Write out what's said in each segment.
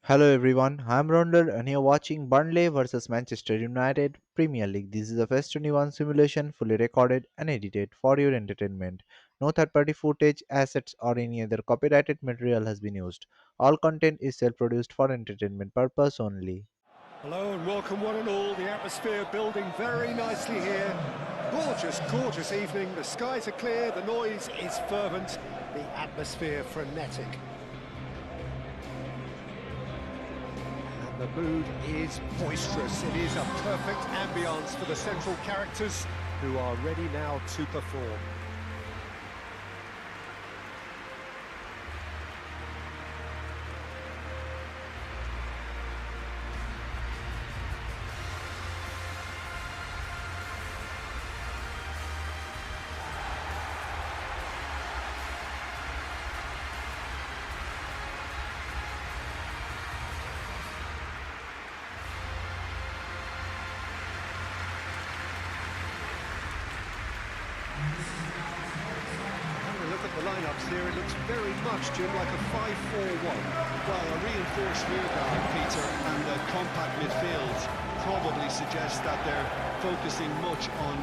Hello everyone, I'm Raundler and you're watching Burnley versus Manchester United Premier League. This is a FES 21 simulation fully recorded and edited for your entertainment. No third party footage, assets, or any other copyrighted material has been used. All content is self produced for entertainment purpose only. Hello and welcome one and all. The atmosphere building very nicely here. Gorgeous, gorgeous evening. The skies are clear, the noise is fervent, the atmosphere frenetic. And the mood is boisterous. It is a perfect ambience for the central characters who are ready now to perform. Having a look at the lineups here, it looks very much, Jim, like a 5-4-1. Well, a reinforced rearguard, Peter, and a compact midfield probably suggests that they're focusing much on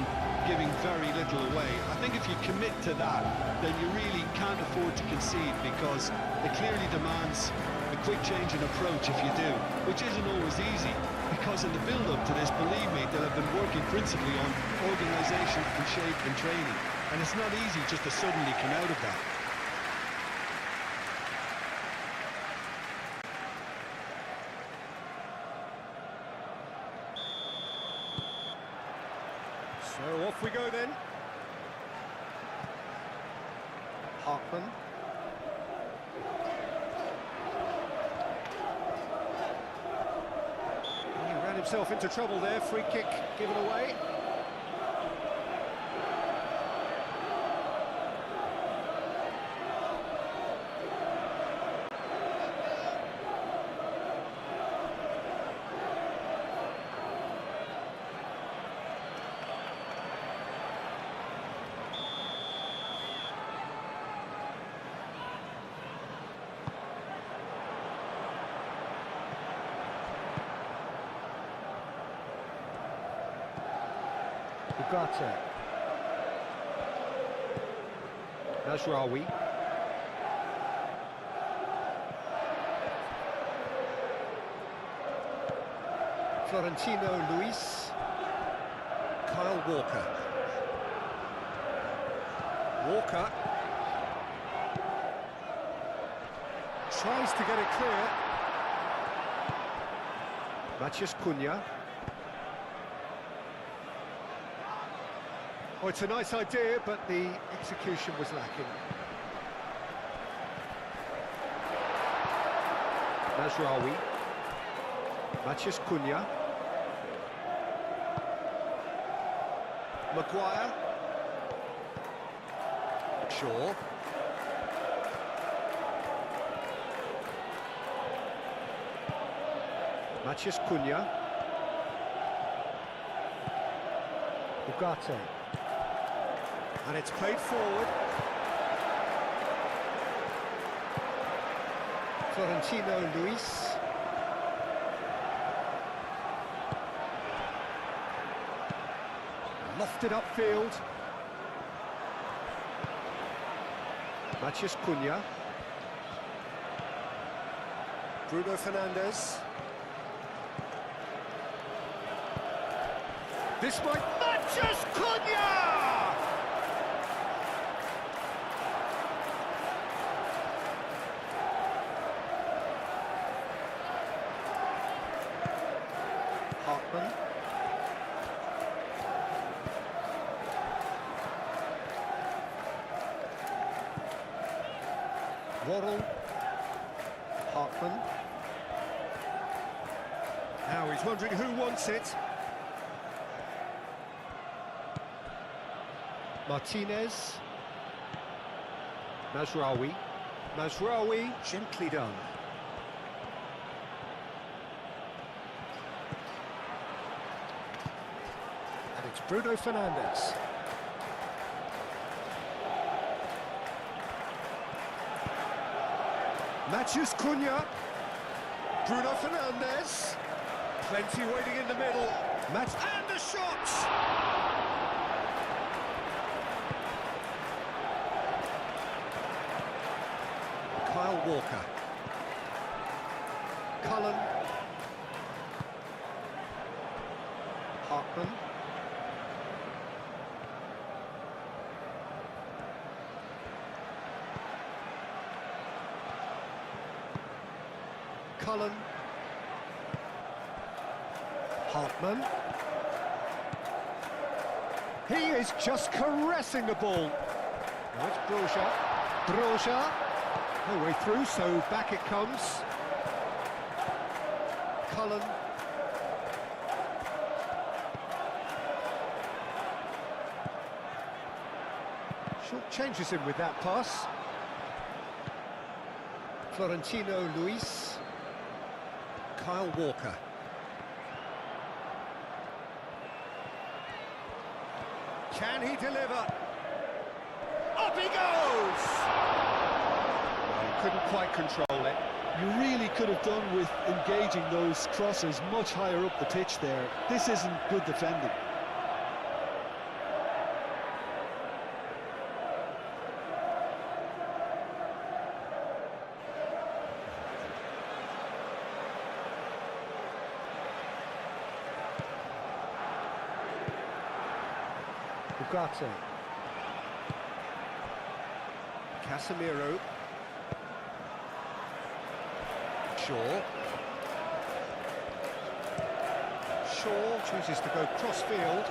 giving very little away. I think if you commit to that, then you really can't afford to concede because it clearly demands a quick change in approach if you do, which isn't always easy because in the build-up to this, believe me, they'll have been working principally on organisation and shape and training, and it's not easy just to suddenly come out of that. So off we go then. Hartman. He ran himself into trouble there, free kick given away. Ugarte. Nasraoui. Florentino Luis. Kyle Walker. Walker. Tries to get it clear. Matheus Cunha. Oh, it's a nice idea, but the execution was lacking. Nasraoui. Matheus Cunha. Maguire. Shaw. Matheus Cunha. Ugarte. And it's played forward. Florentino Luis. Lofted upfield. Matheus Cunha. Bruno Fernandes. This might... Matheus Cunha! Hartman. Worrell. Hartman. Now he's wondering who wants it. Martinez. Nasraoui. Nasraoui, gently done. And it's Bruno Fernandes. Matheus Cunha. Bruno Fernandes. Plenty waiting in the middle. Matt and the shot! Kyle Walker. Cullen. Hartman. Cullen. Hartman. He is just caressing the ball. Now it's Broja. Broja. No way through, so back it comes. Cullen. Short changes him with that pass. Florentino Luis. Kyle Walker. Can he deliver? Up he goes! Well, couldn't quite control it. You really could have done with engaging those crosses much higher up the pitch there. This isn't good defending. Ugarte. Casemiro. Shaw. Shaw chooses to go cross-field.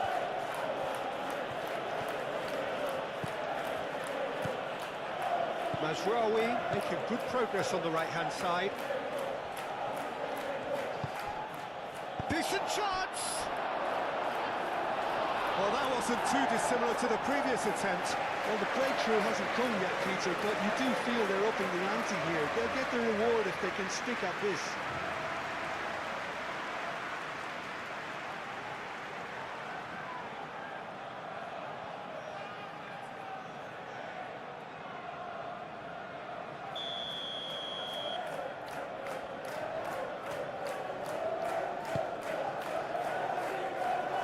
Mazraoui making good progress on the right-hand side. Decent chance! Well, that wasn't too dissimilar to the previous attempt. Well, the breakthrough hasn't come yet, Peter, but you do feel they're upping the ante here. They'll get the reward if they can stick at this.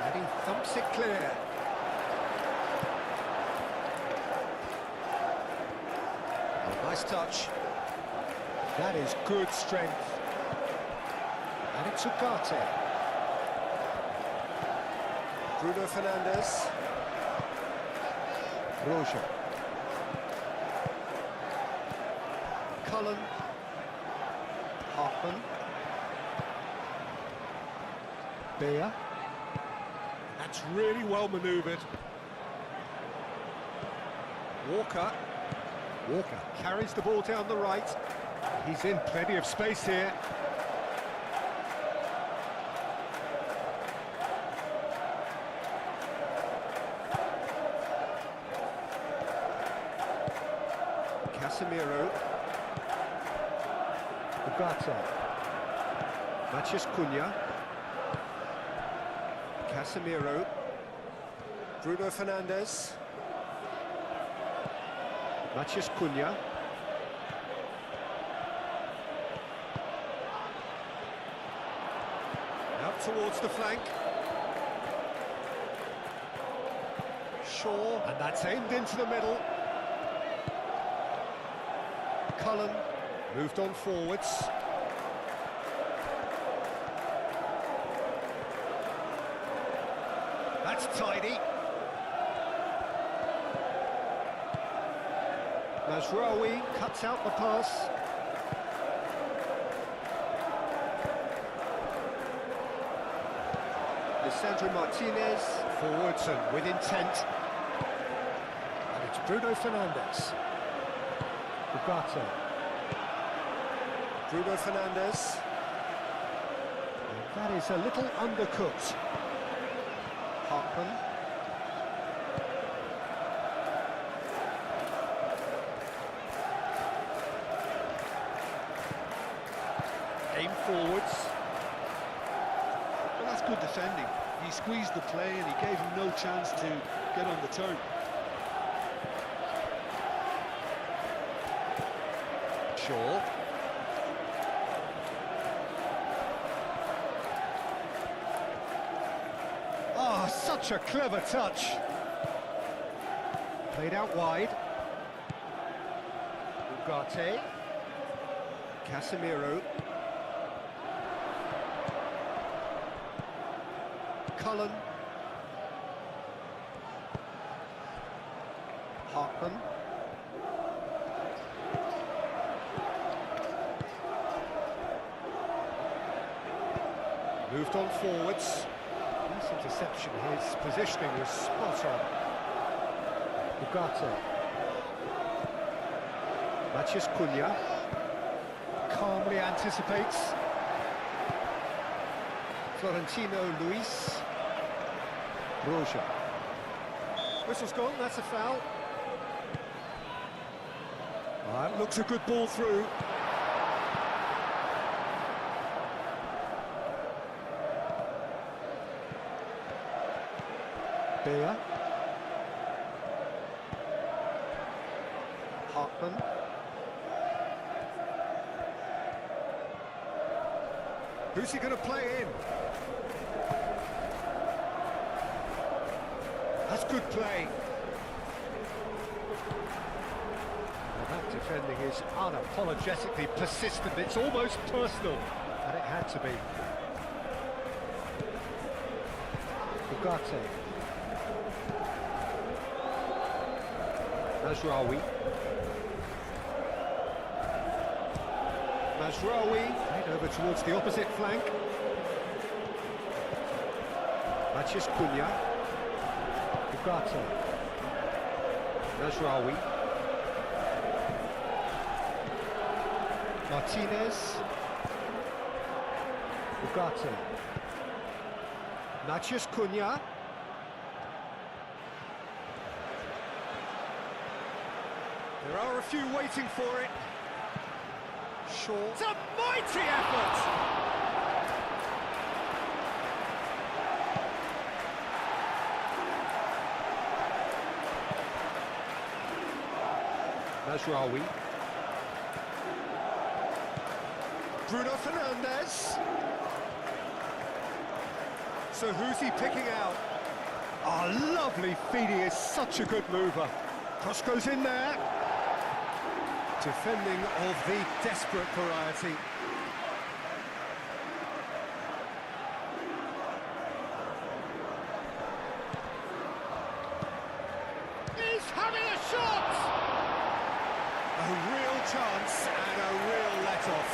And he thumps it clear. Nice touch. That is good strength. And it's Ugarte. Bruno Fernandes. Broja. Cullen. Hartman. Beer. That's really well manoeuvred. Walker. Walker carries the ball down the right. He's in plenty of space here. Casemiro. Ugarte. Matheus Cunha. Casemiro. Bruno Fernandes. Matheus Cunha. Out towards the flank. Shaw, and that's aimed into the middle. Cullen moved on forwards. That's tidy. Mazraoui cuts out the pass. Lisandro Martinez forwards and with intent. And it's Bruno Fernandes. Ugarte. Bruno Fernandes. And that is a little undercooked. Hartman. Aim forwards. Well, that's good defending. He squeezed the play and he gave him no chance to get on the turn. Shaw. Such a clever touch. Played out wide. Ugarte. Casemiro. Cullen. Hartman. Moved on forwards. Nice interception. His positioning was spot on. Ugarte. Matheus Cunha. Calmly anticipates. Florentino Luis. Roja. Whistle's gone, that's a foul. That looks a good ball through. Beer. Hartman. Who's he going to play in? That's good play. Well, that defending is unapologetically persistent. It's almost personal, and it had to be. Ugarte. Mazraoui. Played over towards the opposite flank. Matheus Cunha. Ugarte. Mazraoui. Martinez. Ugarte. Matheus Cunha. There are a few waiting for it. Shaw. It's a mighty effort! Mazraoui. Bruno Fernandes. So who's he picking out? Oh, lovely feed, he is such a good mover. Cross goes in there. Defending of the desperate variety. He's having a shot! A real chance and a real let-off.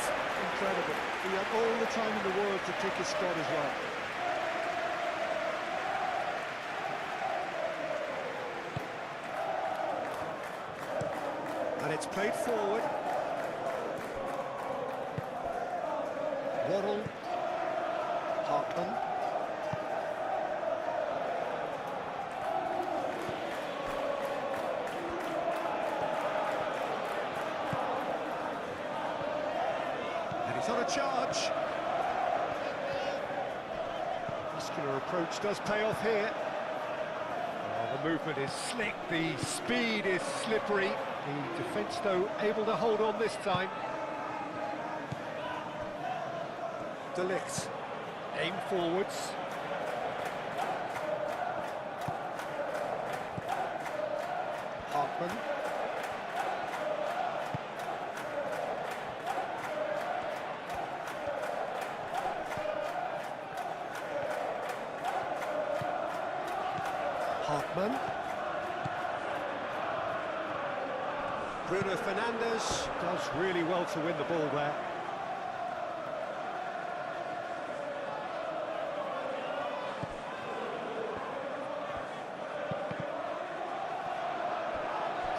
Incredible. He had all the time in the world to take his spot as well. And it's played forward. Waddle. Hartman. And he's on a charge. Muscular approach does pay off here. Oh, the movement is slick, the speed is slippery. The defence, though, able to hold on this time. De Ligt. Aim forwards. Hartman. Hartman. Bruno Fernandes does really well to win the ball there.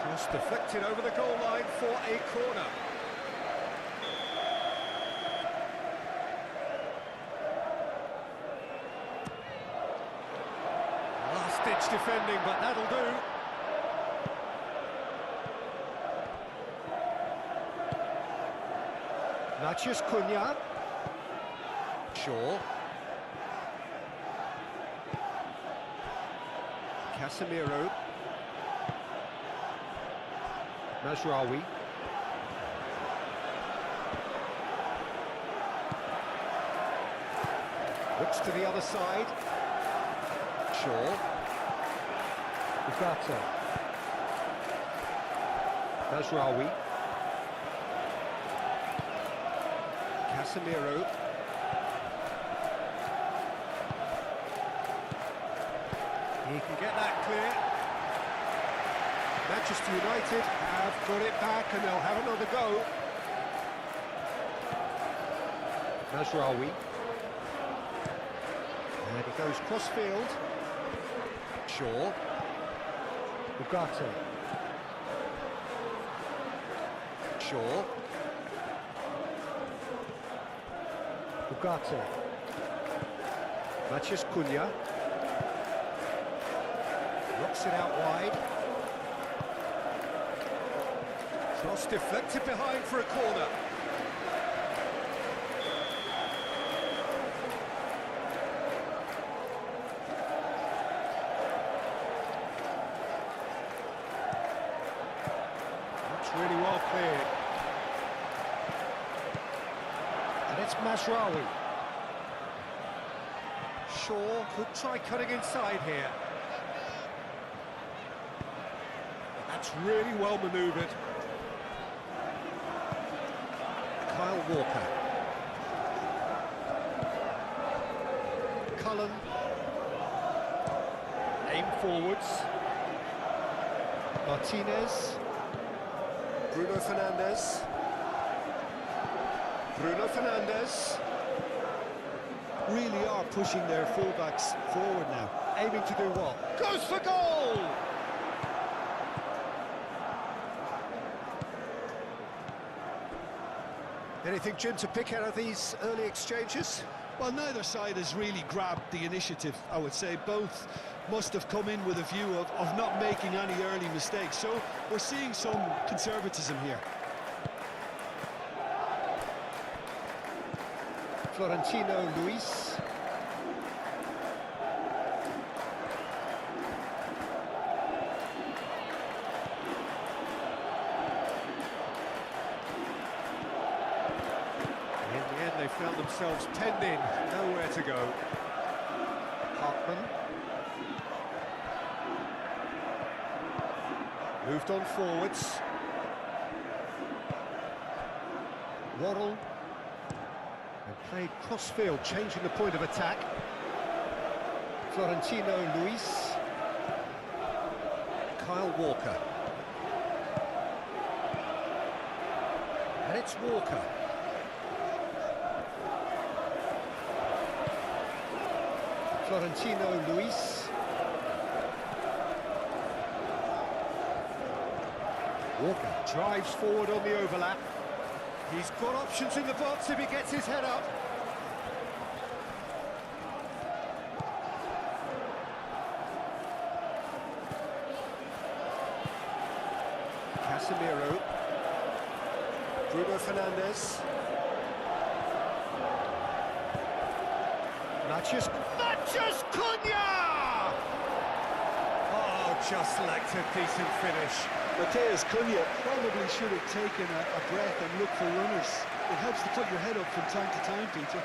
Cross deflected over the goal line for a corner. Last-ditch defending, but that'll do. Matheus Cunha. Shaw. Casemiro. Mazraoui. Looks to the other side. Shaw. Ugarte. Mazraoui. Casemiro. He can get that clear. Manchester United have got it back and they'll have another go. Mazraoui. And he goes cross-field. Shaw. Ugarte. Shaw. Ugarte. Matheus Cunha. Knocks it out wide. Cross deflected behind for a corner. That's really well cleared. And it's Mazraoui. Shaw could try cutting inside here. That's really well manoeuvred. Kyle Walker. Cullen. Aim forwards. Martinez. Bruno Fernandes. Bruno Fernandes. Really are pushing their fullbacks forward now. Aiming to do what? Goes for goal! Anything, Jim, to pick out of these early exchanges? Well, neither side has really grabbed the initiative, I would say. Both must have come in with a view of not making any early mistakes. So we're seeing some conservatism here. Florentino Luis. In the end, they found themselves penned in, nowhere to go. Hartman. Moved on forwards. Waddle. And played cross-field, changing the point of attack. Florentino Luis. Kyle Walker. And it's Walker. Florentino Luis. Walker drives forward on the overlap. He's got options in the box if he gets his head up. Casemiro. Bruno Fernandes. Matheus Cunha! Oh, just lacked a decent finish. Matheus Cunha probably should have taken a breath and looked for runners. It helps to put your head up from time to time, Peter.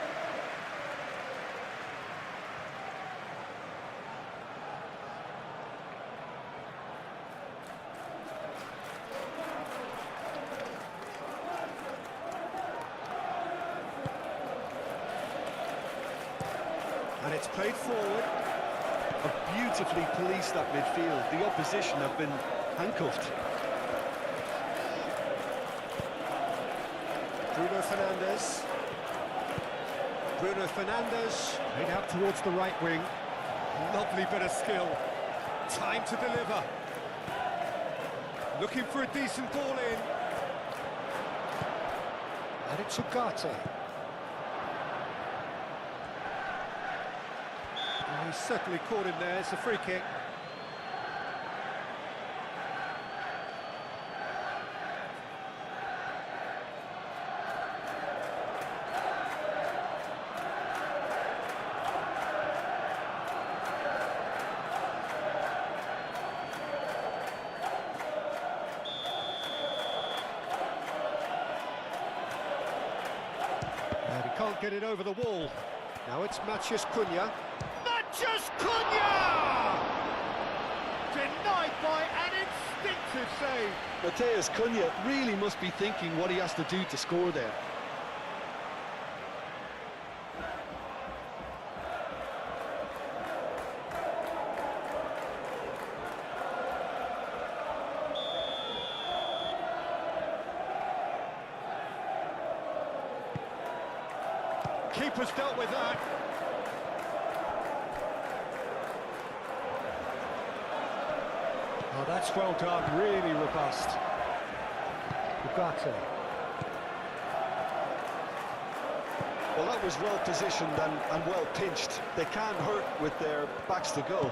And it's played forward. Beautifully policed that midfield. The opposition have been handcuffed. Bruno Fernandes. Bruno Fernandes. Played out towards the right wing. Lovely bit of skill. Time to deliver. Looking for a decent ball in. And it's Ugarte. And he's certainly caught him there. It's a free kick. And he can't get it over the wall. Now it's Matheus Cunha. Mathias Cunha! Denied by an instinctive save. Matheus Cunha really must be thinking what he has to do to score there. Keeper's dealt with that. Oh, that's well done, really robust. Ugarte. Well, that was well positioned and well pinched. They can't hurt with their backs to goal.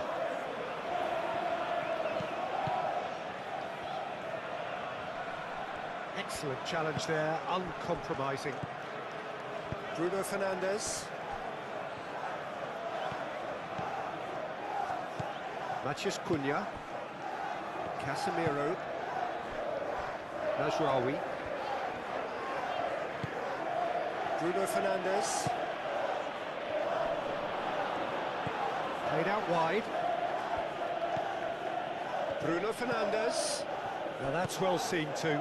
Excellent challenge there, uncompromising. Bruno Fernandes. Mathias Cunha. Casemiro. Mazraoui. Bruno Fernandes. Played out wide. Bruno Fernandes. Now that's well seen too.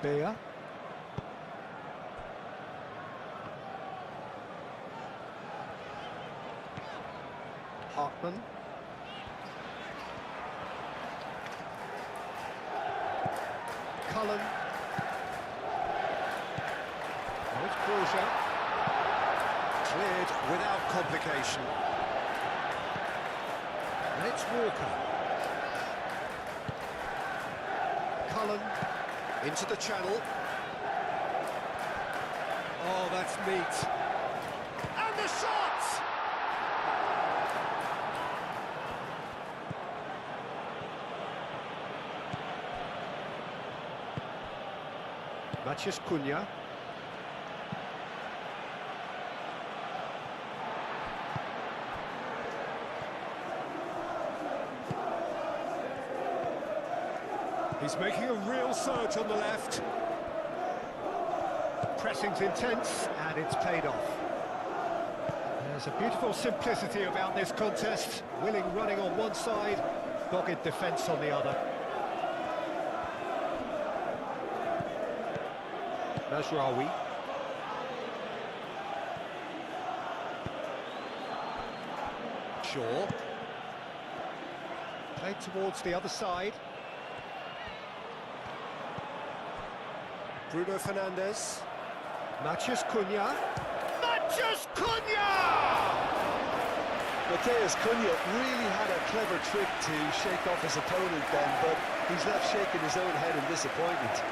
Beer. Hartman. Cullen. Oh, it's Borja. Cleared without complication. And it's Walker. Cullen. Into the channel. Oh, that's neat. And the shot! Mathias Cunha. He's making a real surge on the left. Pressing's intense, and it's paid off. There's a beautiful simplicity about this contest. Willing running on one side, dogged defence on the other. Mazraoui. Shaw. Played towards the other side. Bruno Fernandes. Mathias Cunha. Mathias Cunha! Matheus Cunha really had a clever trick to shake off his opponent then, but he's left shaking his own head in disappointment.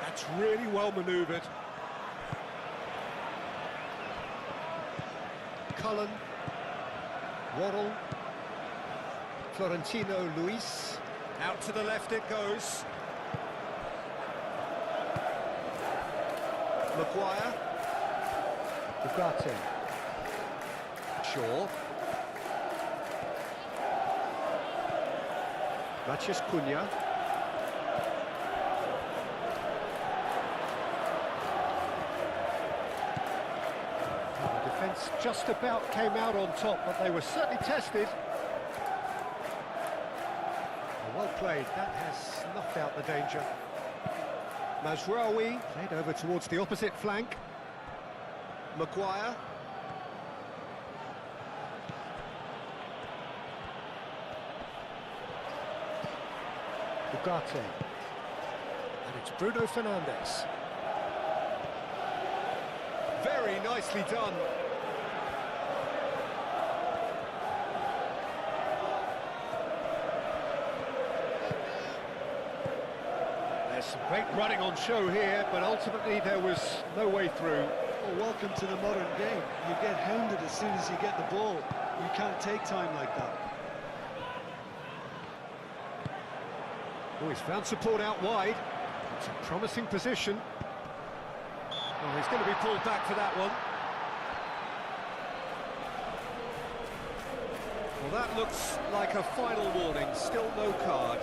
That's really well manoeuvred. Cullen. Waddle. Florentino Luis. Out to the left it goes. Maguire. Ugarte. Shaw. Mathias Cunha. The defence just about came out on top, but they were certainly tested. Well played, that has snuffed out the danger. Mazraoui played over towards the opposite flank. Maguire. Ugarte. And it's Bruno Fernandes. Very nicely done. There's some great running on show here, but ultimately there was no way through. Well, welcome to the modern game. You get hounded as soon as you get the ball. You can't take time like that. Oh, he's found support out wide. It's a promising position. Oh, he's going to be pulled back for that one. Well, that looks like a final warning. Still no card.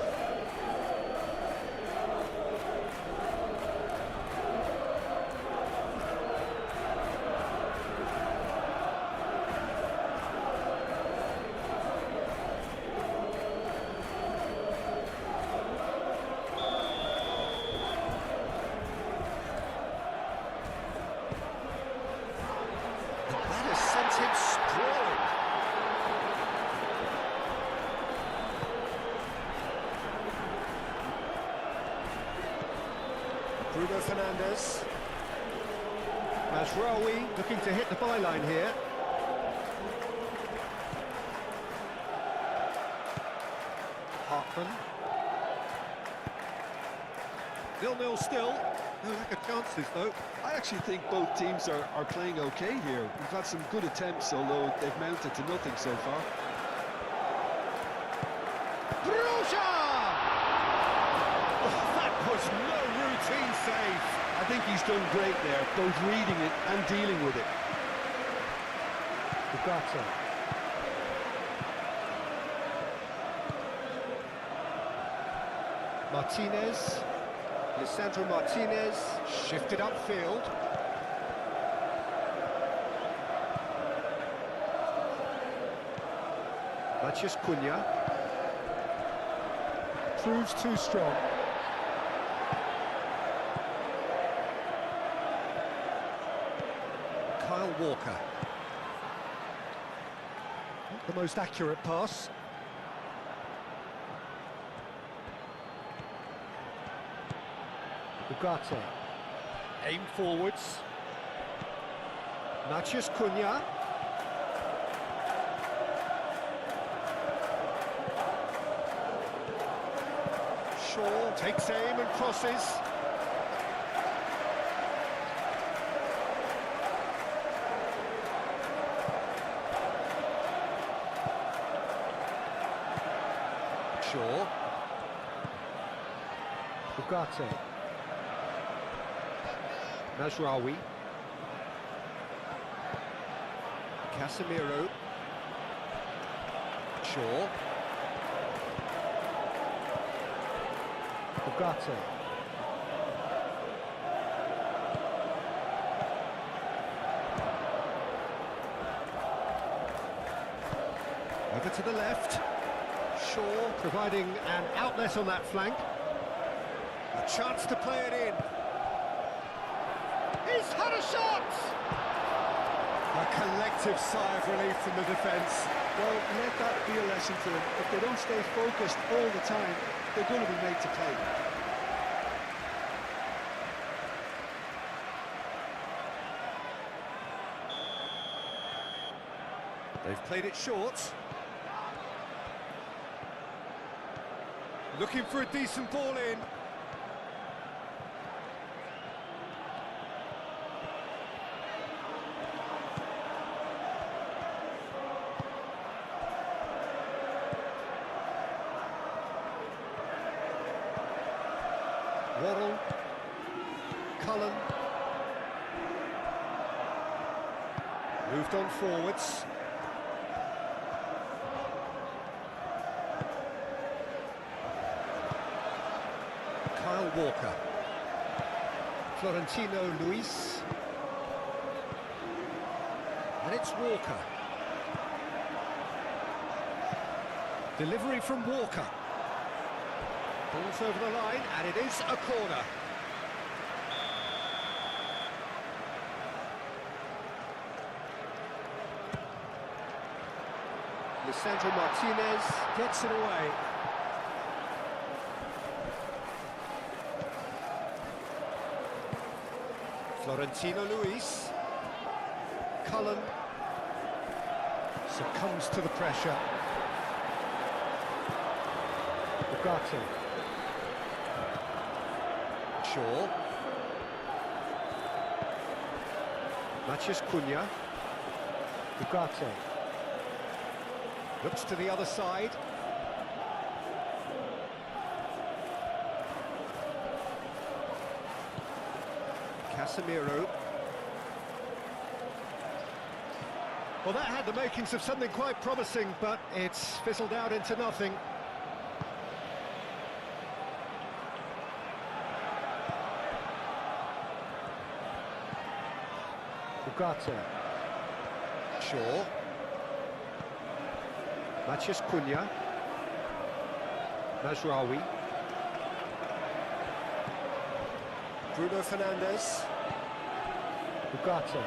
That has sent him sprawling. Bruno Fernandes. Mazraoui looking to hit the byline here. Hartman. 0-0 still. No lack of chances though. I actually think both teams are playing okay here. We've had some good attempts, although they've mounted to nothing so far. Bruja! Oh, that was no routine save. I think he's done great there, both reading it and dealing with it. Ugarte. Martinez. Lisandro Martinez shifted upfield. Matheus Cunha. Proves too strong. Kyle Walker. Not the most accurate pass. Ugarte. Aim forwards. Matheus Cunha. Shaw takes aim and crosses. Shaw. Ugarte. Mazraoui. Casemiro. Shaw. Ugarte. Over to the left. Shaw providing an outlet on that flank. A chance to play it in. He's had a shot! A collective sigh of relief from the defence. Well, let that be a lesson for them. If they don't stay focused all the time, they're going to be made to play. They've played it short. Looking for a decent ball in. Waddle, Cullen, moved on forwards. Kyle Walker, Florentino Luis, and it's Walker. Delivery from Walker. Ball's over the line, and it is a corner. Lisandro Martinez gets it away. Florentino Luis. Cullen succumbs to the pressure. Ugarte. Shaw. Matheus Cunha. Ugarte. Looks to the other side. Casemiro. Well, that had the makings of something quite promising, but it's fizzled out into nothing. Ugarte. Shaw. Matheus Cunha. Mazraoui. Bruno Fernandes. Ugarte.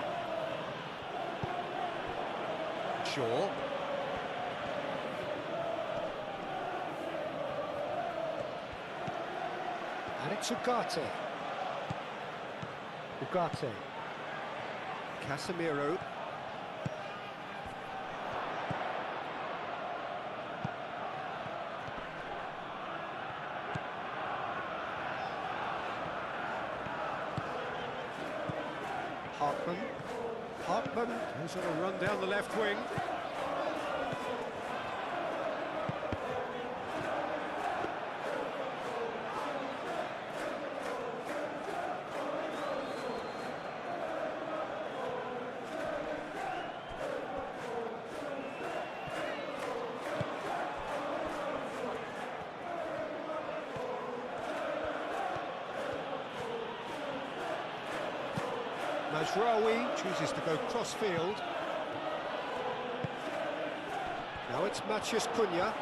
Shaw. And it's Ugarte. Ugarte. Casemiro. Hartman goes on a run down the left wing. Mazraoui chooses to go cross-field. Now it's Matheus Cunha.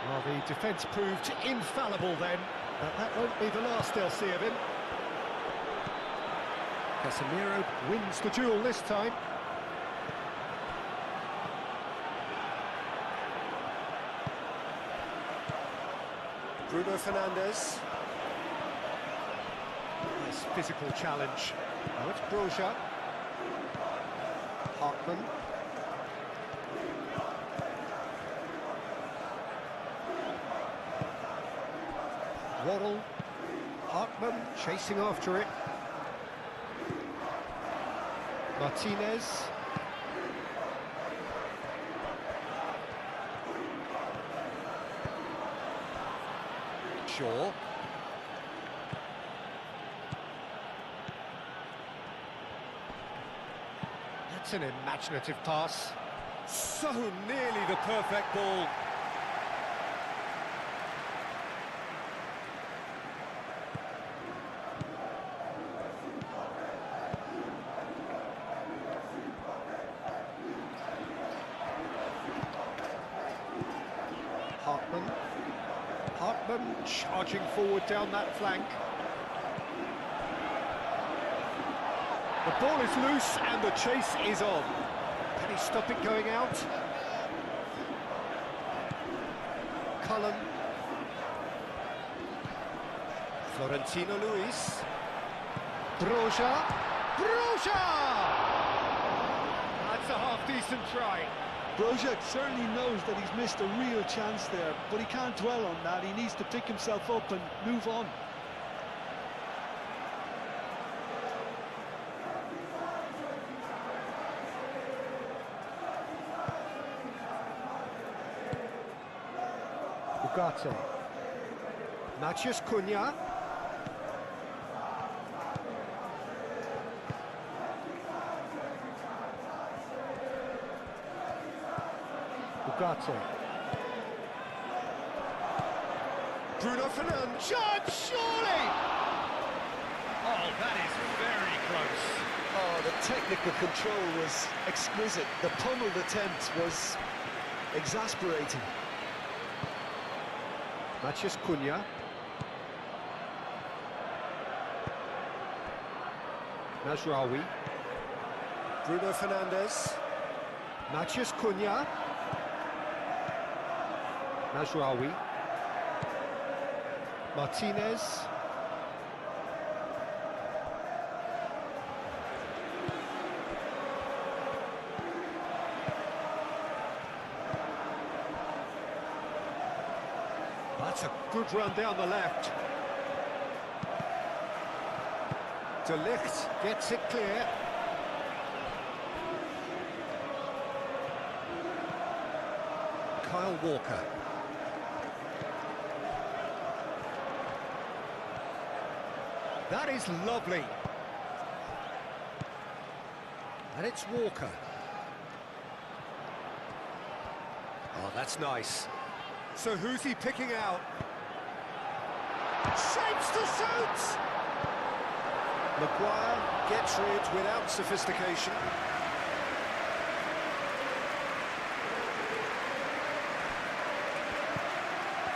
Well, the defence proved infallible then, but that won't be the last they'll see of him. Casemiro wins the duel this time. Bruno Fernandes. Nice physical challenge. Now it's Broja. Hartman. Waddle. Hartman chasing after it. Martinez. Shaw. That's an imaginative pass. So nearly the perfect ball. Hartman charging forward down that flank. The ball is loose and the chase is on. Can he stop it going out? Cullen. Florentino Luis. Broja. Broja! That's a half-decent try. Broja certainly knows that he's missed a real chance there, but he can't dwell on that. He needs to pick himself up and move on. Ugarte. Matheus Cunha. Ugarte. Bruno Fernandes. Shot, surely! Oh, that is very close. Oh, the technical control was exquisite. The pummeled attempt was exasperating. Matheus Cunha. Mazraoui. Bruno Fernandes. Matheus Cunha. Mazraoui. Martinez. That's a good run down the left. De Ligt gets it clear. Kyle Walker. That is lovely. And it's Walker. Oh, that's nice. So who's he picking out? Shapes to shoot! Maguire gets rid without sophistication.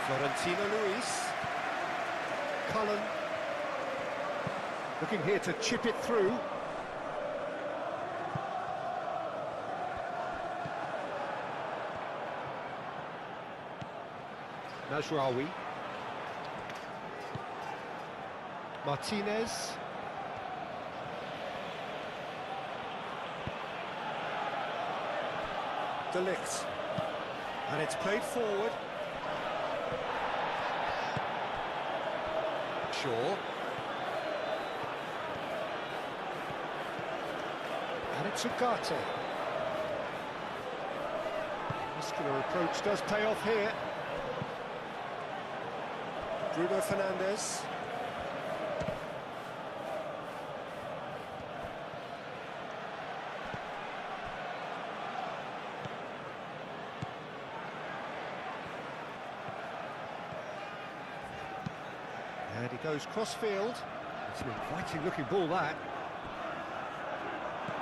Florentino Luis. Cullen. Looking here to chip it through. Mazraoui. Martinez. De Ligt. And it's played forward. Shaw. And it's Ugarte. Muscular approach does pay off here. Bruno Fernandes. And he goes cross-field. It's an inviting looking ball, that.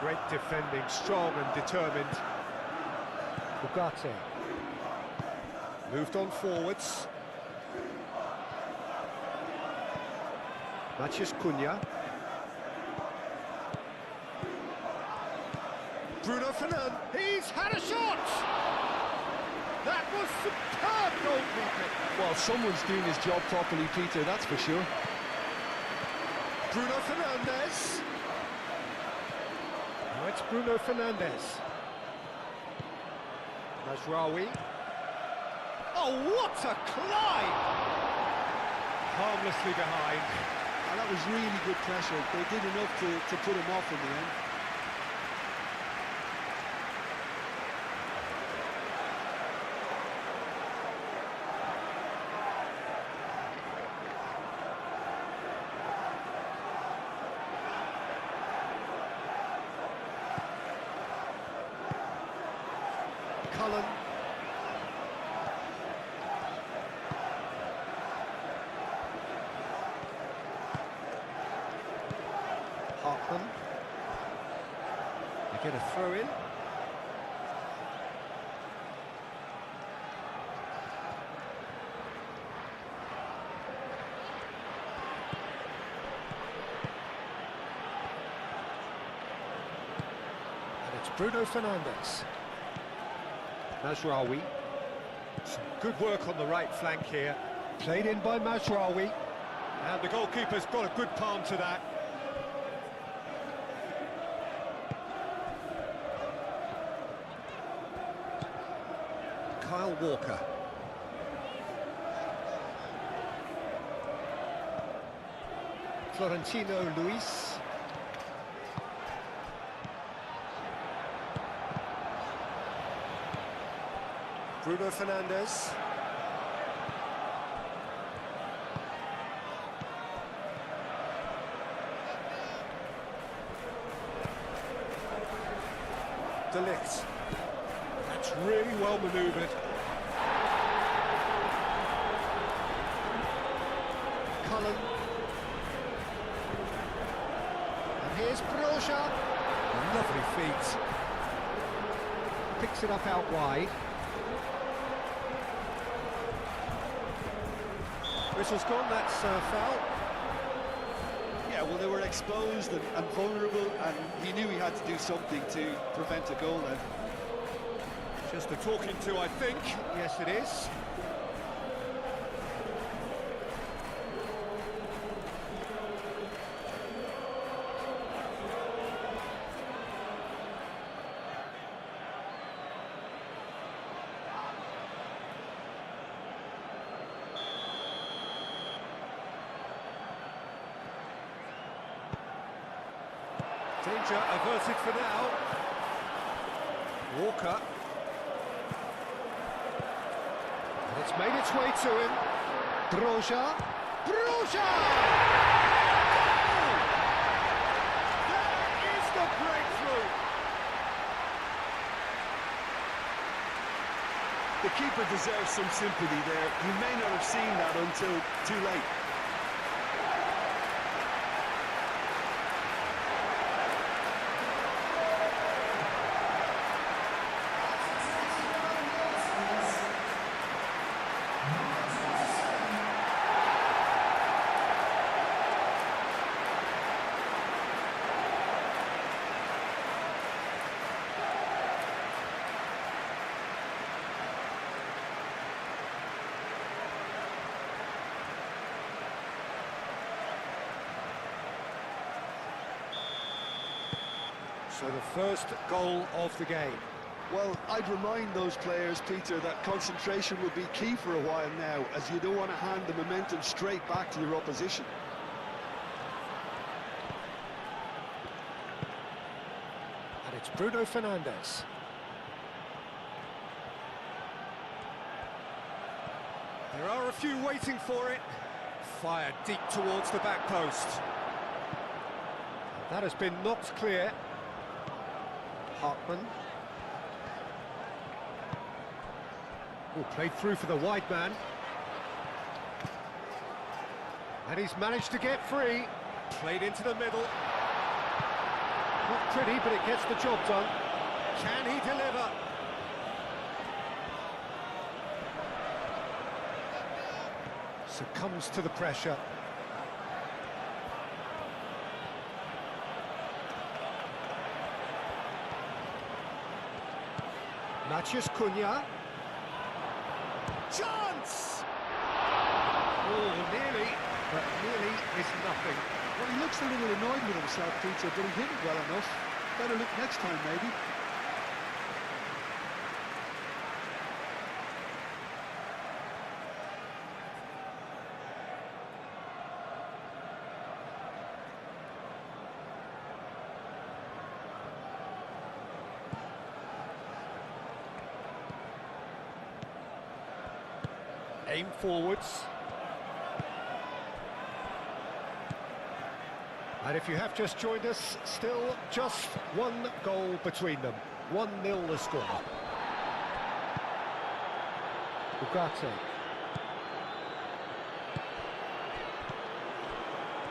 Great defending, strong and determined. Ugarte. Moved on forwards. Matheus Cunha. Bruno Fernandes. He's had a shot! That was superb goalkeeping. Well, someone's doing his job properly, Peter, that's for sure. Bruno Fernandes. Now it's Bruno Fernandes. Mazraoui. Oh, what a climb! Harmlessly behind. And that was really good pressure. They did enough to put him off in the end. Cullen. Hartman. They get a throw in. And it's Bruno Fernandes. Mazraoui. Some good work on the right flank here. Played in by Mazraoui. And the goalkeeper's got a good palm to that. Kyle Walker. Florentino Luis. Bruno Fernandes. De Ligt. That's really well manoeuvred. Cullen. And here's Broja. Lovely feet. Picks it up out wide. Whistle's gone, that's foul. Yeah, well, they were exposed and vulnerable, and he knew he had to do something to prevent a goal then. Just a talking to, I think. Yes, it is. Danger averted for now. Walker. And it's made its way to him. Broja. Broja! keeper deserves some sympathy there. He may not have seen that until too late. So the first goal of the game. Well, I'd remind those players, Peter, that concentration will be key for a while now, as you don't want to hand the momentum straight back to your opposition. And it's Bruno Fernandes. There are a few waiting for it. Fired deep towards the back post. That has been knocked clear. Hartman. Oh, played through for the wide man. And he's managed to get free. Played into the middle. Not pretty, but it gets the job done. Can he deliver? Succumbs to the pressure. Matheus Cunha. Chance! Oh, nearly, but nearly is nothing. Well, he looks a little annoyed with himself, Peter, but he hit it well enough. Better look next time, maybe. Aim forwards. And if you have just joined us, still just one goal between them. 1-0 the score. Ugarte.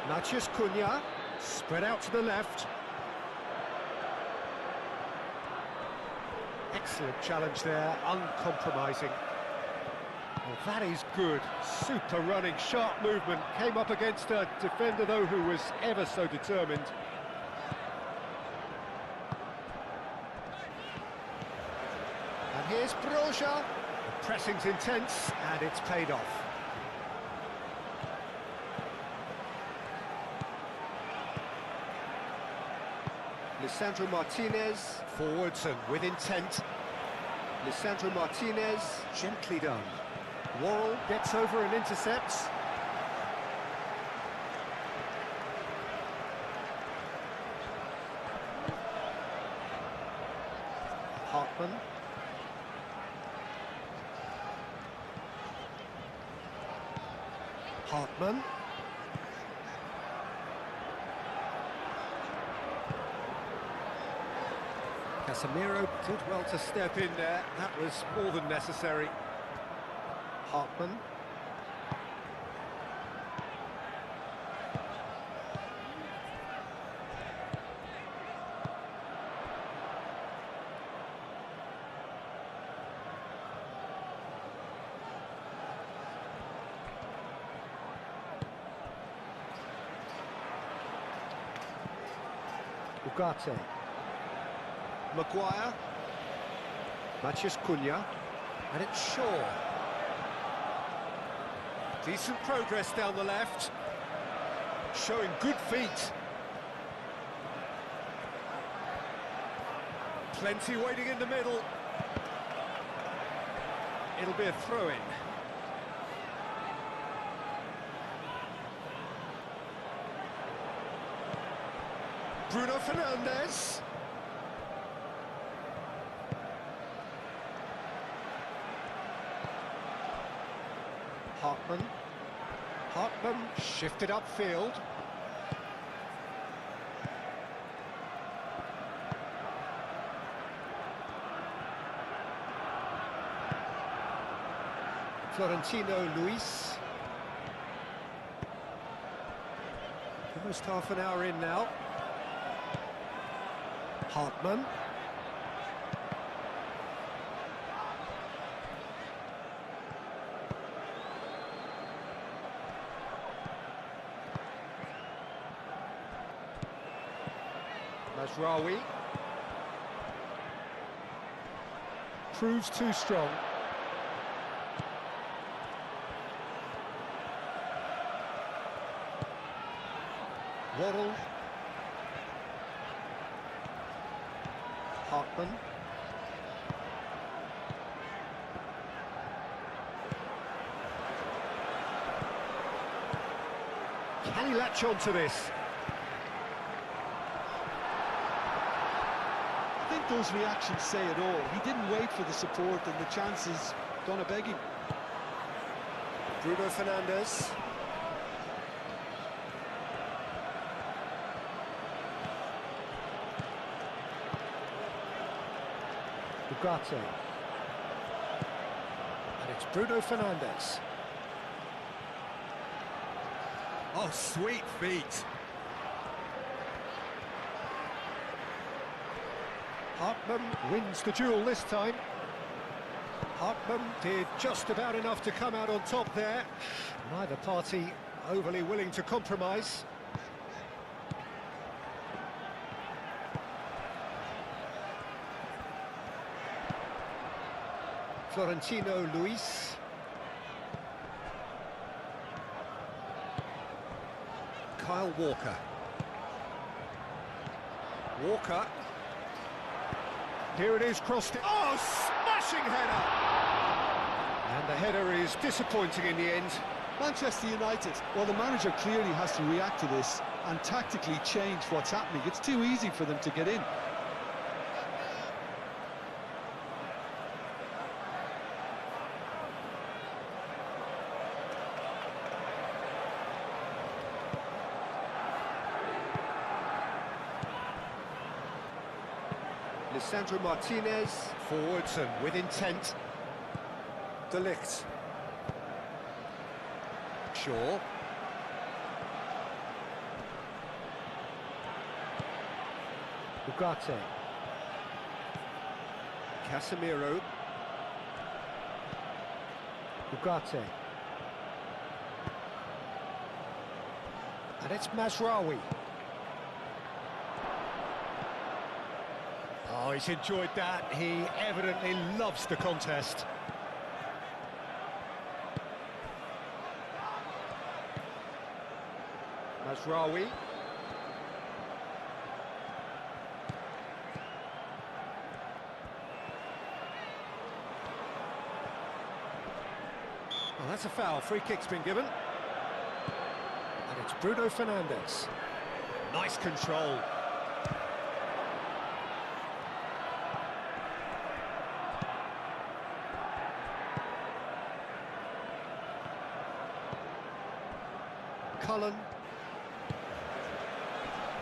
Matheus Cunha, spread out to the left. Excellent challenge there, uncompromising. Well, that is good. Super running, sharp movement. Came up against a defender, though, who was ever so determined. And here's Broja. The pressing's intense, and it's paid off. Lisandro Martinez, forwards and with intent. Lisandro Martinez, gently done. Worrell gets over and intercepts. Hartman. Hartman. Casemiro did well to step in there. That was more than necessary. Hartman. Ugarte. Maguire. Matheus Cunha. And it's Shaw. Decent progress down the left. Showing good feet. Plenty waiting in the middle. It'll be a throw-in. Bruno Fernandes. Hartman. Hartman shifted upfield. Florentino Luis. Almost half an hour in now. Hartmann. Mazraoui. Proves too strong. Waddle. Hartmann. Can he latch on to this? I think those reactions say it all. He didn't wait for the support and the chances gonna beg him. Bruno Fernandes. Ugarte. And it's Bruno Fernandes. Oh, sweet feet. Hartmann wins the duel this time. Hartmann did just about enough to come out on top there. Neither party overly willing to compromise. Florentino Luis. Kyle Walker. Walker. Here it is, crossed it. Oh, smashing header! And the header is disappointing in the end. Manchester United, well, the manager clearly has to react to this and tactically change what's happening. It's too easy for them to get in. Lisandro Martinez, forwards and with intent. De Ligt. Shaw. Ugarte. Casemiro. Ugarte. And it's Mazraoui. Oh, he's enjoyed that. He evidently loves the contest. Mazraoui. Oh, that's a foul. Free kick's been given. And it's Bruno Fernandes. Nice control. Cullen.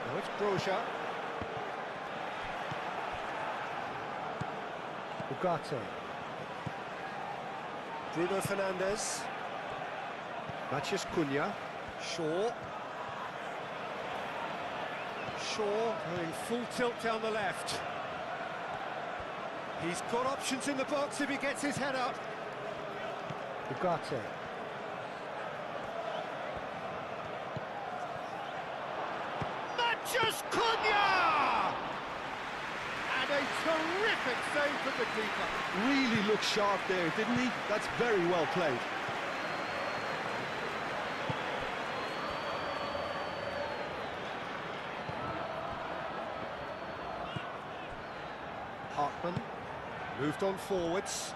Now it's Broja. Ugarte. Bruno Fernandes. Matheus Cunha. Shaw. Shaw going full tilt down the left. He's got options in the box if he gets his head up. Ugarte. Matheus Cunha! And a terrific save from the keeper. Really looked sharp there, didn't he? That's very well played. Hartmann moved on forwards.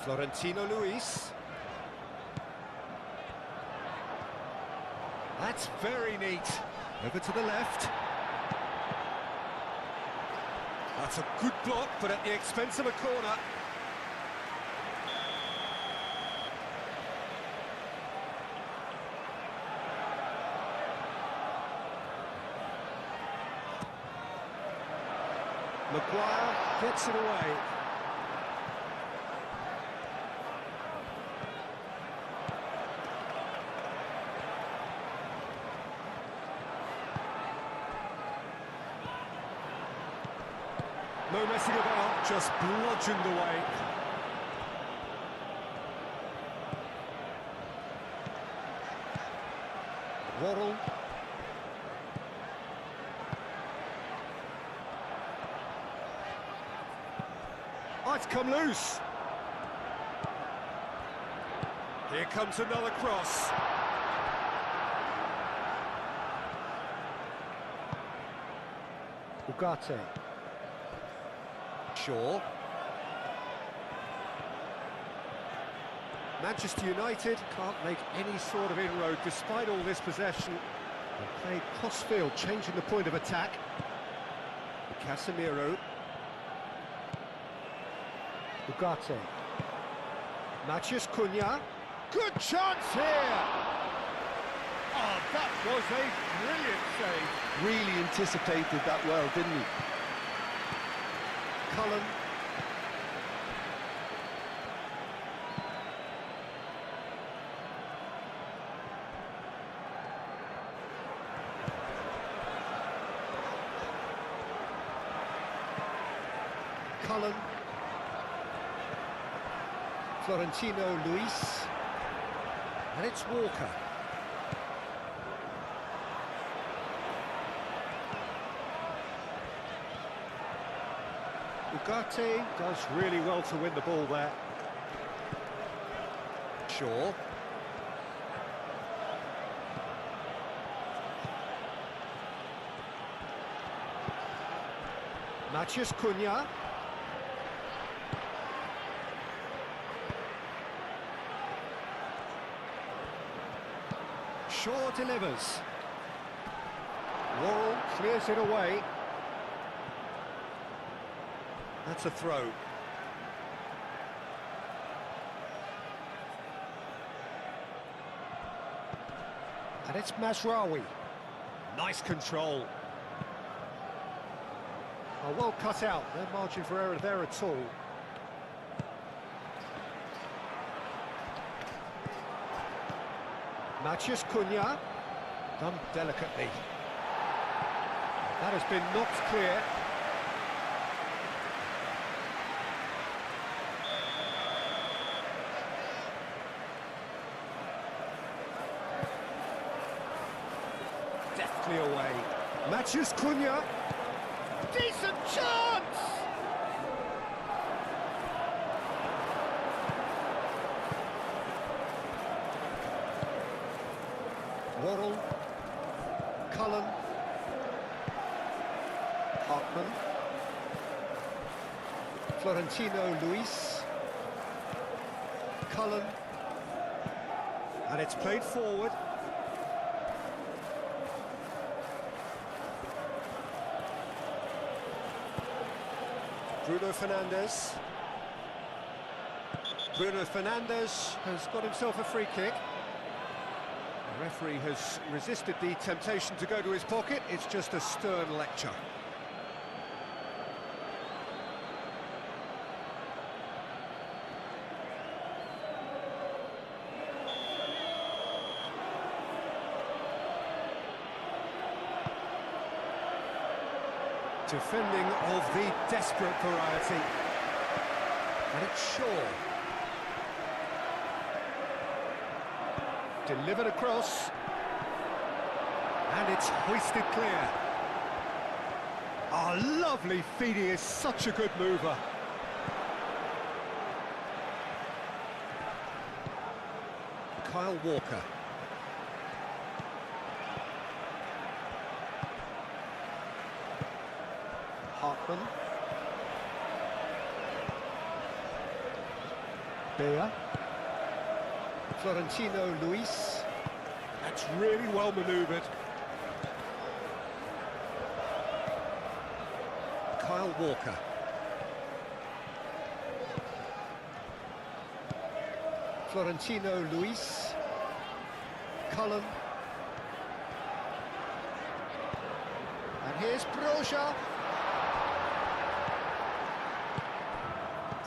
Florentino Luis. That's very neat. Over to the left. That's a good block, but at the expense of a corner. Maguire gets it away. No messing about, just bludgeoned away. Waddle. Oh, it's come loose. Here comes another cross. Ugarte. Shaw. Manchester United can't make any sort of inroad despite all this possession. They played cross-field, changing the point of attack. Casemiro. Ugarte. Matheus Cunha. Good chance here! Oh, that was a brilliant save. Really anticipated that well, didn't he? Cullen. Cullen. Florentino Luis. And it's Walker. Ugarte does really well to win the ball there. Shaw. Matheus Cunha. Shaw delivers. Worrell clears it away. That's a throw. And it's Mazraoui. Nice control. Oh, well cut out. No margin for error there at all. Matheus Cunha. Done delicately. That has been knocked clear. Deftly away. Matheus Cunha. Decent chance! Worrell. Cullen. Hartman. Florentino Luis. Cullen. And it's played forward. Bruno Fernandes. Bruno Fernandes has got himself a free kick. The referee has resisted the temptation to go to his pocket. It's just a stern lecture. Defending of the desperate variety. And it's Shaw. Delivered across. And it's hoisted clear. Oh, lovely feed. He is such a good mover. Kyle Walker. Hartman. Bea. Florentino Luis. That's really well manoeuvred. Kyle Walker. Florentino Luis. Cullen. And here's Broja.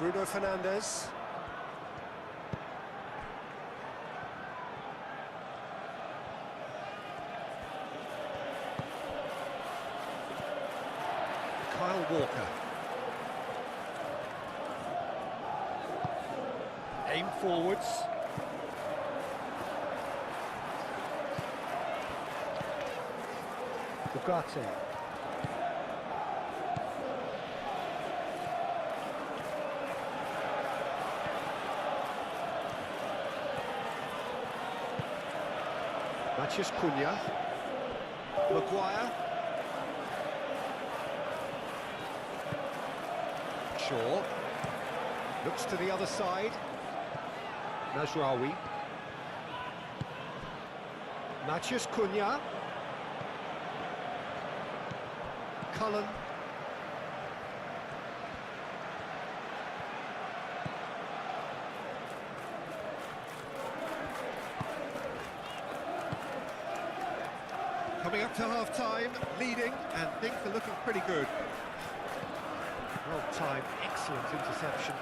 Bruno Fernandes. Kyle Walker. Aim forwards. Ugarte. Mathias Cunha. Maguire. Shaw. Looks to the other side. Nasraoui. Mathias Cunha. Cullen. Coming up to half-time, leading, and things are looking pretty good. Well-timed, excellent interception.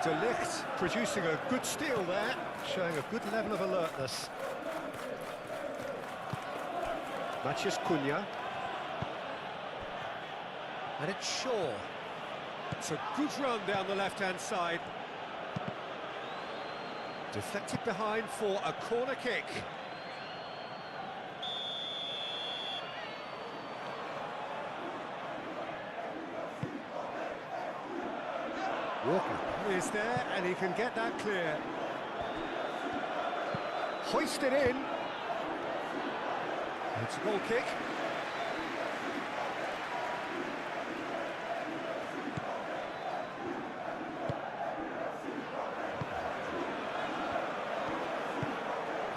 De Ligt producing a good steal there, showing a good level of alertness. Mathias Cunha. And it's Shaw. It's a good run down the left-hand side. Deflected behind for a corner kick. Walker is there, and he can get that clear. Hoisted in. It's a goal kick.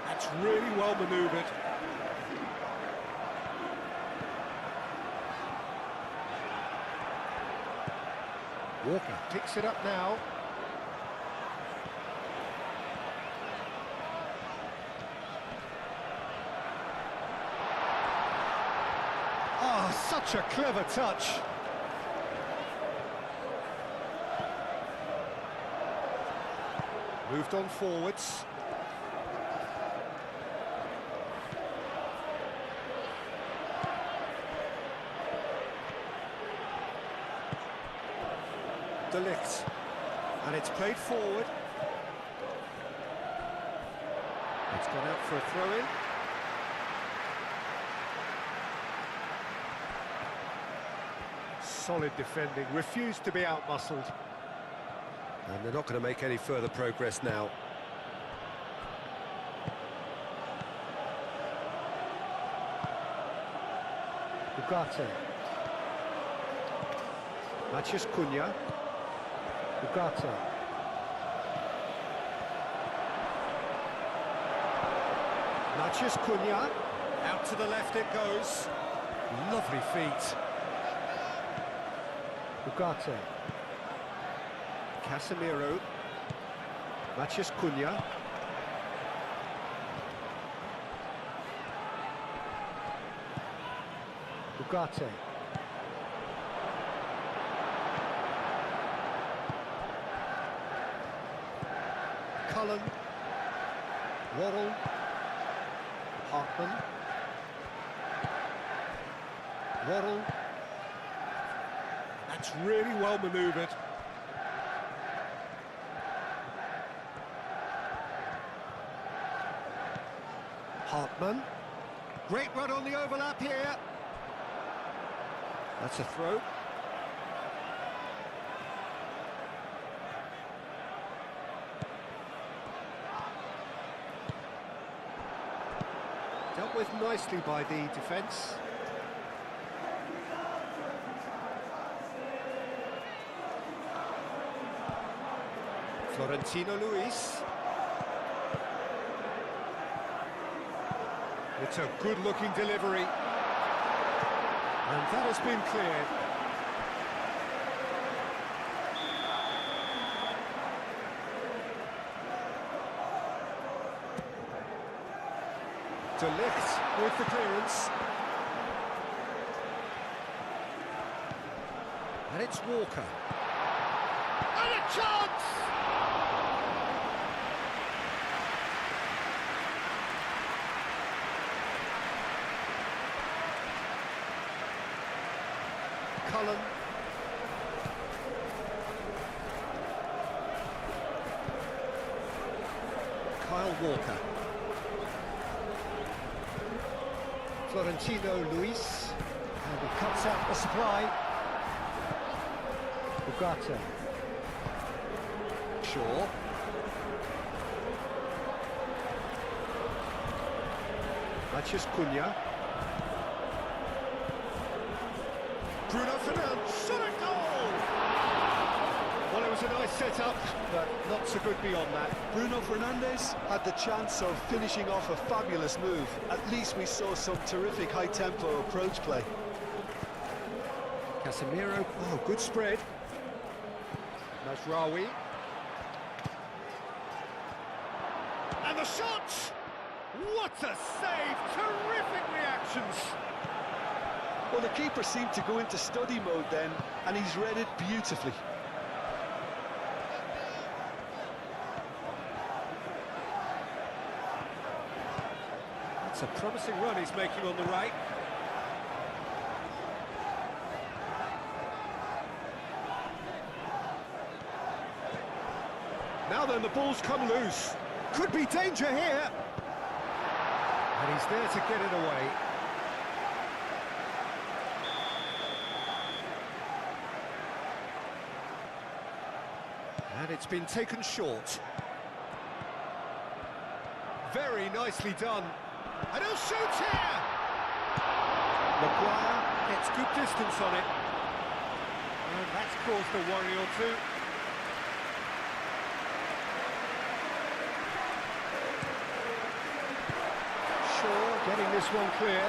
That's really well manoeuvred. Walker picks it up now. Oh, such a clever touch. Moved on forwards. De Ligt, and it's played forward. It's gone out for a throw-in. Solid defending, refused to be out-muscled. And they're not going to make any further progress now. Ugarte. Mathias Cunha. Ugarte. Mathias Cunha, out to the left it goes. Lovely feet. Ugarte. Casemiro. Mathias Cunha. Ugarte. Cullen, Waddle, Hartman, Waddle. That's really well manoeuvred. Hartman, great run on the overlap here. That's a throw. Dealt with nicely by the defence. Florentino Luis. It's a good-looking delivery. And that has been cleared. De Ligt with the clearance. And it's Walker. And a Chance! Cullen. Kyle Walker. Florentino Luis. And he cuts out the supply. Ugarte. Shaw. Mathias Cunha. Bruno Fernandes. Shot at goal! Well, it was a nice setup, but not so good beyond that. Bruno Fernandes had the chance of finishing off a fabulous move. At least we saw some terrific high-tempo approach play. Casemiro. Oh, good spread. Mazraoui. And the shot! What a save! Terrific reactions! Well, the keeper seemed to go into study mode then, and he's read it beautifully. That's a promising run he's making on the right. Now then, the ball's come loose. Could be danger here. And he's there to get it away. And it's been taken short. Very nicely done. And he'll shoot here! Maguire gets good distance on it. And that's caused a worry or two. Shaw getting this one clear.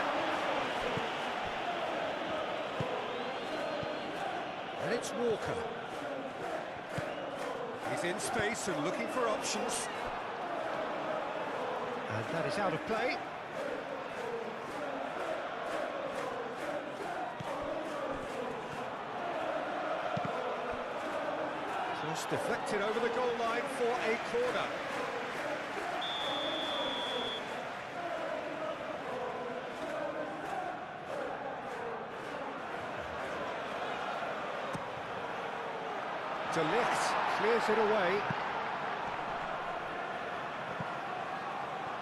And it's Walker. He's in space and looking for options. And that is out of play. Cross deflected over the goal line for a corner. De Ligt clears it away.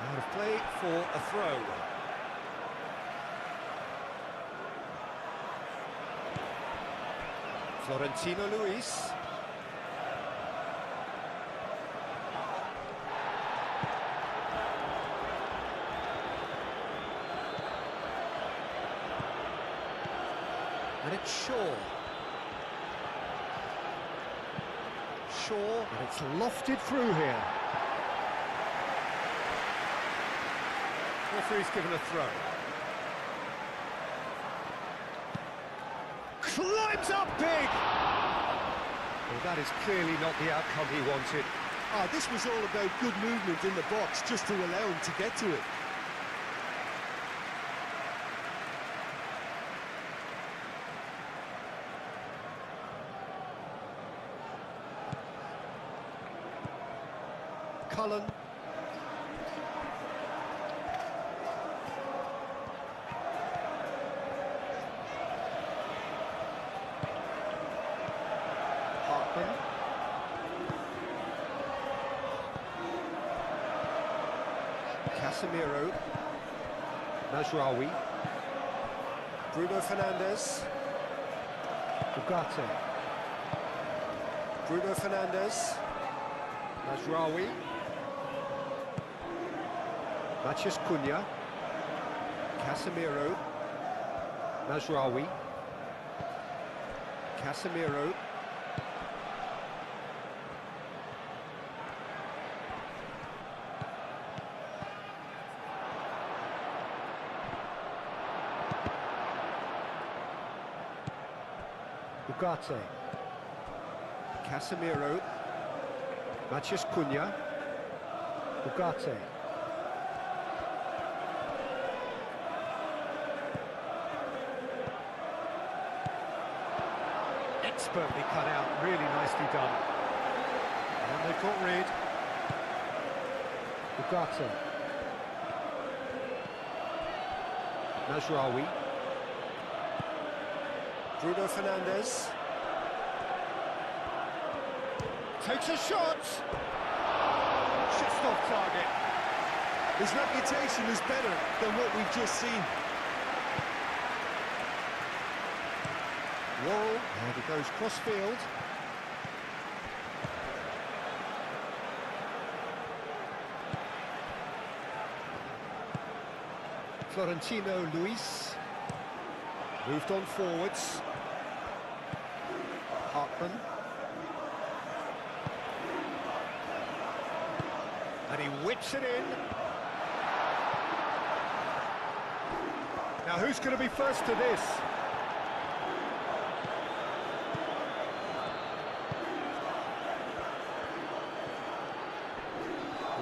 Out of play for a throw. Florentino Luis. And it's Shaw. And it's lofted through here. Referee's given a throw. Climbs up big! Well, that is clearly not the outcome he wanted. This was all about good movement in the box just to allow him to get to it. Cullen. Hartman. Casemiro. Mazraoui. Bruno Fernandes. Ugarte. Bruno Fernandes. Mazraoui. Mathias Cunha. Casemiro. Mazraoui. Casemiro. Ugarte. Casemiro. Mathias Cunha. Ugarte. Expertly cut out, really nicely done. And they caught Reed. Ugarte. Mazraoui. Bruno Fernandes. Takes a shot! Just off target. His reputation is better than what we've just seen. Worrell, and he goes cross-field. Florentino Luis. Moved on forwards. Hartman. And he whips it in. Now who's going to be first to this?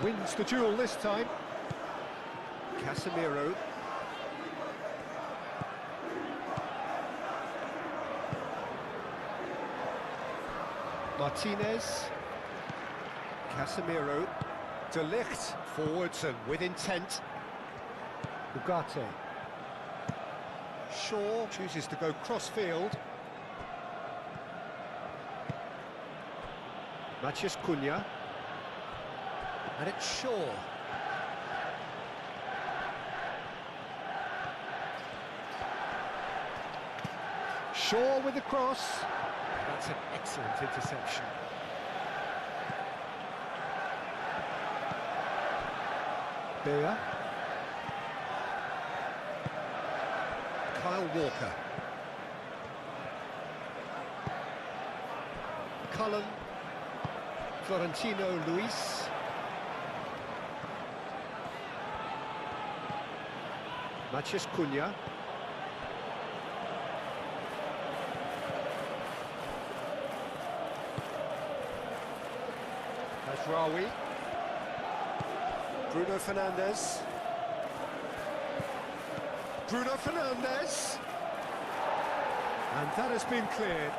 Wins the duel this time. Casemiro. Martinez. Casemiro. De Ligt forwards and with intent. Ugarte. Shaw chooses to go cross-field. Matheus Cunha. And it's Shaw. Shaw with the cross. That's an excellent interception. Beer. Kyle Walker. Cullen. Florentino Luis. Matheus Cunha. Mazraoui. Bruno Fernandes. Bruno Fernandes. And that has been cleared.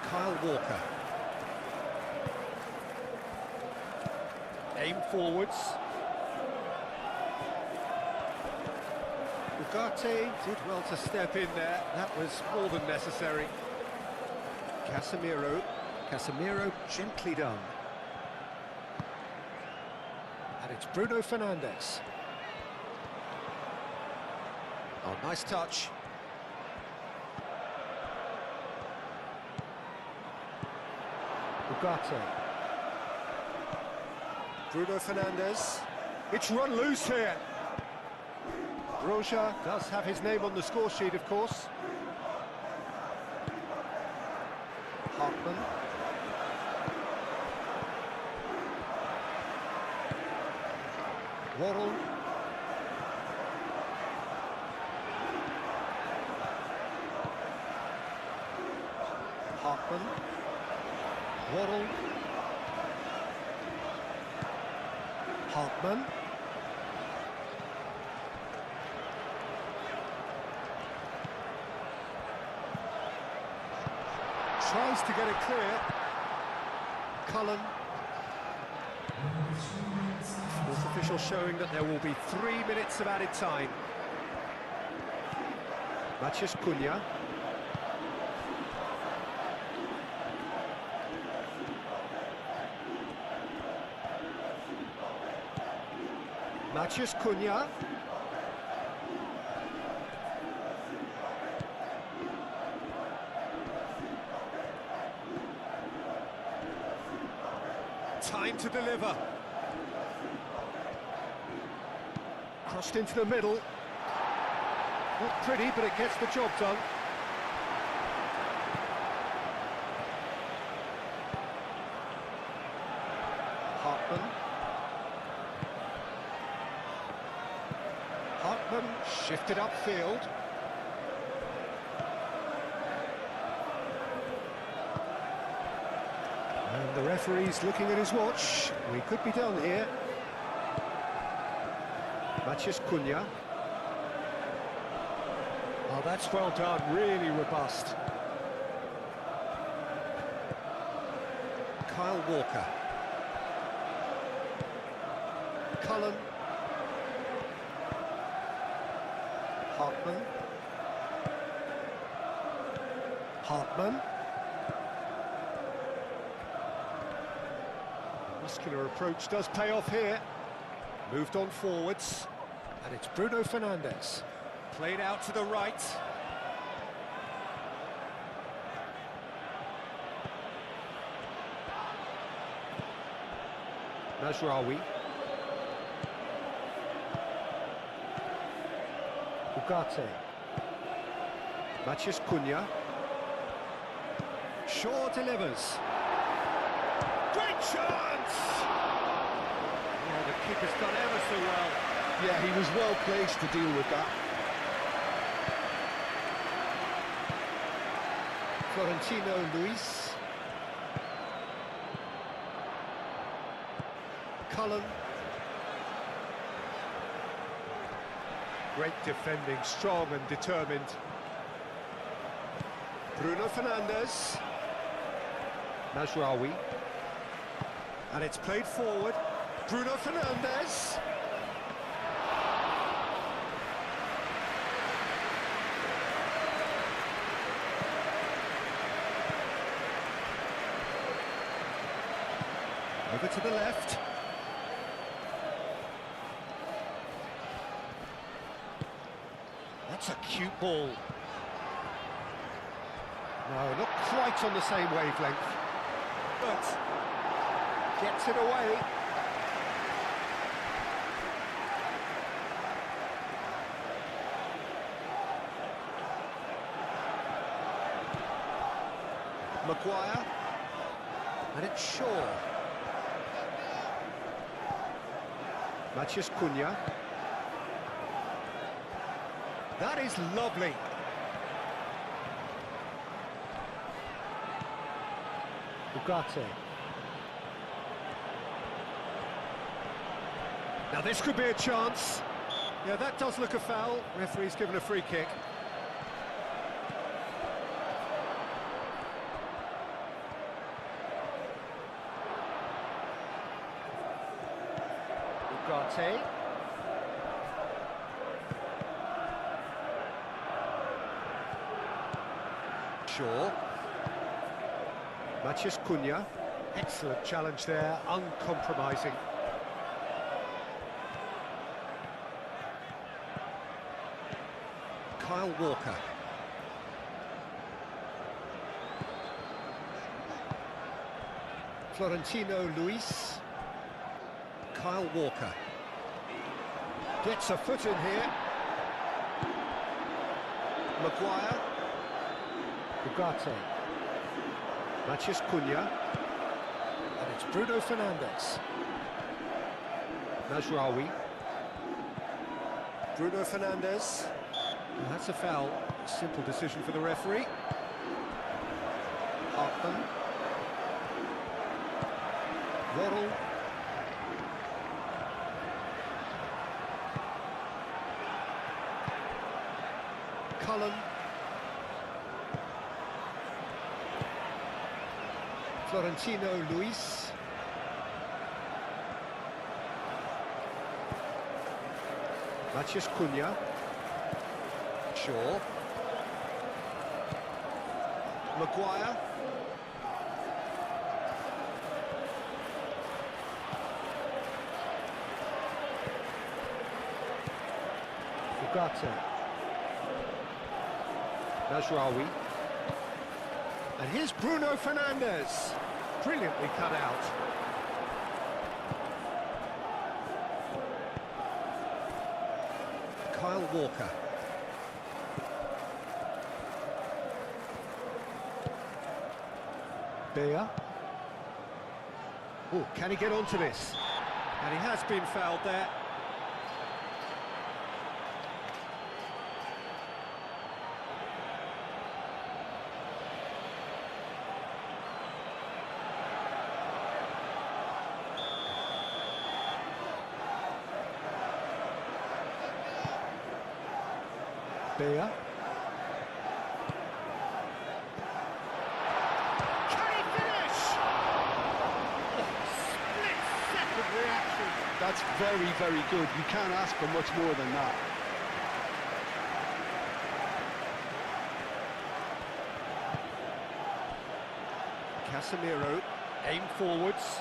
Kyle Walker. Aim forwards. Ugarte did well to step in there. That was more than necessary. Casemiro. Casemiro gently done. And it's Bruno Fernandes. Oh, nice touch. Ugarte. Bruno Fernandes. It's run loose here. Roja does have his name on the score sheet, of course. Hartman. Worrell. Hartman. Worrell. Hartman. Tries to get it clear. Cullen. Fourth official showing that there will be 3 minutes of added time. Matheus Cunha. Matheus Cunha. Time to deliver. Crossed into the middle. Not pretty, but it gets the job done. Hartman. Hartman shifted upfield. And the referee's looking at his watch. We could be done here. Matheus Cunha. Oh, that's well done, really robust. Kyle Walker. Cullen. Hartman. Hartman. Muscular approach does pay off here. Moved on forwards. And it's Bruno Fernandes. Played out to the right. Mazraoui. Ugarte. Matheus Cunha. Shaw delivers. Great chance! Oh, the keeper's done ever so well. Yeah, he was well placed to deal with that. Florentino Luis. Cullen. Great defending, strong and determined. Bruno Fernandes. Mazraoui. And it's played forward. Bruno Fernandes. Over to the left. That's a cute ball. No, not quite on the same wavelength. But gets it away. Maguire. And it's Shaw. Matheus Cunha. That is lovely. Ugarte. Now this could be a chance. Yeah, that does look a foul. Referee's given a free kick. Ugarte. Shaw. Matheus Cunha. Excellent challenge there, uncompromising. Kyle Walker. Florentino Luis. Kyle Walker. Gets a foot in here. Maguire. Ugarte. Matheus Cunha. And it's Bruno Fernandes. Mazraoui. Bruno Fernandes. And that's a foul. Simple decision for the referee. Hartman. Waddle. Cullen. Florentino Luis. Matheus Cunha. Shaw. Maguire. Ugarte. Mazraoui. And here's Bruno Fernandes. Brilliantly cut out. Kyle Walker. Beer. Oh, can he get onto this? And he has been fouled there. Beer. That's very, very good. You can't ask for much more than that. Casemiro, aim forwards.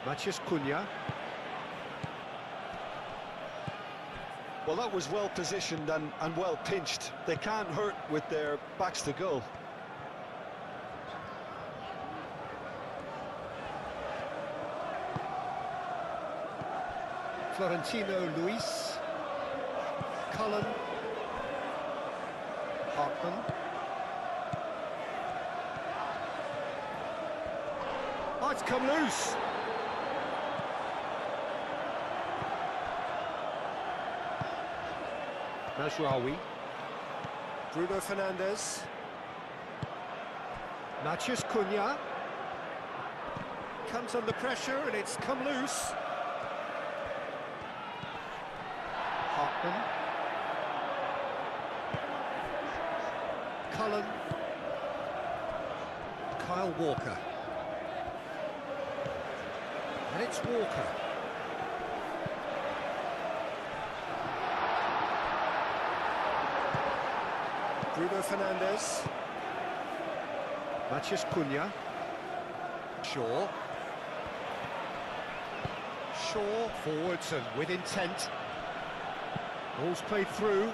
Matheus Cunha. Well, that was well positioned and well pinched. They can't hurt with their backs to goal. Florentino Luis. Cullen. Hartman. Oh, it's come loose. Mazraoui. Bruno Fernandes. Matheus Cunha. Comes under pressure and it's come loose. Hartman. Cullen. Kyle Walker. And it's Walker. Bruno Fernandes. Matheus Cunha. Shaw. Shaw forwards and with intent. Ball's played through.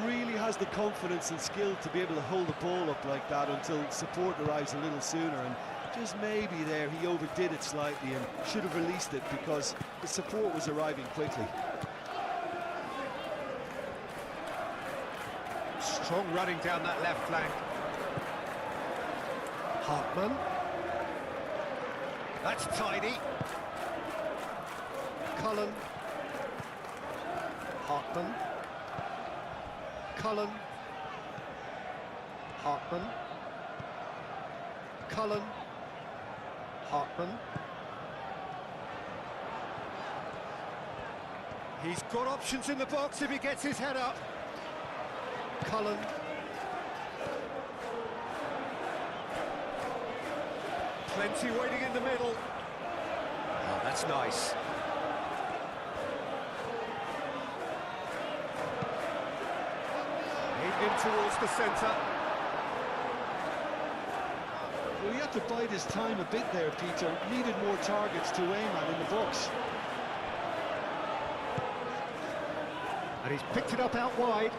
Really has the confidence and skill to be able to hold the ball up like that until support arrives a little sooner, and just maybe there he overdid it slightly and should have released it because the support was arriving quickly. Strong running down that left flank. Hartman. That's tidy. Cullen. Hartman. Cullen. Hartman. Cullen. Hartman. He's got options in the box if he gets his head up. Cullen. Plenty waiting in the middle. Oh, that's nice. In towards the centre. Well, he had to bide his time a bit there, Peter. Needed more targets to aim at in the box. And he's picked it up out wide.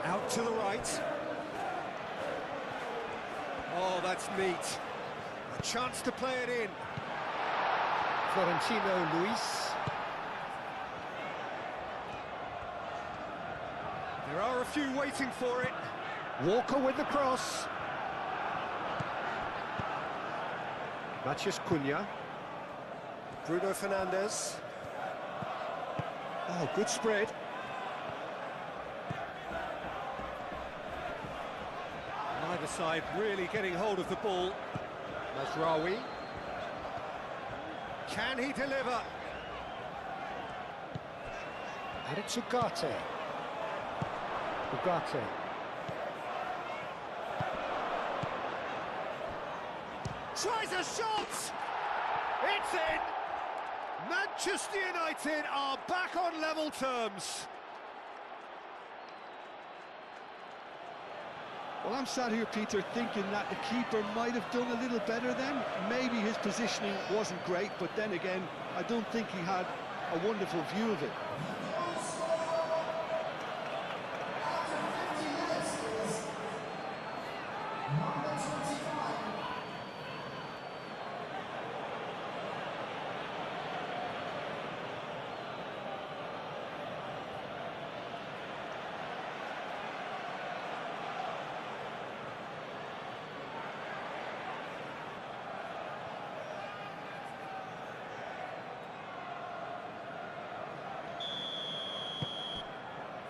Out to the right. Oh, that's neat. A chance to play it in. Florentino Luis. There are a few waiting for it. Walker with the cross. Matheus Cunha. Bruno Fernandes. Oh, good spread. Neither side really getting hold of the ball. Mazraoui. Can he deliver? And it's Ugarte. Ugarte. Tries a shot! It's in! Manchester United are back on level terms. Well, I'm sat here, Peter, thinking that the keeper might have done a little better then. Maybe his positioning wasn't great, but then again, I don't think he had a wonderful view of it.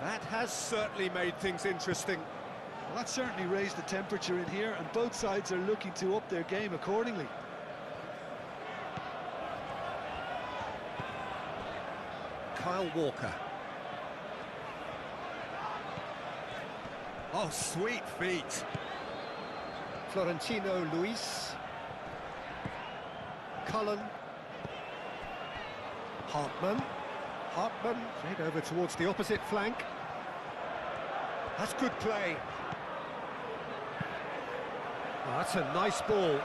That has certainly made things interesting. Well, that certainly raised the temperature in here, and both sides are looking to up their game accordingly. Kyle Walker. Oh, sweet feet. Florentino Luis. Cullen. Hartman. Hartman played over towards the opposite flank. That's good play. Oh, that's a nice ball.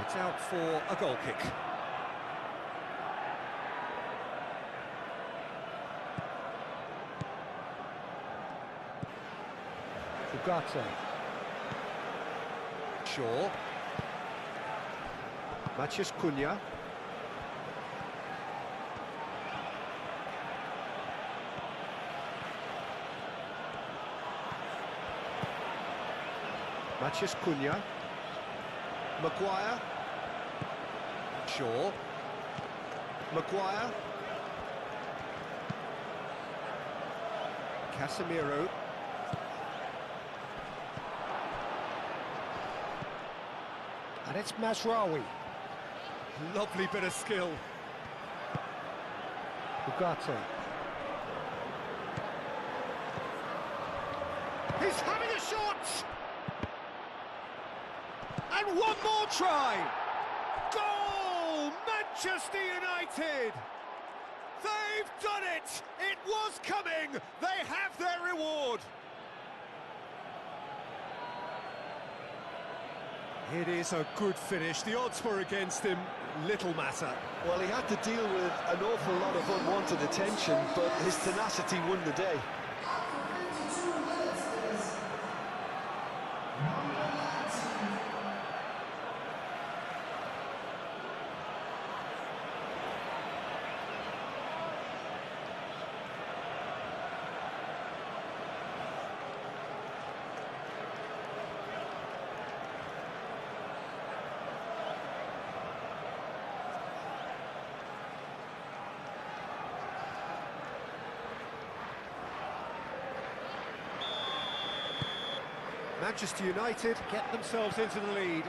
It's out for a goal kick. Ugarte. Shaw. Matheus Cunha. Matheus Cunha. Maguire. Shaw. Maguire. Casemiro. And it's Mazraoui. Lovely bit of skill. Ugarte. He's having a shot! And one more try! Goal! Manchester United! They've done it! It was coming! They have their reward! It is a good finish. The odds were against him. Little matter. Well, he had to deal with an awful lot of unwanted attention, but his tenacity won the day. Manchester United get themselves into the lead.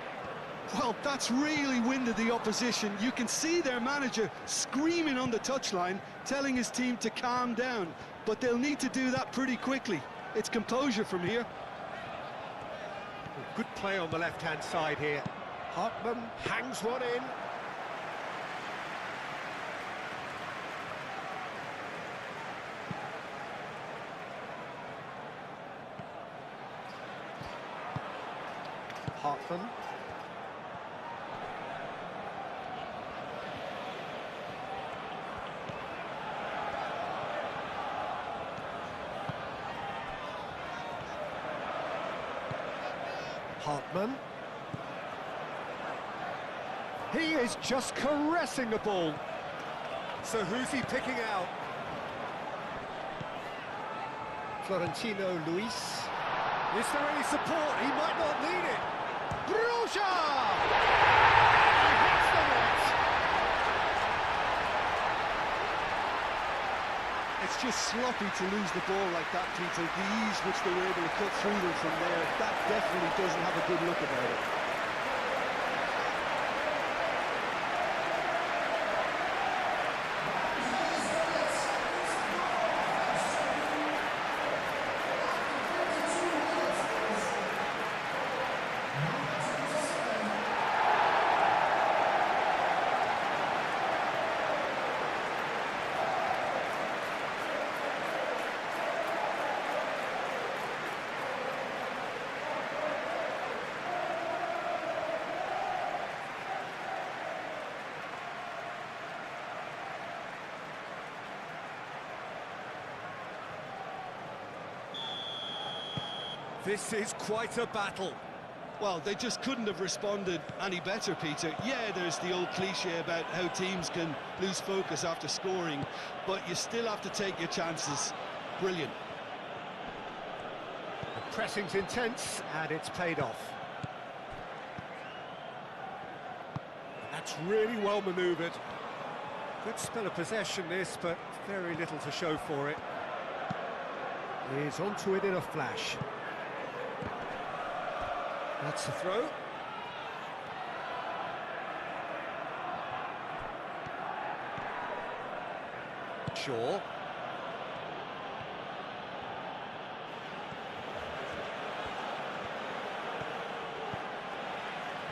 Well, that's really winded the opposition. You can see their manager screaming on the touchline, telling his team to calm down. But they'll need to do that pretty quickly. It's composure from here. Good play on the left-hand side here. Hartman hangs one in. Hartman. Hartman. He is just caressing the ball. So who's he picking out? Florentino Luis. Is there any support? He might not need it. Bruja! He hits the net. It's just sloppy to lose the ball like that, Peter. The ease which they were able to cut through them from there, that definitely doesn't have a good look about it. This is quite a battle. Well, they just couldn't have responded any better, Peter. Yeah, there's the old cliche about how teams can lose focus after scoring, but you still have to take your chances. Brilliant. The pressing's intense, and it's paid off. That's really well manoeuvred. Good spell of possession, this, but very little to show for it. He's onto it in a flash. That's the throw. Shaw.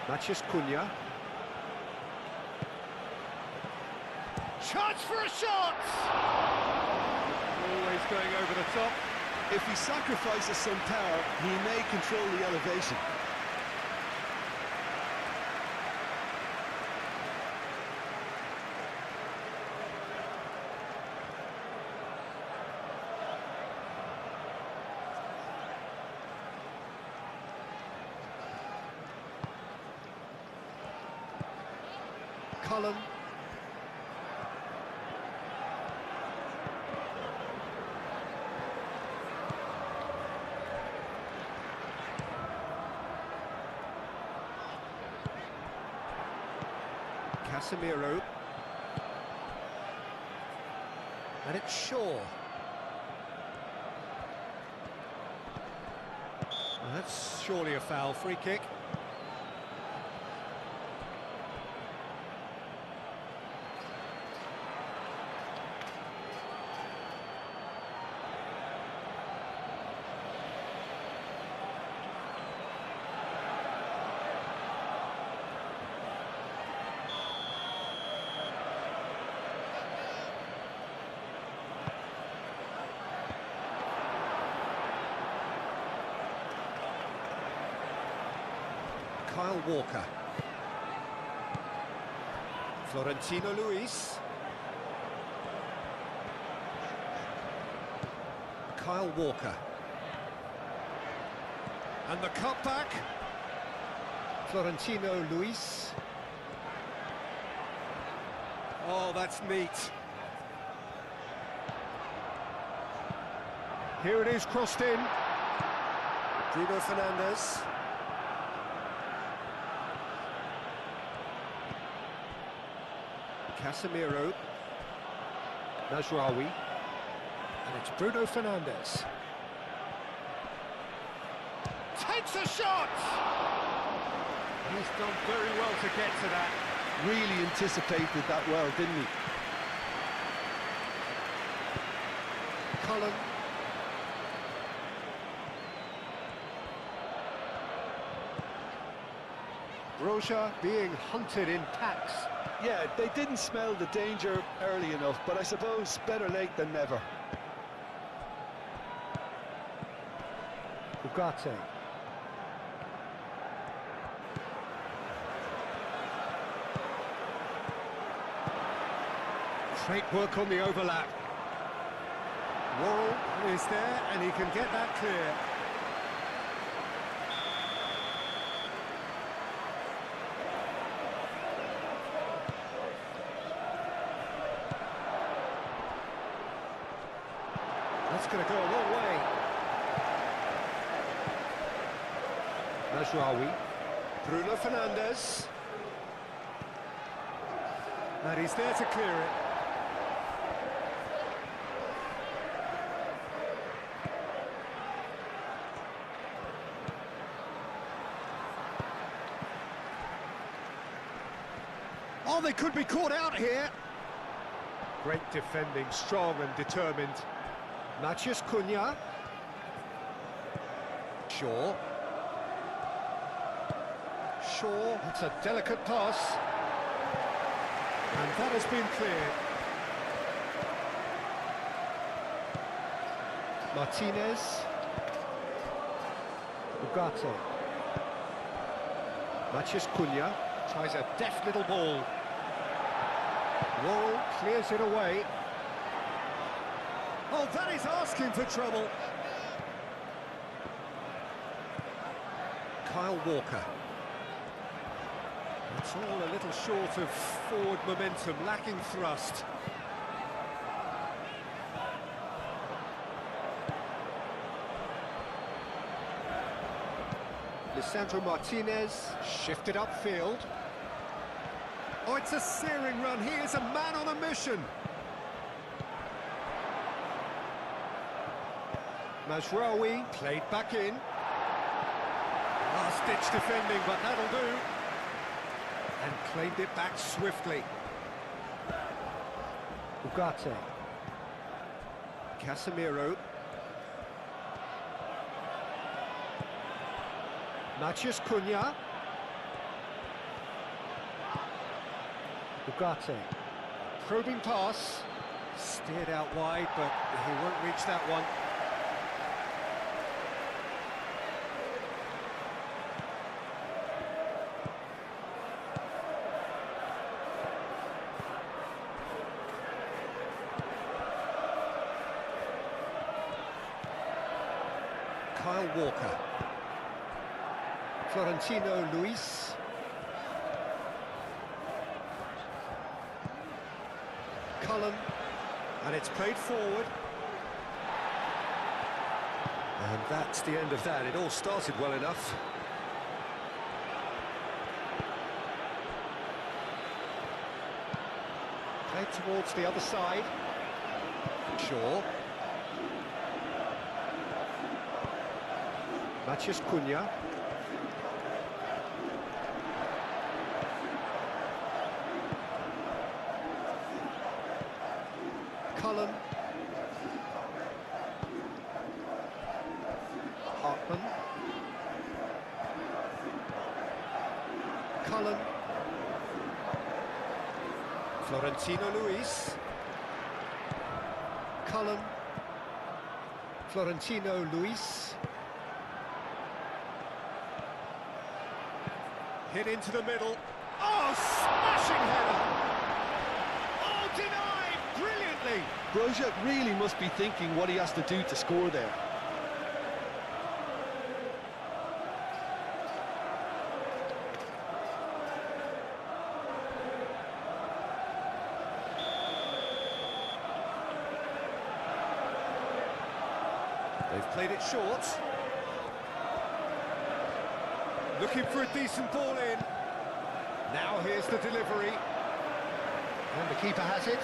Matheus Cunha. Chance for a shot! Always going over the top. If he sacrifices some power, he may control the elevation. Cullen. Casemiro. And it's Shaw. Well, that's surely a foul. Free kick. Kyle Walker. Florentino Luis. Kyle Walker. And the cutback. Florentino Luis. Oh, that's neat. Here it is, crossed in. Bruno Fernandes. Casemiro. Mazraoui. And it's Bruno Fernandes. Takes a shot! He's done very well to get to that. Really anticipated that well, didn't he? Cullen. Roja being hunted in packs. Yeah, they didn't smell the danger early enough, but I suppose better late than never. Ugarte. Great work on the overlap. Worrell is there and he can get that clear. That's going to go a long way. Mazraoui. Bruno Fernandes. And he's there to clear it. Oh, they could be caught out here. Great defending, strong and determined. Matheus Cunha. Shaw. Shaw, it's a delicate pass. And that has been cleared. Martinez. Ugarte. Matheus Cunha tries a deft little ball. Worrell clears it away. Oh, that is asking for trouble. Kyle Walker. It's all a little short of forward momentum, lacking thrust. Lisandro Martinez shifted upfield. Oh, it's a searing run. He is a man on a mission. Mazraoui played back in. Last-ditch defending, but that'll do. And claimed it back swiftly. Ugarte. Casemiro. Matheus Cunha. Ugarte. Probing pass. Steered out wide, but he won't reach that one. Kyle Walker. Florentino Luis. Cullen. And it's played forward. And that's the end of that. It all started well enough. Played towards the other side. Shaw. Matheus Cunha. Cullen. Hartman. Cullen. Florentino Luis. Cullen. Florentino Luis. Hit into the middle. Oh, smashing header! Oh, denied brilliantly! Broja really must be thinking what he has to do to score there. They've played it short. Looking for a decent ball in. Now here's the delivery. And the keeper has it.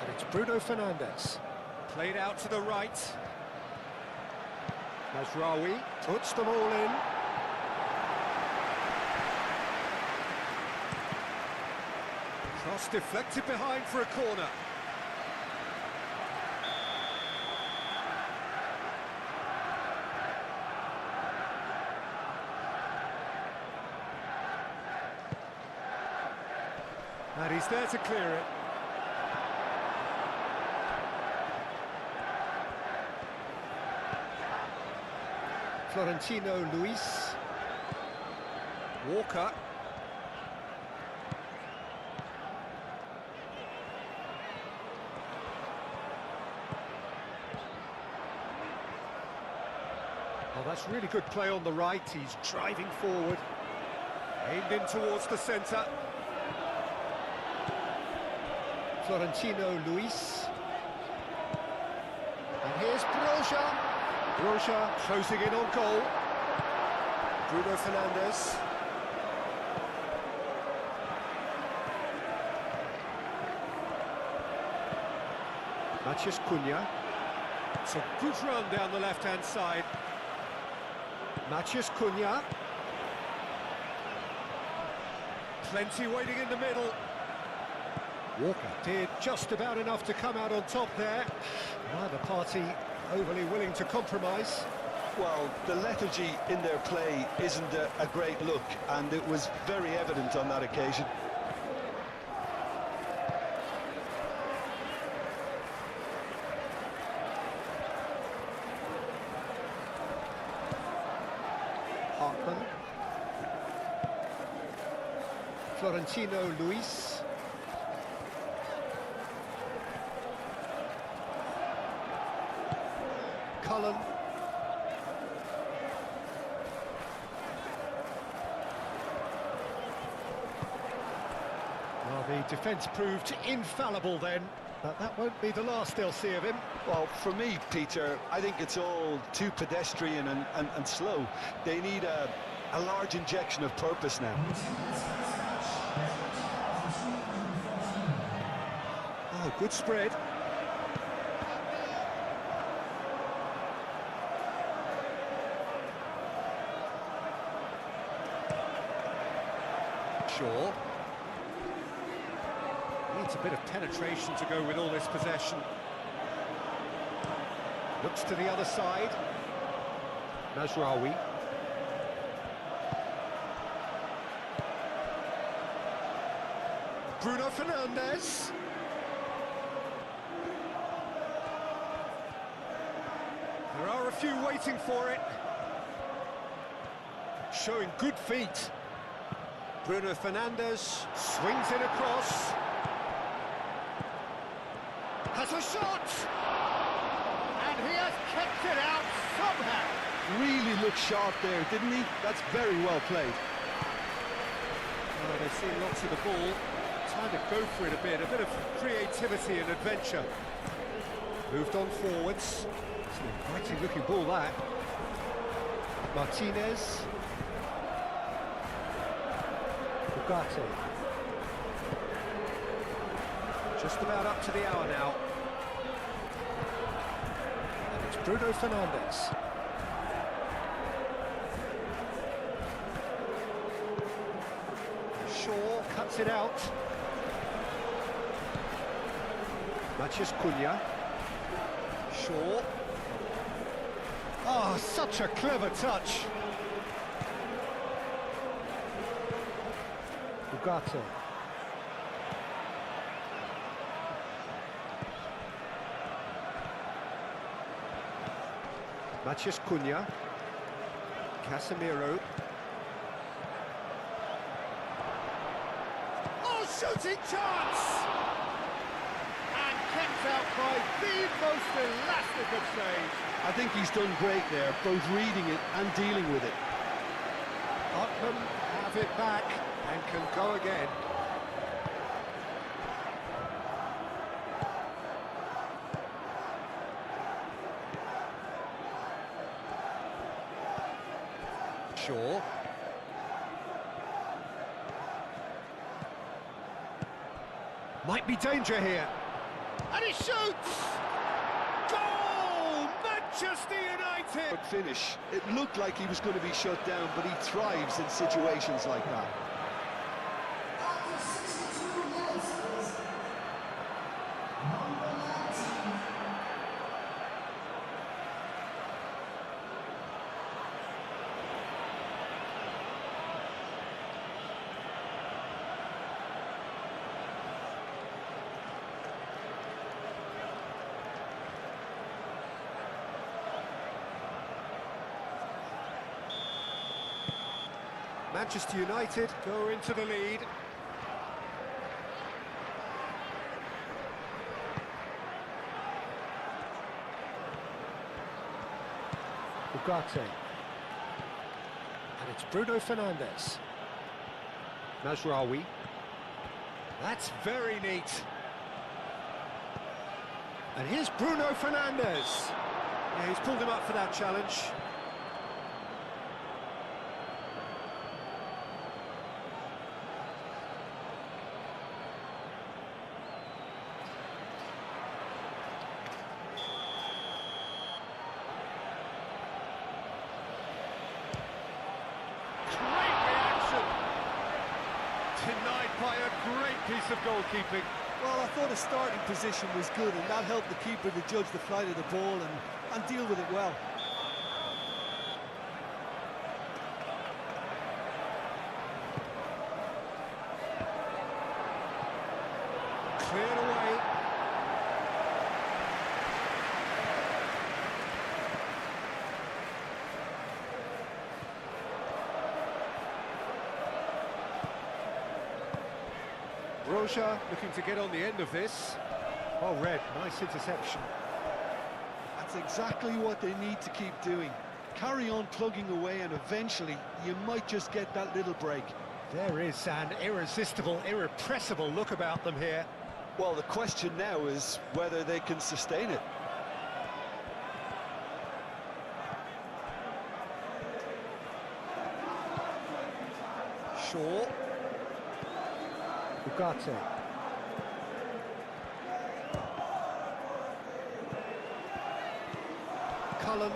And it's Bruno Fernandes. Played out to the right. Mazraoui puts them all in. Cross deflected behind for a corner. And he's there to clear it. Florentino Luis. Walker. Oh, that's really good play on the right. He's driving forward. Aimed in towards the centre. Florentino Luis. And here's Broja. Broja closing in on goal. Bruno Fernandes. Matheus Cunha. It's a good run down the left-hand side. Matheus Cunha. Plenty waiting in the middle. Walker did just about enough to come out on top there. Neither party overly willing to compromise. Well, the lethargy in their play isn't a great look, and it was very evident on that occasion. Hartman. Florentino Luis. Cullen. Well, the defence proved infallible then, but that won't be the last they'll see of him. Well, for me, Peter, I think it's all too pedestrian and slow. They need a large injection of purpose now. Oh, good spread. Shaw. Needs a bit of penetration to go with all this possession. Looks to the other side. Mazraoui. Bruno Fernandes. There are a few waiting for it. Showing good feet. Bruno Fernandes swings it across. Has a shot! And he has kept it out somehow. Really looked sharp there, didn't he? That's very well played. They've seen lots of the ball. Time to go for it a bit of creativity and adventure. Moved on forwards. It's an inviting looking ball, that. Martinez. Ugarte. Just about up to the hour now. And it's Bruno Fernandes. Shaw cuts it out. Matheus Cunha. Shaw. Oh, such a clever touch. Ugarte. Matheus Cunha. Casemiro. Oh, shooting chance! And kept out by the most elastic of saves. I think he's done great there, both reading it and dealing with it. Hartman have it back and can go again. Shaw. Might be danger here. And he shoots! Goal! Manchester United! Good finish. It looked like he was going to be shut down, but he thrives in situations like that. Manchester United go into the lead. Ugarte. And it's Bruno Fernandes. Mazraoui. That's very neat. And here's Bruno Fernandes. Yeah, he's pulled him up for that challenge. Denied by a great piece of goalkeeping. Well, I thought his starting position was good, and that helped the keeper to judge the flight of the ball and deal with it well. Cleared away. Roja looking to get on the end of this. Oh, Red, nice interception. That's exactly what they need to keep doing. Carry on plugging away, and eventually you might just get that little break. There is an irresistible, irrepressible look about them here. Well, the question now is whether they can sustain it. Shaw. Ugarte. Cullen.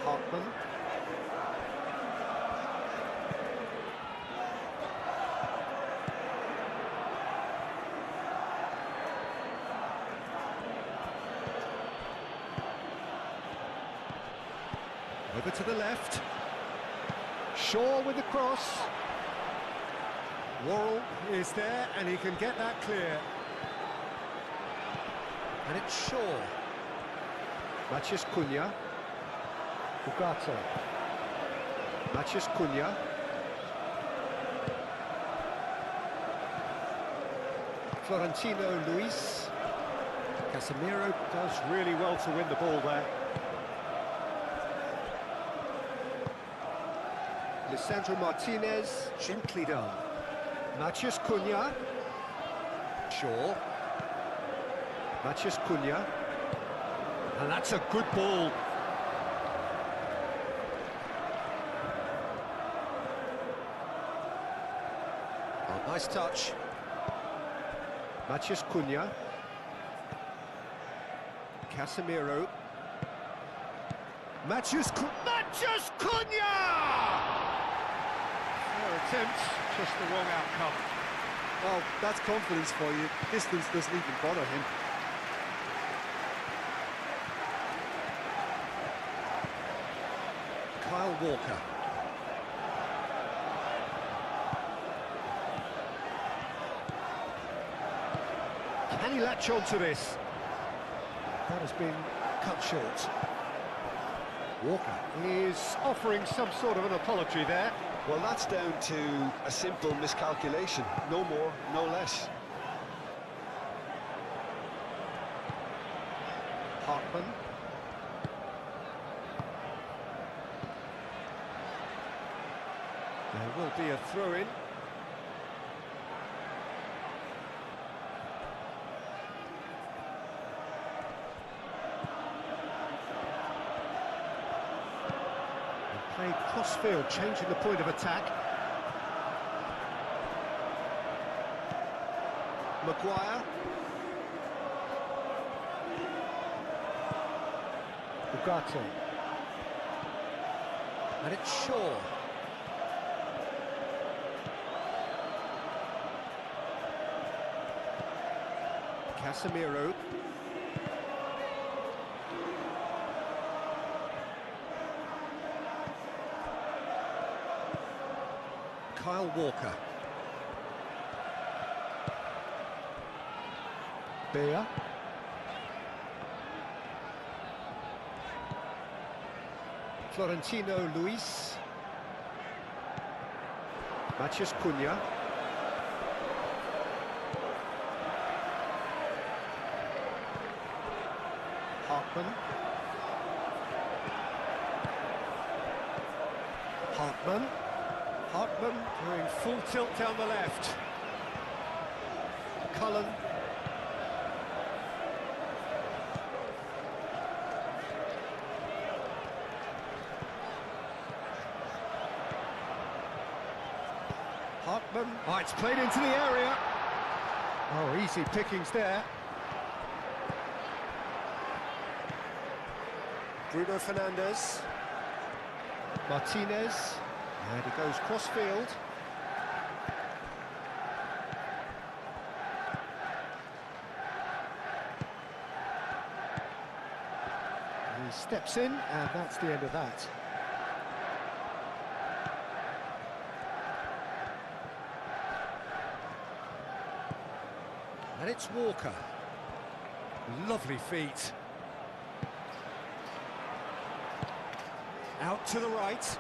Hartman. Over to the left. Shaw with the cross. Worrell is there and he can get that clear. And it's Shaw. Matheus Cunha. Ugarte. Matheus Cunha. Florentino Luis. Casemiro does really well to win the ball there. Lisandro Martinez, gently done. Matheus Cunha. Shaw. Matheus Cunha. And that's a good ball. Oh, nice touch. Matheus Cunha. Casemiro. Matheus Cunha! Fair attempt, just the wrong outcome. Well, that's confidence for you. Distance doesn't even bother him. Kyle Walker. Can he latch on to this? That has been cut short. Walker is offering some sort of an apology there. Well, that's down to a simple miscalculation. No more, no less. Hartman. There will be a throw-in. Played cross-field, changing the point of attack. Maguire. Ugarte. And it's Shaw. Casemiro. Kyle Walker. Beer. Florentino Luis. Matheus Cunha. Hartman. Hartman. Hartman doing full tilt down the left. Cullen. Hartman. Oh, it's played into the area. Oh, easy pickings there. Bruno Fernandes. Martinez. And he goes cross-field. He steps in, and that's the end of that. And it's Walker. Lovely feet. Out to the right.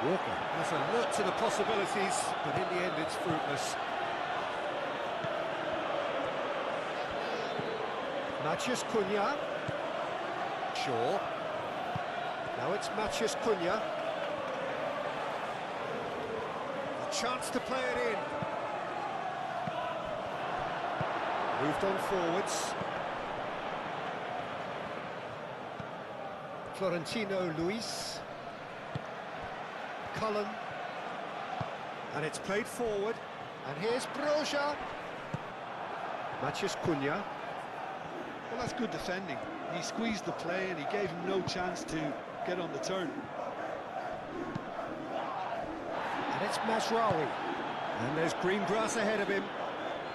Walker has alert to the possibilities, but in the end it's fruitless. Matheus Cunha. Shaw. Now it's Matheus Cunha. A chance to play it in. Moved on forwards. Florentino Luis. Cullen. And it's played forward. And here's Broja. Matheus Cunha. Well, that's good defending. He squeezed the play and he gave him no chance to get on the turn. And it's Mazraoui. And there's green grass ahead of him.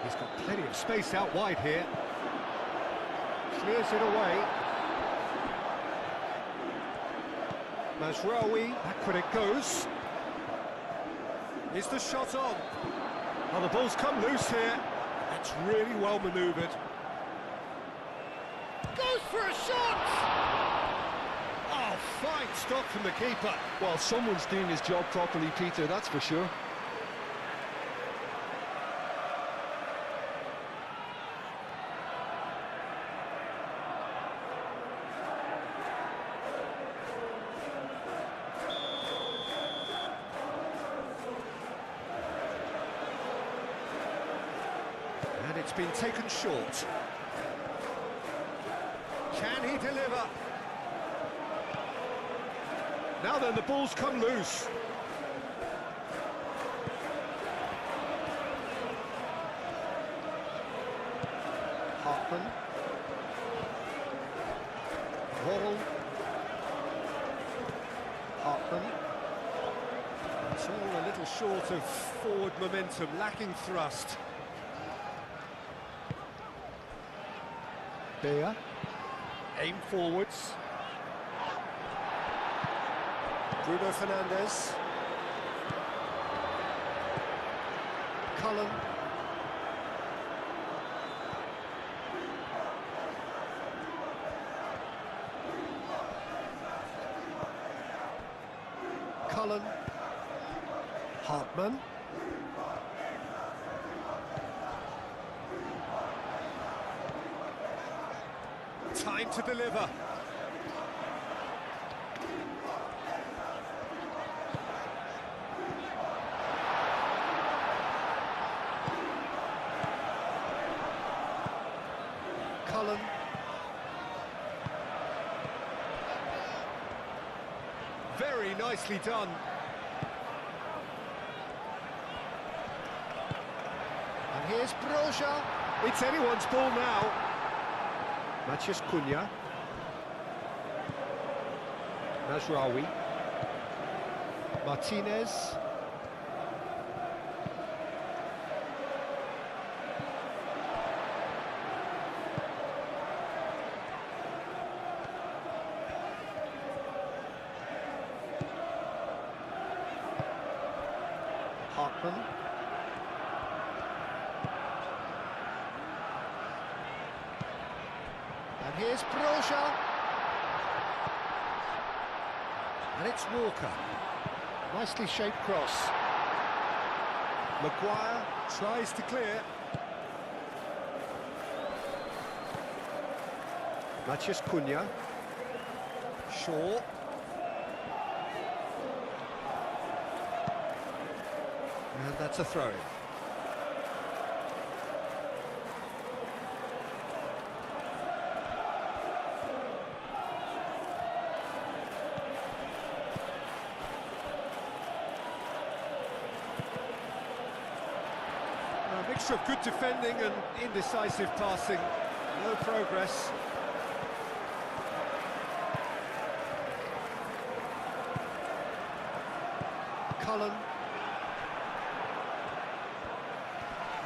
He's got plenty of space out wide here. clears it away. Mazraoui, back when it goes. Is the shot on? Oh, the ball's come loose here. That's really well manoeuvred. Goes for a shot! Oh, fine stop from the keeper. Well, someone's doing his job properly, Peter, that's for sure. And it's been taken short. Can he deliver? Now then, the ball's come loose. Hartman. Worrell. Hartman. It's all a little short of forward momentum, lacking thrust. Beer. Aim forwards. Bruno Fernandes. Cullen. Cullen. Hartman. Time to deliver. Cullen. Very nicely done. And here's Broja. It's anyone's ball now. Matheus Cunha. Mazraoui. Martinez. Hartman. And here's Broja. And it's Walker. Nicely shaped cross. Maguire tries to clear. Matheus Cunha. Shaw. And that's a throw-in. A mixture of good defending and indecisive passing. No progress. Cullen.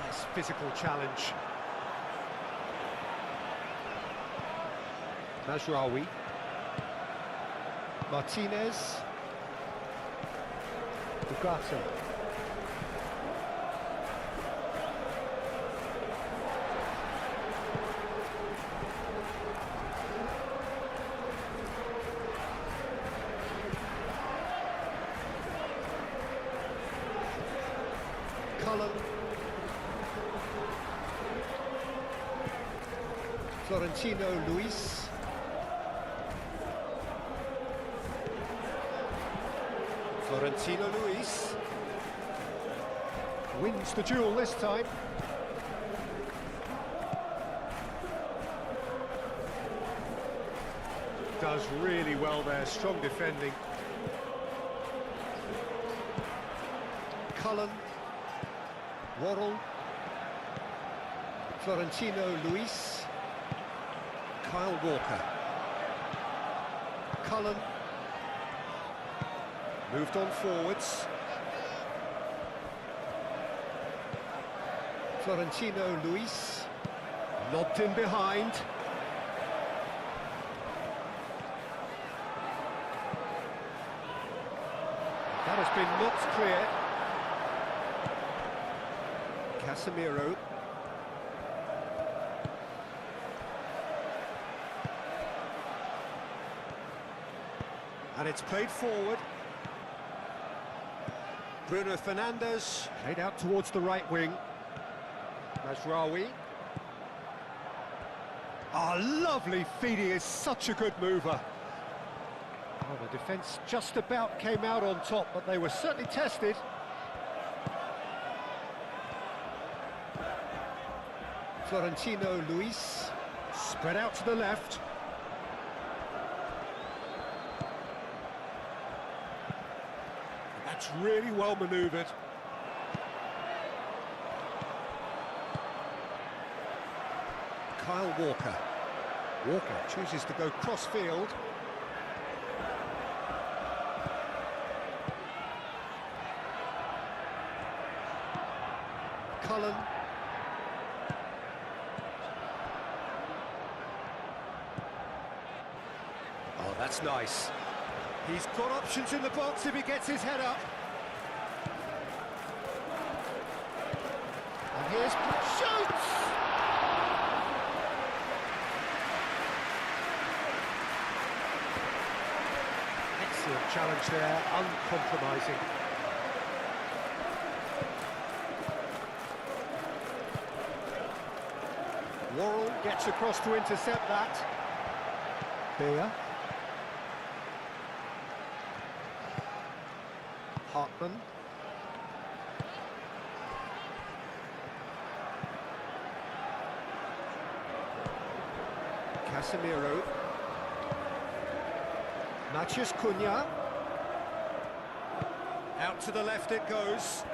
Nice physical challenge. Mazraoui. Martinez. Ugarte. Cullen. Florentino Luis. Florentino Luis wins the duel this time. Does really well there, strong defending. Cullen. Worrell. Florentino Luis. Kyle Walker. Cullen. Moved on forwards. Florentino Luis. Lobbed in behind. That has been knocked clear. Casemiro. And it's played forward. Bruno Fernandes, played out towards the right wing. Mazraoui. Lovely feed, he is such a good mover. Well, the defence just about came out on top, but they were certainly tested. Florentino Luis, spread out to the left. That's really well manoeuvred. Kyle Walker. Walker chooses to go cross-field. Cullen. Oh, that's nice. He's got options in the box if he gets his head up. And here's shoots! Excellent challenge there, uncompromising. Worrell gets across to intercept that. Beer. Hartman. Casemiro. Matheus Cunha. Out to the left it goes.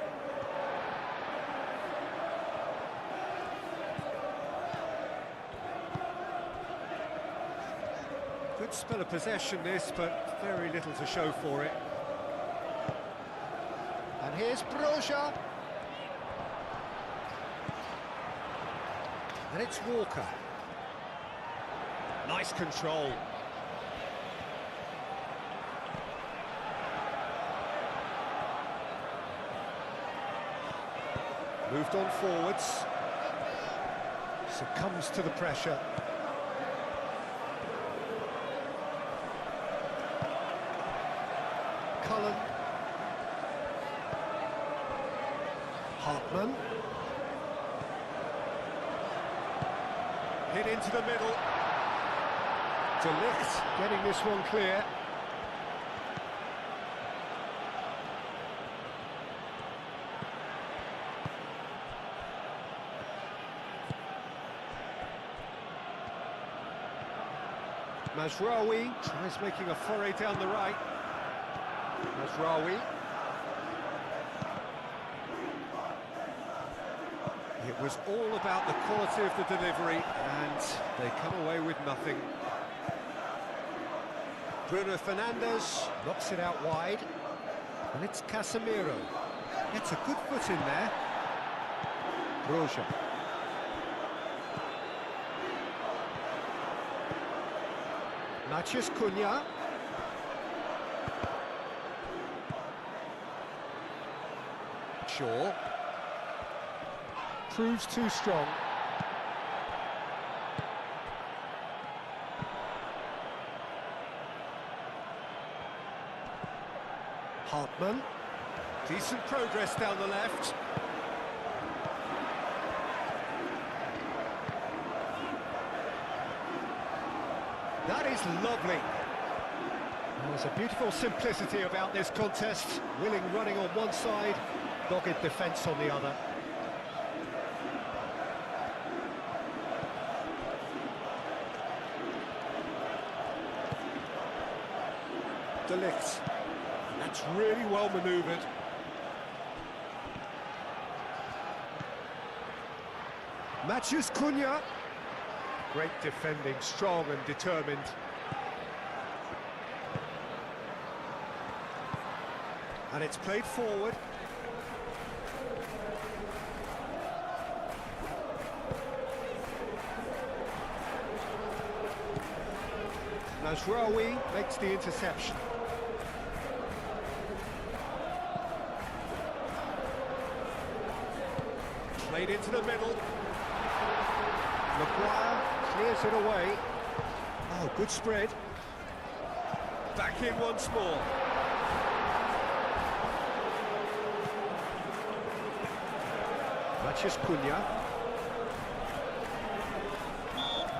Good spell of possession this, but very little to show for it. And here's Broja. And it's Walker. Nice control. Moved on forwards. Succumbs to the pressure. Cullen. Hartman. Hit into the middle. De Ligt getting this one clear. Mazraoui tries making a foray down the right. Mazraoui. It was all about the quality of the delivery, and they come away with nothing. Bruno Fernandes knocks it out wide, and it's Casemiro. Gets a good foot in there. Broja. Matheus Cunha. Shaw. Proves too strong. Hartman. Decent progress down the left. That is lovely. There's a beautiful simplicity about this contest. Willing running on one side, dogged defence on the other. De Ligt. That's really well manoeuvred. Matheus Cunha. Great defending, strong and determined. And it's played forward. Mazraoui makes the interception. Played into the middle. Maguire. Clears it away. Oh, good spread. Back in once more. Mathias Cunha.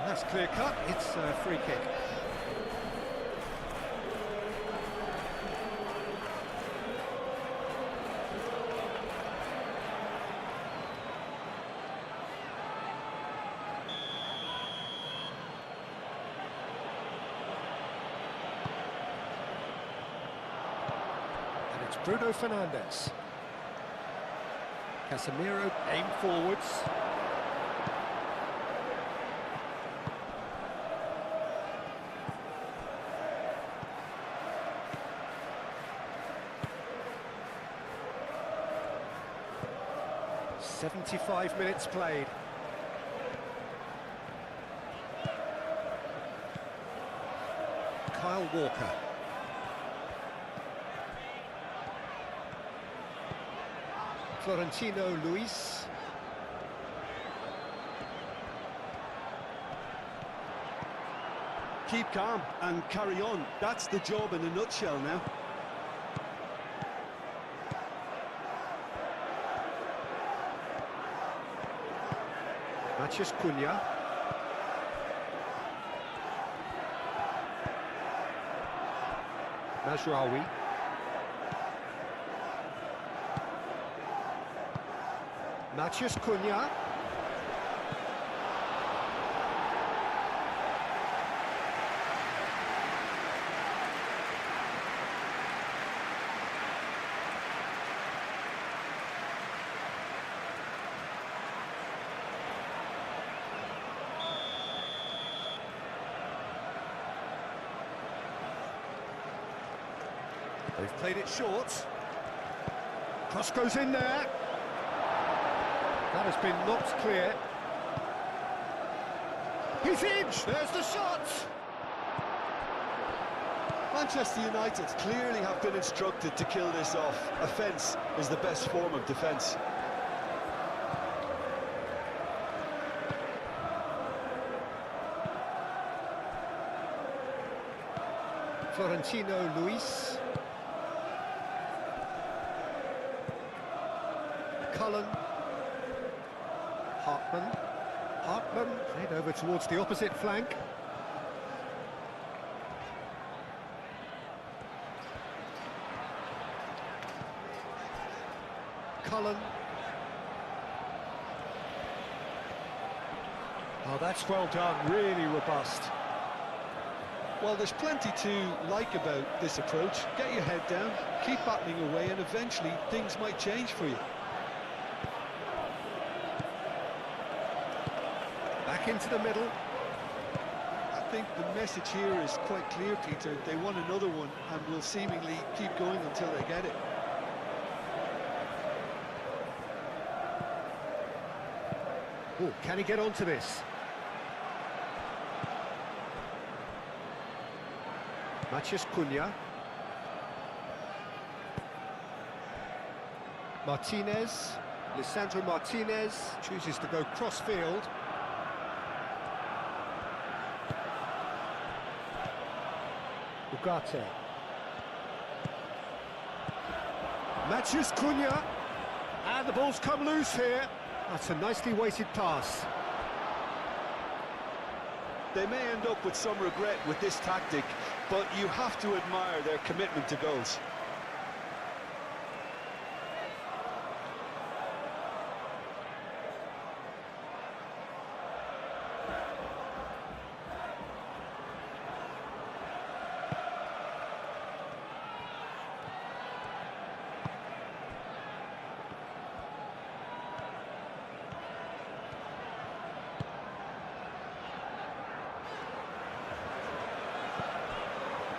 That's clear cut. It's a free kick. It's Bruno Fernandes. Casemiro aim forwards. "75 minutes played. Kyle Walker. Florentino Luis. Keep calm and carry on. That's the job in a nutshell now. Mathias Cunha. Mazraoui. Mathias Cunha. They've played it short. Cross goes in there. That has been knocked clear. He's in! There's the shot! Manchester United clearly have been instructed to kill this off. Offence is the best form of defence. Florentino Luis. Cullen. Hartman played over towards the opposite flank. Cullen. Oh, that's well done, really robust. Well, there's plenty to like about this approach. Get your head down, keep battling away, and eventually things might change for you. Back into the middle. I think the message here is quite clear, Peter. They want another one and will seemingly keep going until they get it. Oh, can he get onto this? Mathias Cunha. Martinez. Lisandro Martinez chooses to go cross-field. Ugarte. Mathias Cunha. And the ball's come loose here. That's a nicely weighted pass. They may end up with some regret with this tactic, but you have to admire their commitment to goals.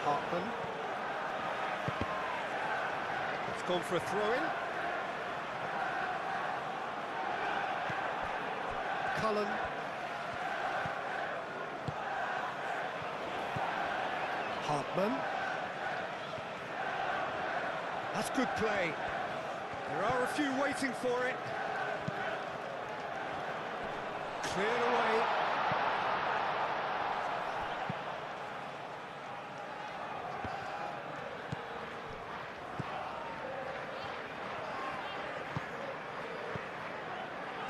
Hartman. It's gone for a throw-in. Cullen. Hartman. That's good play. There are a few waiting for it. Cleared away.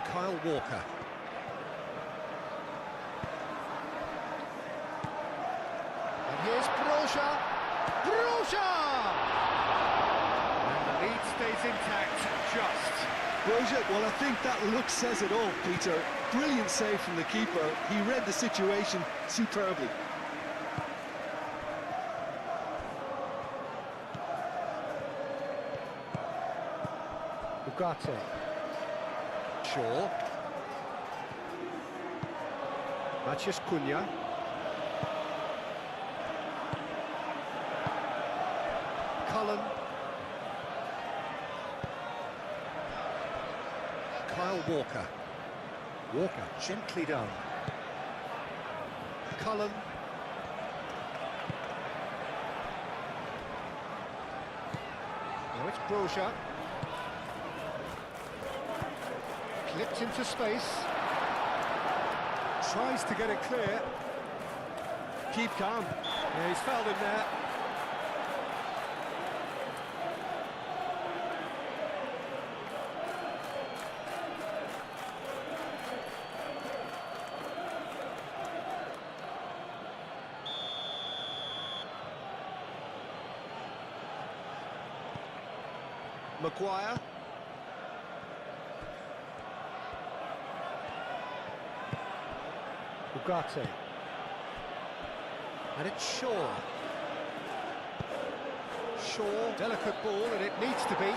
Kyle Walker. And here's Broja. Broja! And the lead stays intact, just. Broja, well, I think that look says it all, Peter. Brilliant save from the keeper. He read the situation superbly. Ugarte. Shaw. Matheus Cunha. Cullen. Kyle Walker. Walker, gently done. Cullen. Now it's Broja. Clipped into space. Tries to get it clear. Keep calm. Yeah, he's fouled him there. Maguire. Ugarte. And it's Shaw. Shaw, delicate ball, and it needs to be.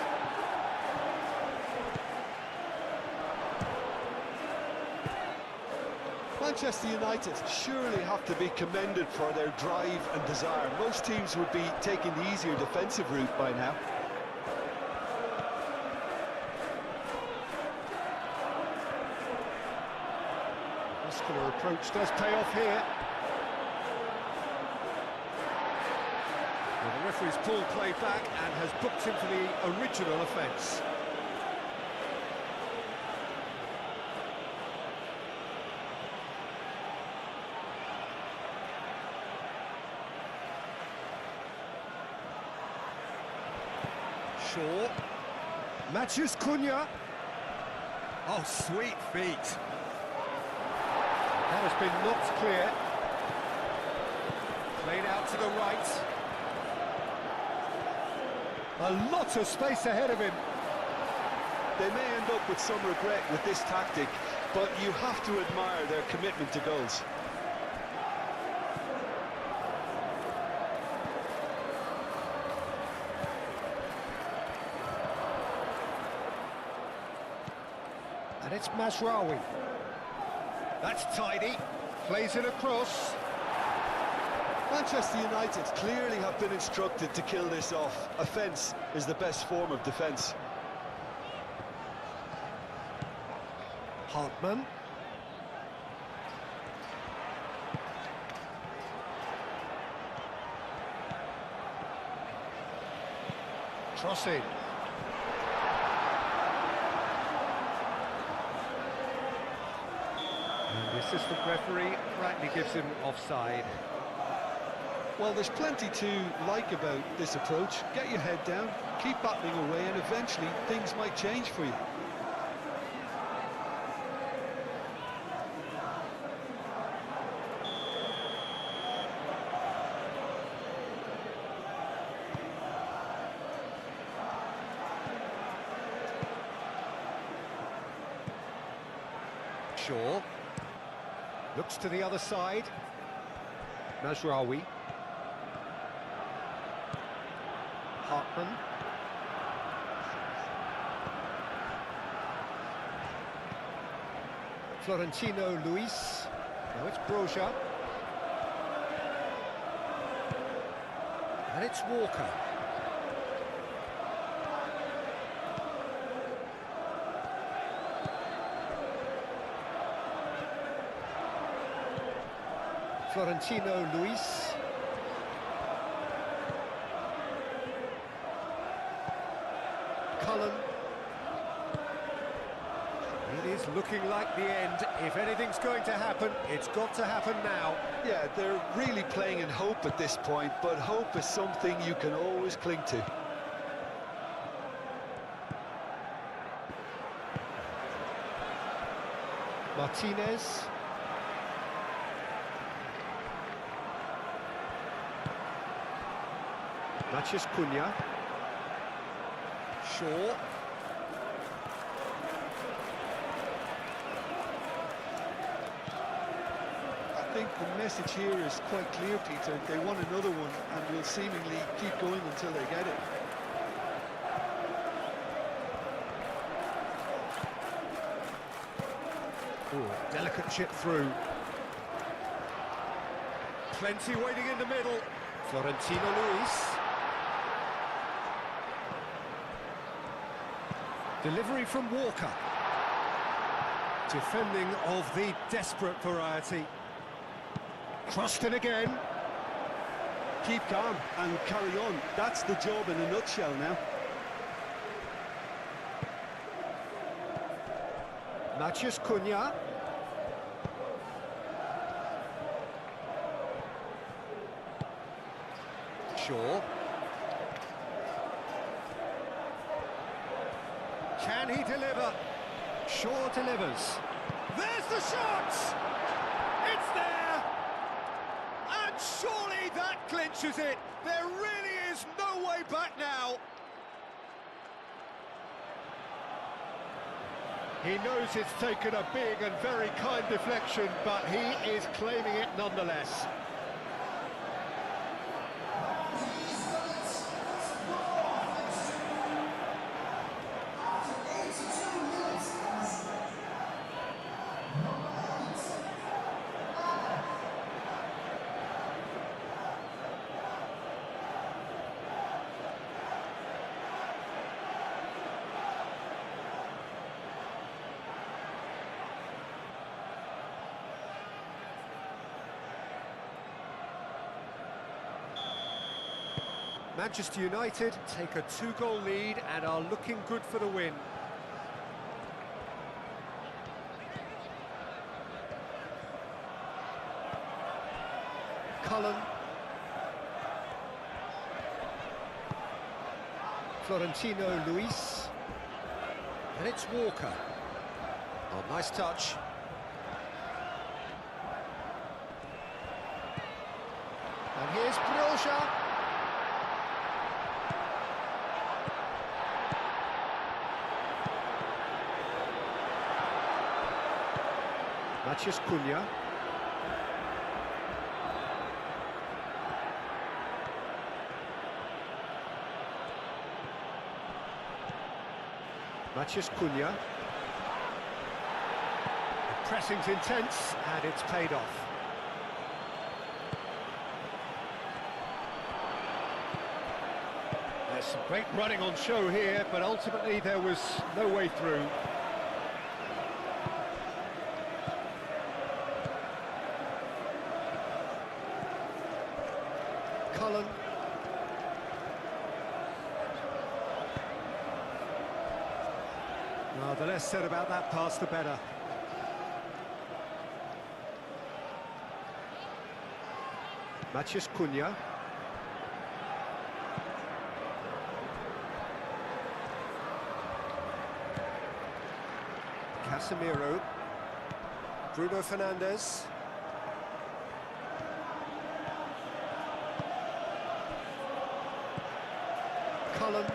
Manchester United surely have to be commended for their drive and desire. Most teams would be taking the easier defensive route by now. Muscular approach does pay off here. Well, the referee's pulled play back and has booked him for the original offence. Shaw. Matheus Cunha. Oh, sweet feet. That has been knocked clear. Played out to the right. A lot of space ahead of him. They may end up with some regret with this tactic, but you have to admire their commitment to goals. And it's Mazraoui. That's tidy. Plays it across. Manchester United clearly have been instructed to kill this off. Offence is the best form of defence. Hartman. Cross in. And the assistant referee rightly gives him offside. Well, there's plenty to like about this approach. Get your head down, keep battling away, and eventually things might change for you. Shaw. Looks to the other side. Mazraoui. Hartman. Florentino Luis. Now it's Broja. And it's Walker. Florentino Luis. Cullen. It is looking like the end. If anything's going to happen, it's got to happen now. Yeah, they're really playing in hope at this point, but hope is something you can always cling to. Martinez. Mathias Cunha. Shaw. I think the message here is quite clear, Peter. They want another one and will seemingly keep going until they get it. Ooh, delicate chip through. Plenty waiting in the middle. Florentino Luis. Delivery from Walker. Defending of the desperate variety. Crossed in again. Keep calm and carry on. That's the job in a nutshell now. Mathias Cunha. Shaw. Can he deliver? Shaw delivers. There's the shot! It's there! And surely that clinches it. There really is no way back now. He knows it's taken a big and very kind deflection, but he is claiming it nonetheless. Manchester United take a 2-goal lead and are looking good for the win. Cullen. Florentino Luis. And it's Walker. Oh, nice touch. And here's Briocha. Mathias Cunha. Mathias Cunha. The pressing's intense and it's paid off. There's some great running on show here, but ultimately there was no way through. Cullen. Well, the less said about that pass, the better. Mathias Cunha. Casemiro. Bruno Fernandes. Cullen.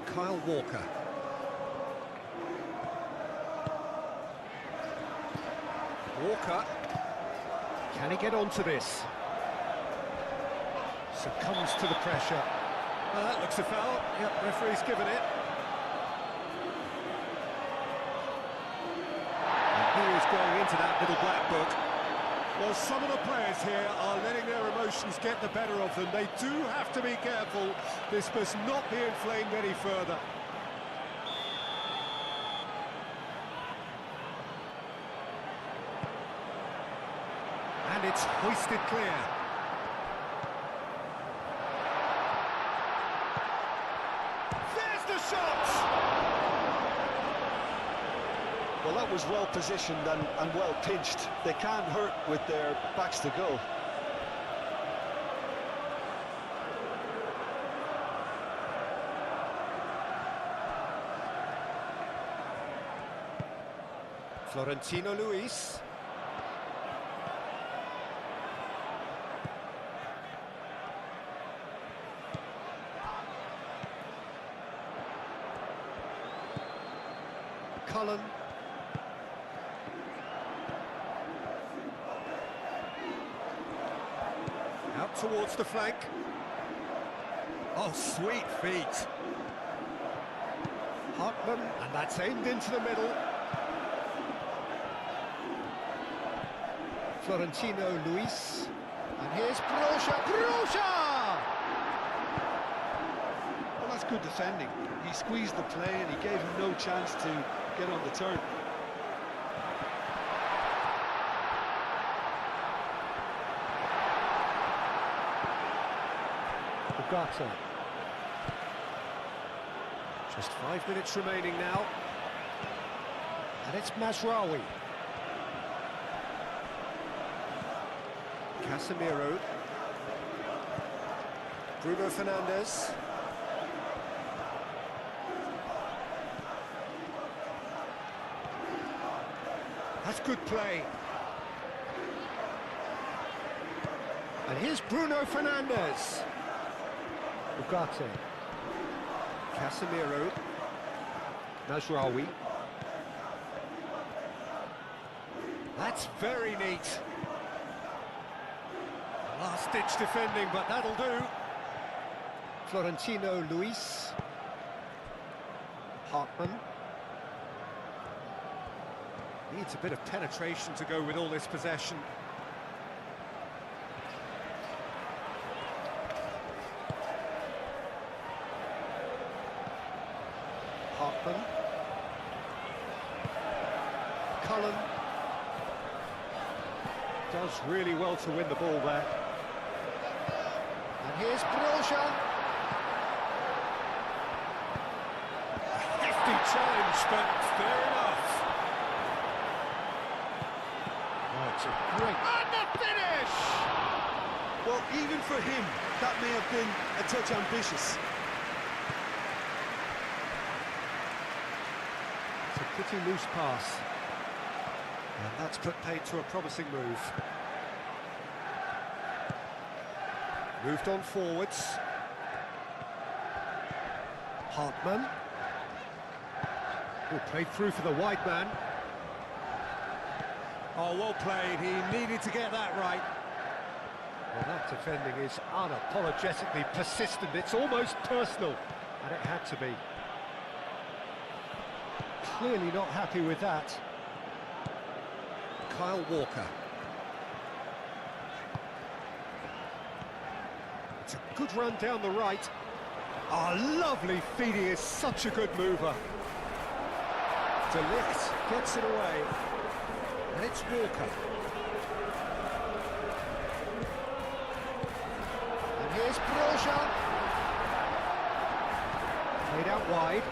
Kyle Walker. Walker. Can he get onto this? Succumbs to the pressure. That looks a foul. Yep, referee's given it. And he is going into that little black book. Well, some of the players here are letting their emotions get the better of them. They do have to be careful. This must not be inflamed any further. And it's hoisted clear. Well, that was well positioned and well pinched. They can't hurt with their backs to goal. Florentino Luis. Cullen. Out towards the flank. Oh, sweet feet. Hartman, and that's aimed into the middle. Florentino Luis. And here's Broja. Broja! Well, that's good defending. He squeezed the play and he gave him no chance to get on the turn. Ugarte. Just 5 minutes remaining now. And it's Mazraoui. Casemiro. Bruno Fernandes. That's good play. And here's Bruno Fernandes. Ugarte. Casemiro. Mazraoui. That's very neat. Last-ditch defending, but that'll do. Florentino Luis. Hartman. Needs a bit of penetration to go with all this possession. Hartman. Cullen. Does really well to win the ball there. And here's Broja. A hefty challenge, but fair enough. Oh, it's a great... And the finish! Well, even for him, that may have been a touch ambitious. It's a pretty loose pass. And that's put paid to a promising move. Moved on forwards. Hartman. Oh, played through for the wide man. Oh, well played. He needed to get that right. Well, that defending is unapologetically persistent. It's almost personal. And it had to be. Clearly not happy with that. Kyle Walker. It's a good run down the right. Oh, lovely feet. He is such a good mover. De Ligt gets it away. And it's Walker. And here's Broja. Played out wide.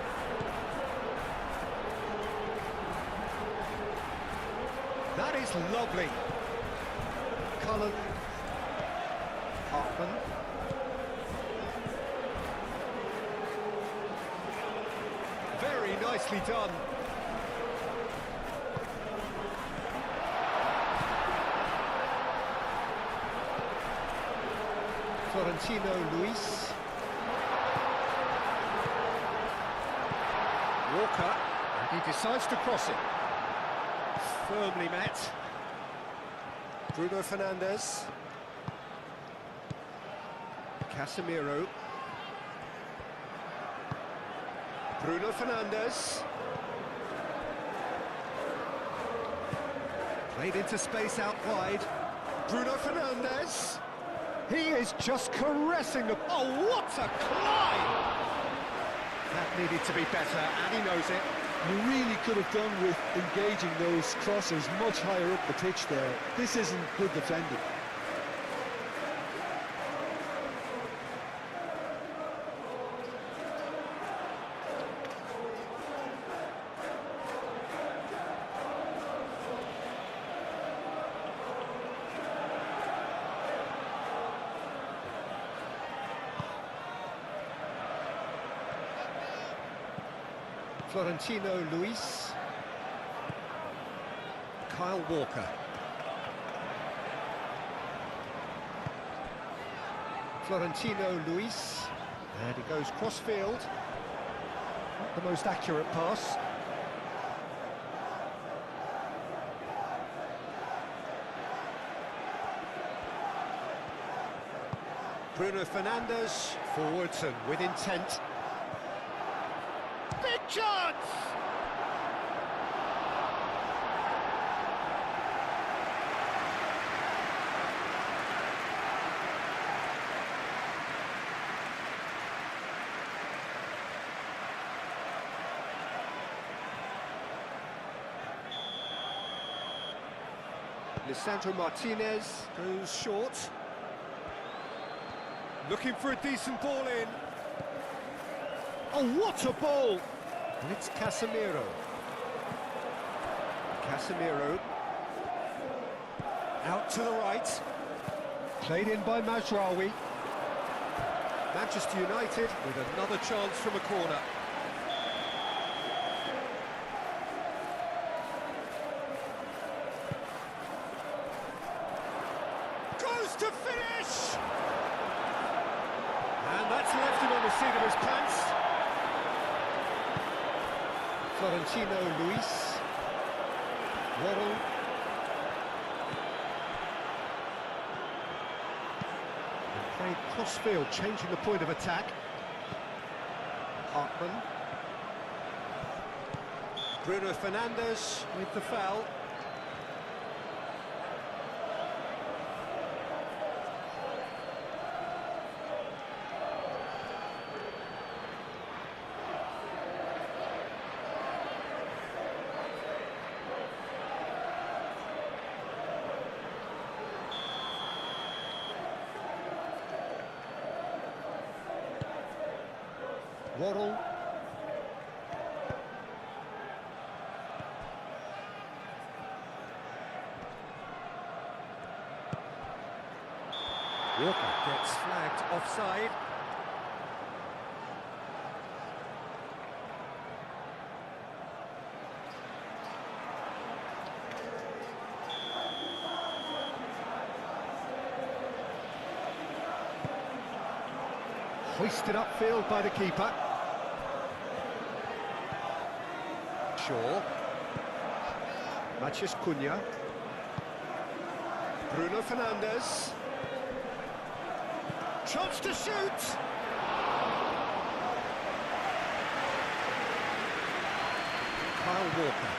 That is lovely. Cullen. Hartman. Very nicely done. Florentino Luis. Walker. And he decides to cross it. Firmly met. Bruno Fernandes. Casemiro. Bruno Fernandes. Played into space out wide. Bruno Fernandes. He is just caressing the... Oh, what a climb! That needed to be better, and he knows it. You really could have done with engaging those crosses much higher up the pitch there. This isn't good defending. Florentino Luis. Kyle Walker. Florentino Luis. And he goes cross-field. Not the most accurate pass. Bruno Fernandes, forwards and with intent. Big chance! Lisandro Martinez goes short. Looking for a decent ball in. Oh, what a ball! And it's Casemiro. Casemiro. Out to the right. Played in by Mazraoui. Manchester United with another chance from a corner. Goes to finish! And that's left him on the seat of his pants. Florentino Luis. Waddle. And played cross-field, changing the point of attack. Hartman. Bruno Fernandes with the foul. Waddle. Walker gets flagged offside. Hoisted upfield by the keeper. Shaw. Matheus Cunha. Bruno Fernandes. Chance to shoot! Kyle Walker.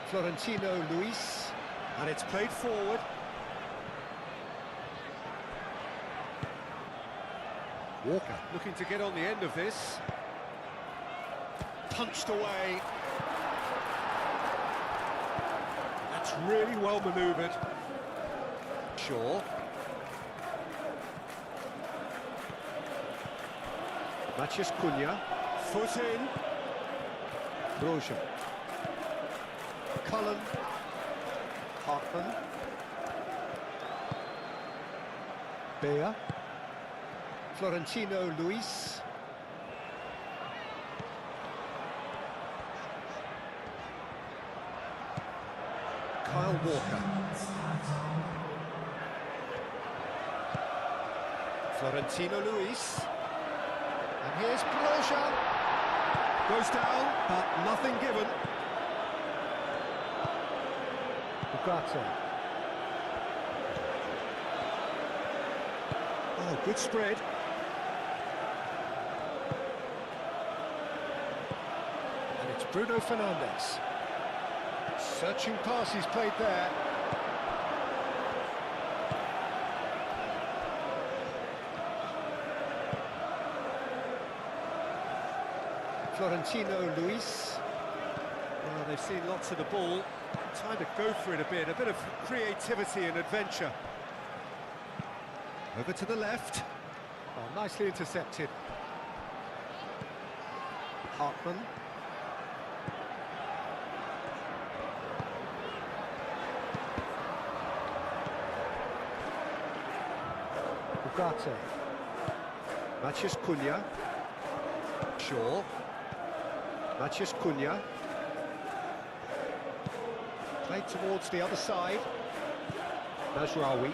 Florentino Luis. And it's played forward. Walker looking to get on the end of this. Punched away. That's really well manoeuvred. Shaw. Matheus Cunha. Foot in. Broja. Cullen. Hartman. Bea. Florentino Luis. Kyle Walker. Florentino Luis. And here's Broja. Goes down, but nothing given. Ugarte. Oh, good spread. And it's Bruno Fernandes. Searching pass he's played there. Florentino Luis. Well, they've seen lots of the ball. Time to go for it a bit of creativity and adventure. Over to the left. Oh, nicely intercepted. Hartman. Ugarte. Matheus Cunha. Shaw. Matheus Cunha. Played towards the other side. Mazraoui.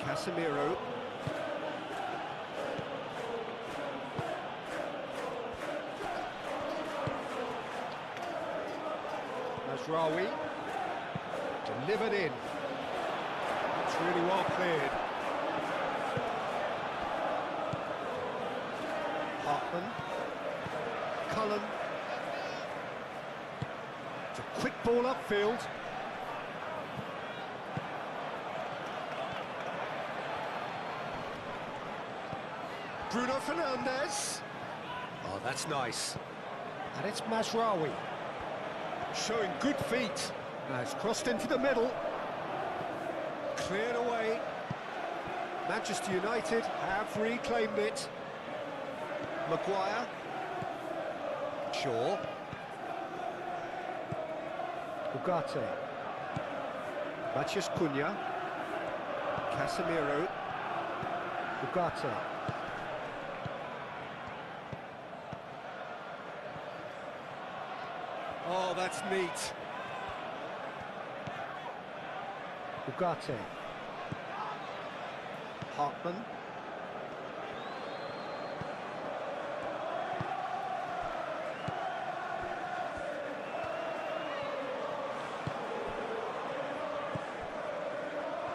Casemiro. Mazraoui. Delivered in. It's really well cleared. Hartman. Cullen. It's a quick ball upfield. Bruno Fernandes. Oh, that's nice. And it's Mazraoui. Showing good feet. Now it's crossed into the middle. Cleared away. Manchester United have reclaimed it. Maguire. Shaw. Ugarte. Matheus Cunha. Casemiro. Ugarte. Oh, that's neat. Ugarte. Hartman.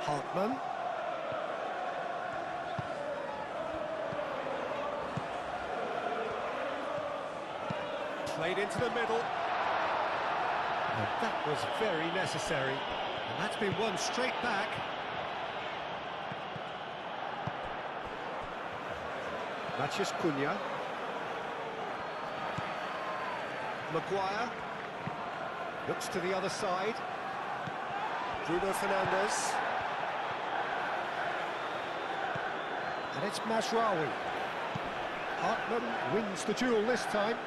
Hartman. Played into the middle. And that was very necessary. And that's been won straight back. Matheus Cunha. Maguire. Looks to the other side. Bruno Fernandes. And it's Mazraoui. Hartman wins the duel this time.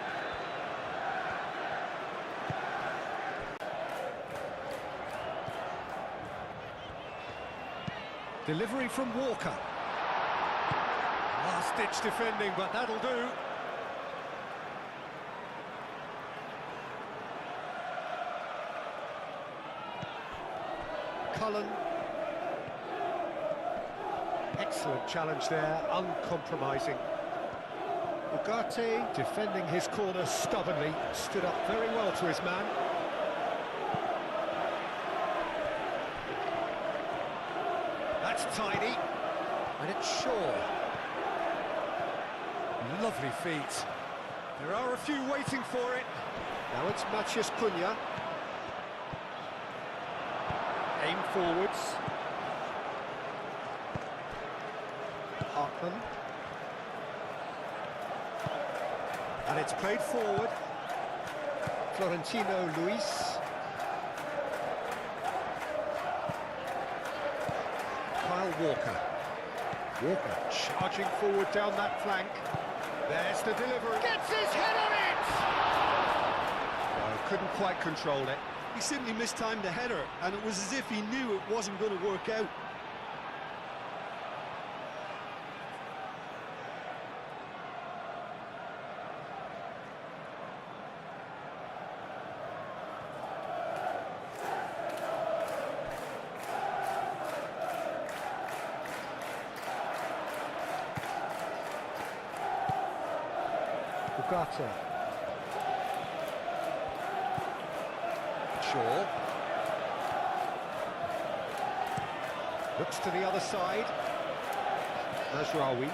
Delivery from Walker. Last-ditch defending, but that'll do. Cullen. Excellent challenge there, uncompromising. Ugarte defending his corner stubbornly, stood up very well to his man. That's tidy, and it's Shaw. Lovely feet. There are a few waiting for it. Now it's Matheus Cunha. Aim forwards. Hartman. And it's played forward. Florentino Luis. Kyle Walker. Walker charging forward down that flank. There's the delivery. Gets his head on it! Oh, couldn't quite control it. He simply mistimed the header, and it was as if he knew it wasn't going to work out. Ugarte. Shaw. Looks to the other side. Mazraoui.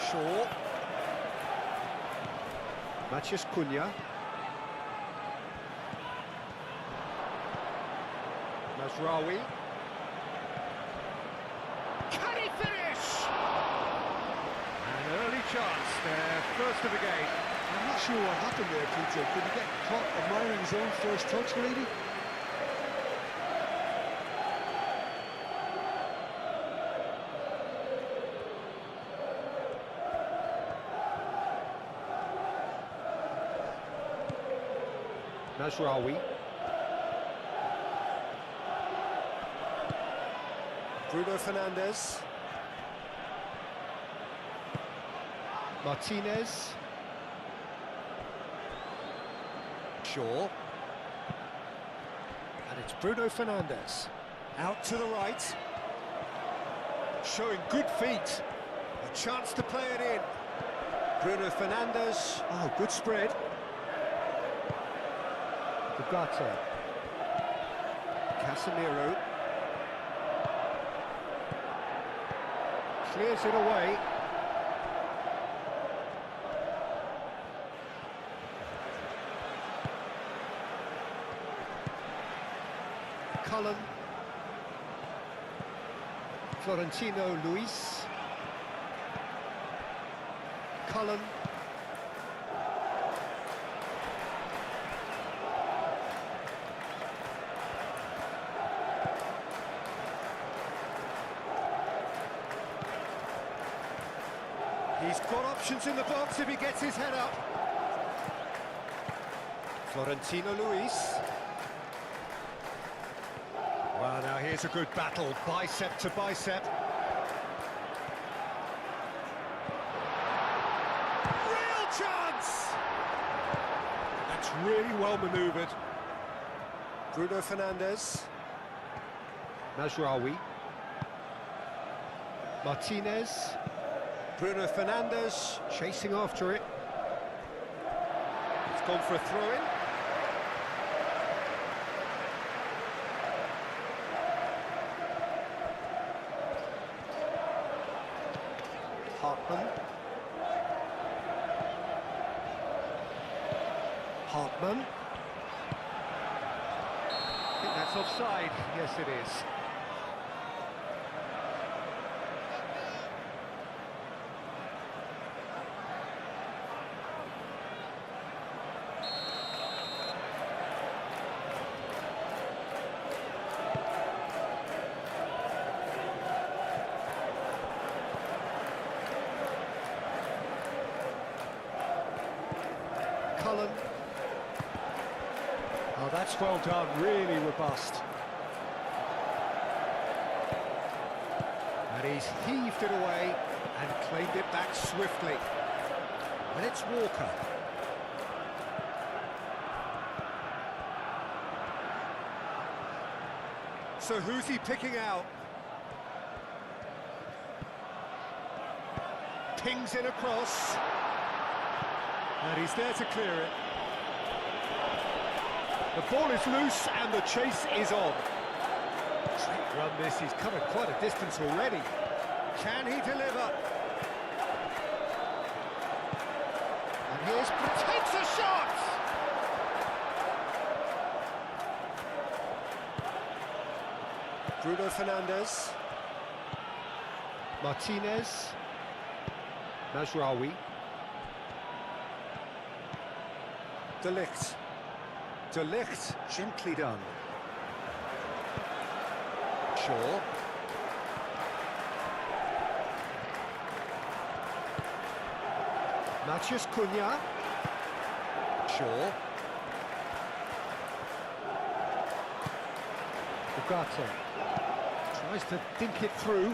Shaw. Matheus Cunha. Mazraoui. Can he finish? An early chance there, first of the game. I'm not sure what happened there, Peter. Did he get caught admiring his own first touch, maybe? Mazraoui. Bruno Fernandes. Martinez. Shaw. And it's Bruno Fernandes. Out to the right. Showing good feet. A chance to play it in. Bruno Fernandes. Oh, good spread. Ugarte. Casemiro. Clears it away. Cullen. Florentino Luis. Cullen. He's got options in the box if he gets his head up. Florentino Luis. Well, now here's a good battle, bicep to bicep. Real chance! That's really well manoeuvred. Bruno Fernandes. Mazraoui. Martinez. Bruno Fernandes chasing after it. It's gone for a throw-in. Hartman. Hartman. I think that's offside. Yes, it is. Cullen. Oh, that's well done, really robust. And he's heaved it away and claimed it back swiftly. And it's Walker. So who's he picking out? Pings it across. And he's there to clear it. The ball is loose and the chase is on. Great run this, he's covered quite a distance already. Can he deliver? And here's, takes a shot! Bruno Fernandes. Martinez. Mazraoui. De Ligt. De Ligt, gently done. Shaw. Matheus Cunha. Shaw. Ugarte. Tries to dink it through.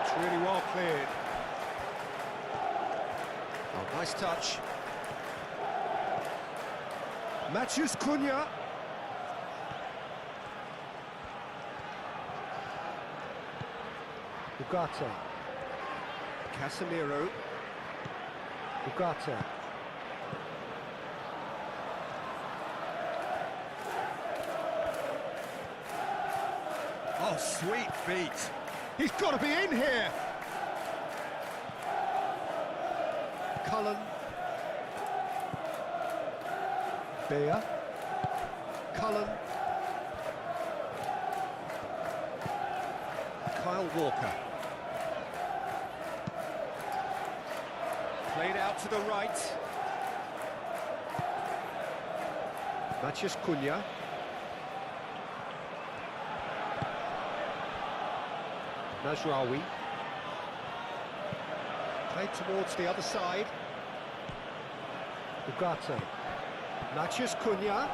It's really well cleared. Oh, nice touch. Matheus Cunha. Ugarte. Casemiro. Ugarte. Oh, sweet feet. He's got to be in here. Cullen. Beer. Cullen. Kyle Walker. Played out to the right. Matheus Cunha. Mazraoui. Played towards the other side. Ugarte. Matheus Cunha.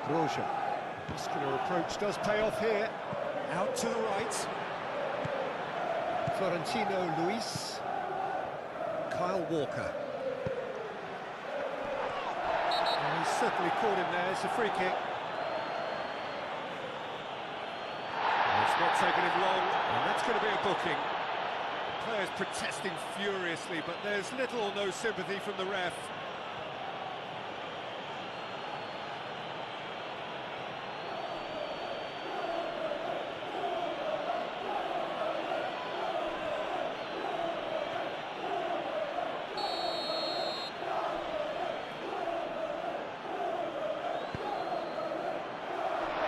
Roja. Muscular approach does pay off here. Out to the right. Florentino Luis. Kyle Walker. And he's certainly caught him there. It's a free kick. And it's not taken him long, and that's going to be a booking. The players protesting furiously, but there's little or no sympathy from the ref.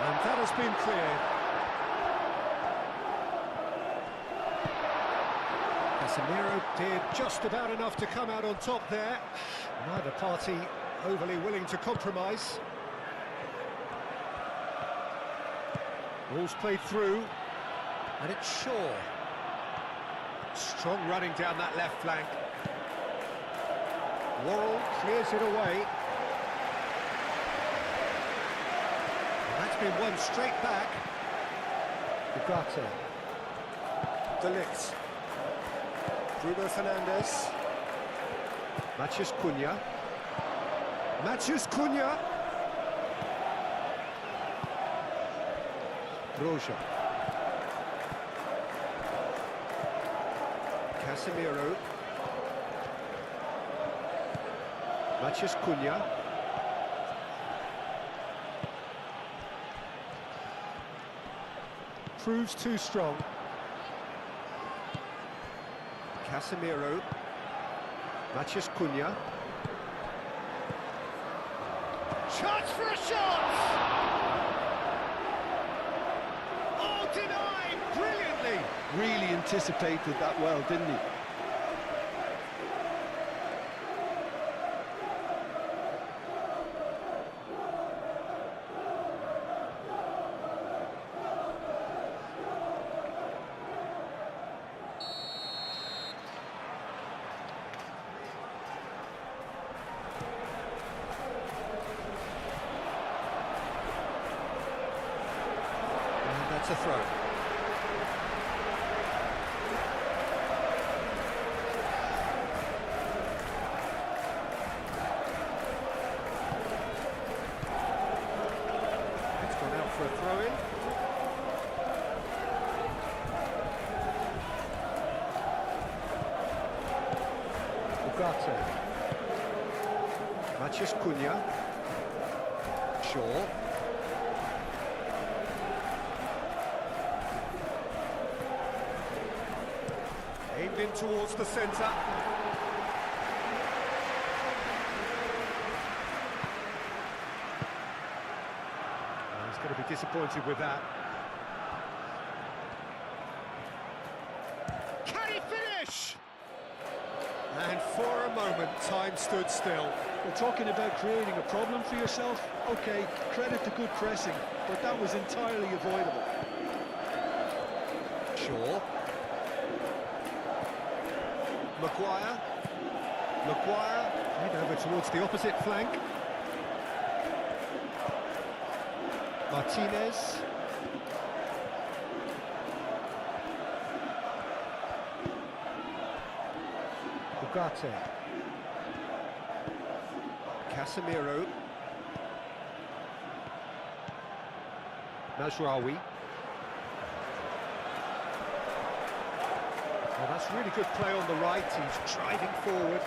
And that has been cleared. Casemiro did just about enough to come out on top there. Neither party overly willing to compromise. Ball's played through, and it's Shaw. Strong running down that left flank. Worrell clears it away. That's been won straight back. Ugarte. De Ligt. Bruno Fernandes. Matheus Cunha. Matheus Cunha. Roja. Casemiro. Matheus Cunha. Proves too strong. Casemiro. Matheus Cunha. Chance for a shot! Oh, denied brilliantly! Really anticipated that well, didn't he? That's a throw. It's gone out for a throw-in. Ugarte. Matheus Cunha. Shaw. Aimed in towards the centre. He's going to be disappointed with that. Can he finish? And for a moment, time stood still. We're talking about creating a problem for yourself. Okay, credit to good pressing, but that was entirely avoidable. Shaw. Maguire. Right over towards the opposite flank. Martinez. Ugarte. Casemiro. Mazraoui. Well, that's really good play on the right. He's driving forward.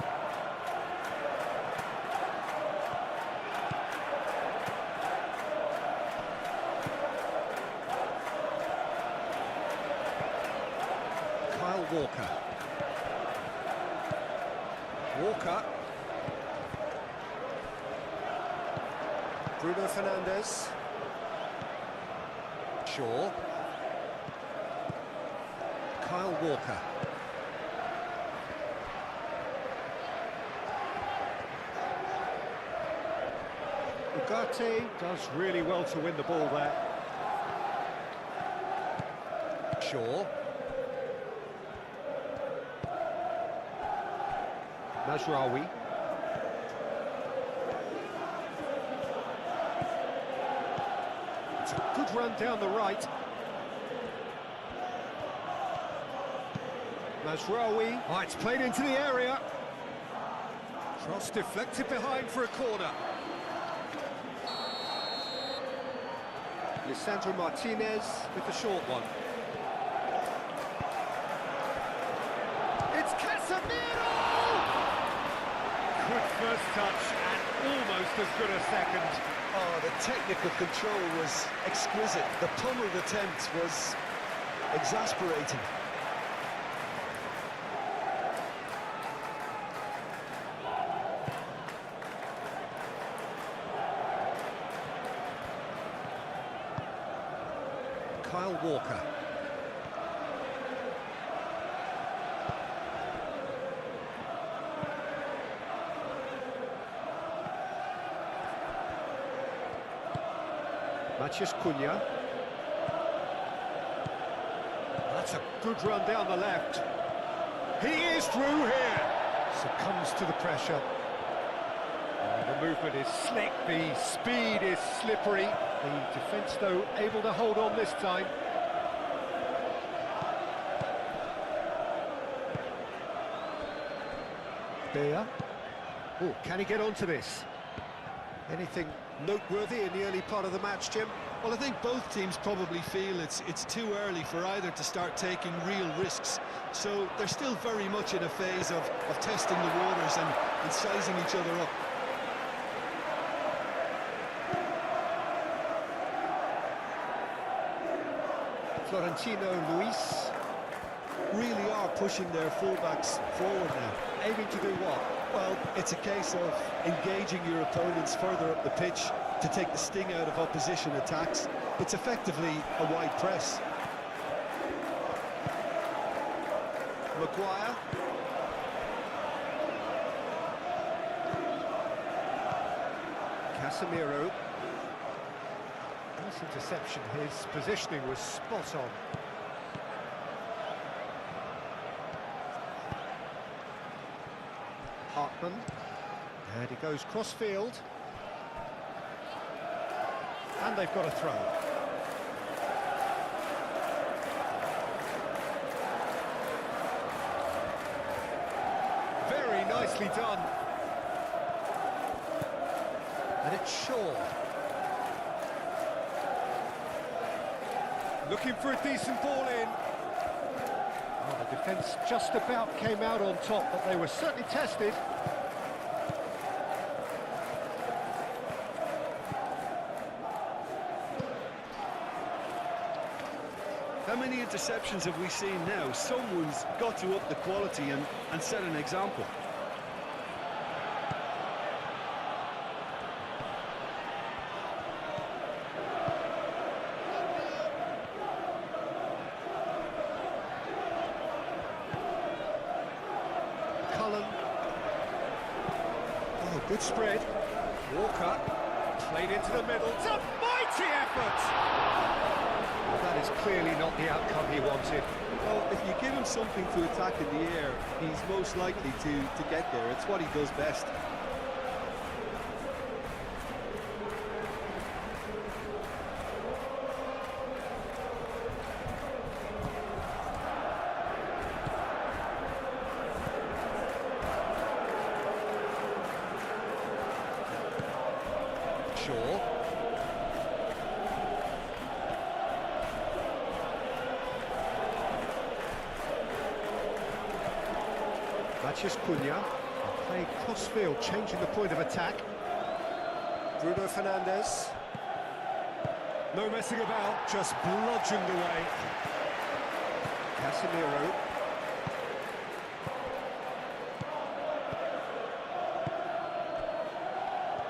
Kyle Walker. Walker. Bruno Fernandes. Shaw. Kyle Walker. Ugarte does really well to win the ball there. Shaw. Mazraoui. It's a good run down the right. Mazraoui. Oh, it's played into the area. Cross deflected behind for a corner. Lisandro Martinez with the short one. It's Casemiro! Good first touch and almost as good a second. Oh, the technical control was exquisite. The pummeled attempt was exasperating. Kyle Walker. Matheus Cunha. That's a good run down the left. He is through here. Succumbs to the pressure. The movement is slick, the speed is slippery. The defence, though, able to hold on this time. Bear. Oh, can he get onto this? Anything noteworthy in the early part of the match, Jim? Well, I think both teams probably feel it's too early for either to start taking real risks. So they're still very much in a phase of testing the waters and sizing each other up. Florentino Luis. Really are pushing their fullbacks forward now. Aiming to do what? Well, it's a case of engaging your opponents further up the pitch to take the sting out of opposition attacks. It's effectively a wide press. Maguire. Casemiro. Nice interception. His positioning was spot on. Hartman. And he goes cross-field. And they've got a throw. Very nicely done. And it's Shaw. Looking for a decent ball in. Oh, the defence just about came out on top, but they were certainly tested. How many interceptions have we seen now? Someone's got to up the quality and set an example. Cullen. Oh, good spread. Walker played into the middle. It's a mighty effort! Well, that is clearly not the outcome he wanted. Well, if you give him something to attack in the air, he's most likely to get there. It's what he does best. Shaw. Matheus Cunha. Played cross-field, changing the point of attack. Bruno Fernandes. No messing about, just bludgeoned away. Casemiro.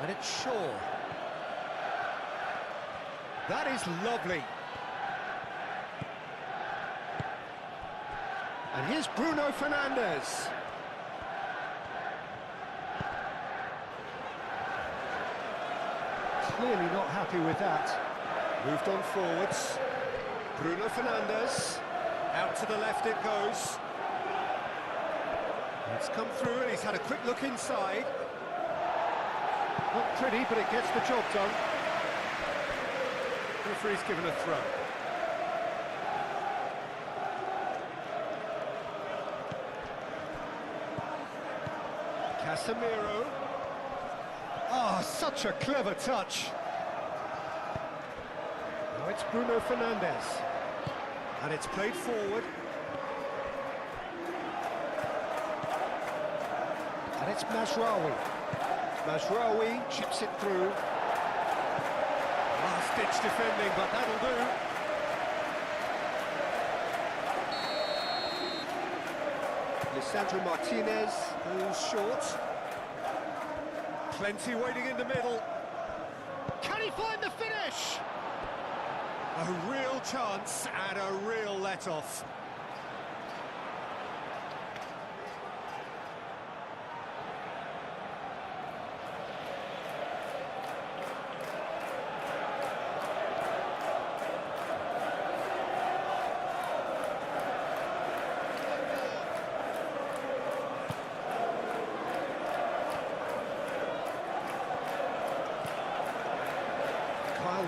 And it's Shaw. That is lovely. And here's Bruno Fernandes. Clearly not happy with that. Moved on forwards. Bruno Fernandes. Out to the left it goes. It's come through and he's had a quick look inside. Not pretty, but it gets the job done. Referee's given a throw. Casemiro. Ah, such a clever touch. Now it's Bruno Fernandes. And it's played forward. And it's Mazraoui. Mazraoui chips it through. Last-ditch defending, but that'll do. Lisandro Martinez goes short. Plenty waiting in the middle. Can he find the finish? A real chance and a real let-off.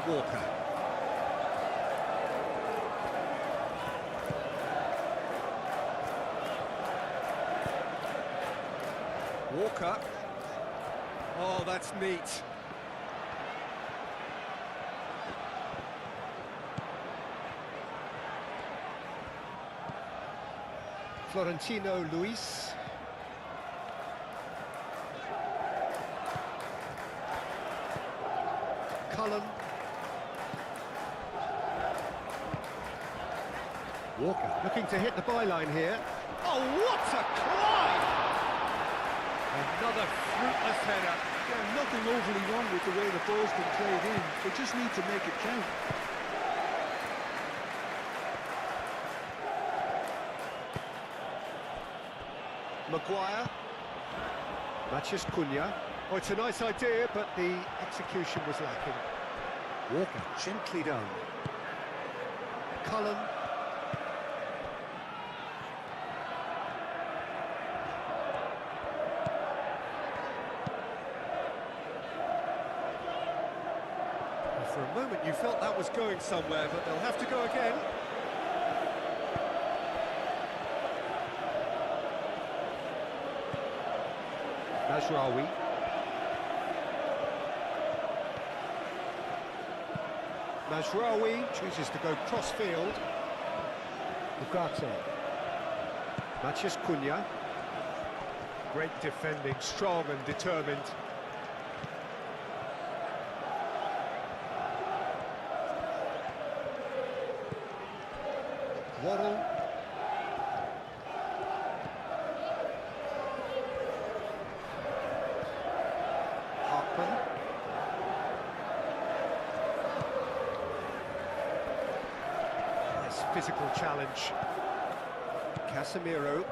Walker. Walker. Oh, that's neat. Florentino Luis. Cullen. Walker looking to hit the byline here. Oh, what a climb! Another fruitless header. Yeah, nothing overly wrong with the way the ball's been played in. They just need to make it count. Maguire. Matheus Cunha. Oh, it's a nice idea, but the execution was lacking. Walker gently down. Cullen. For a moment you felt that was going somewhere, but they'll have to go again. Mazraoui. Mazraoui chooses to go cross-field. Ugarte. Matheus Cunha. Great defending, strong and determined. Waddle. Hartman. Nice physical challenge. Casemiro.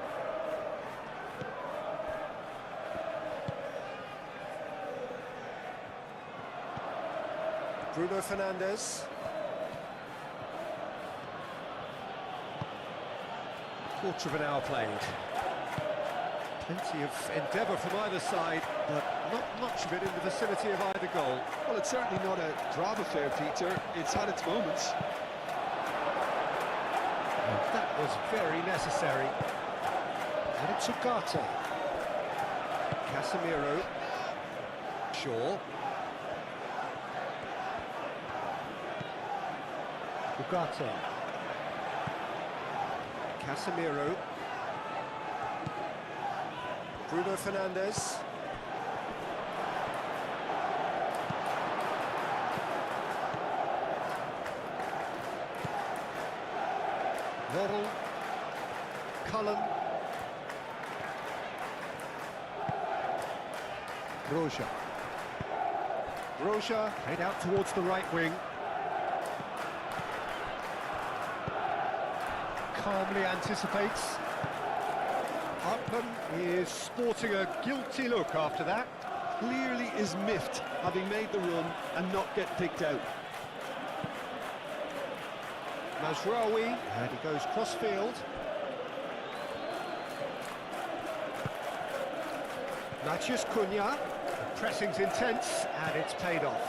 Bruno Fernandes. Quarter of an hour played. Plenty of endeavour from either side, but not much of it in the vicinity of either goal. Well, it's certainly not a drab affair, Peter. It's had its moments. That was very necessary. And it's Ugarte. Casemiro. Shaw. Ugarte. Casemiro. Bruno Fernandes. Waddle. Cullen. Broja. Broja head out towards the right wing. Calmly anticipates. Hartman is sporting a guilty look after that. Clearly is miffed, having made the run and not get picked out. Mazraoui, and he goes cross-field. Matheus Cunha, the pressing's intense, and it's paid off.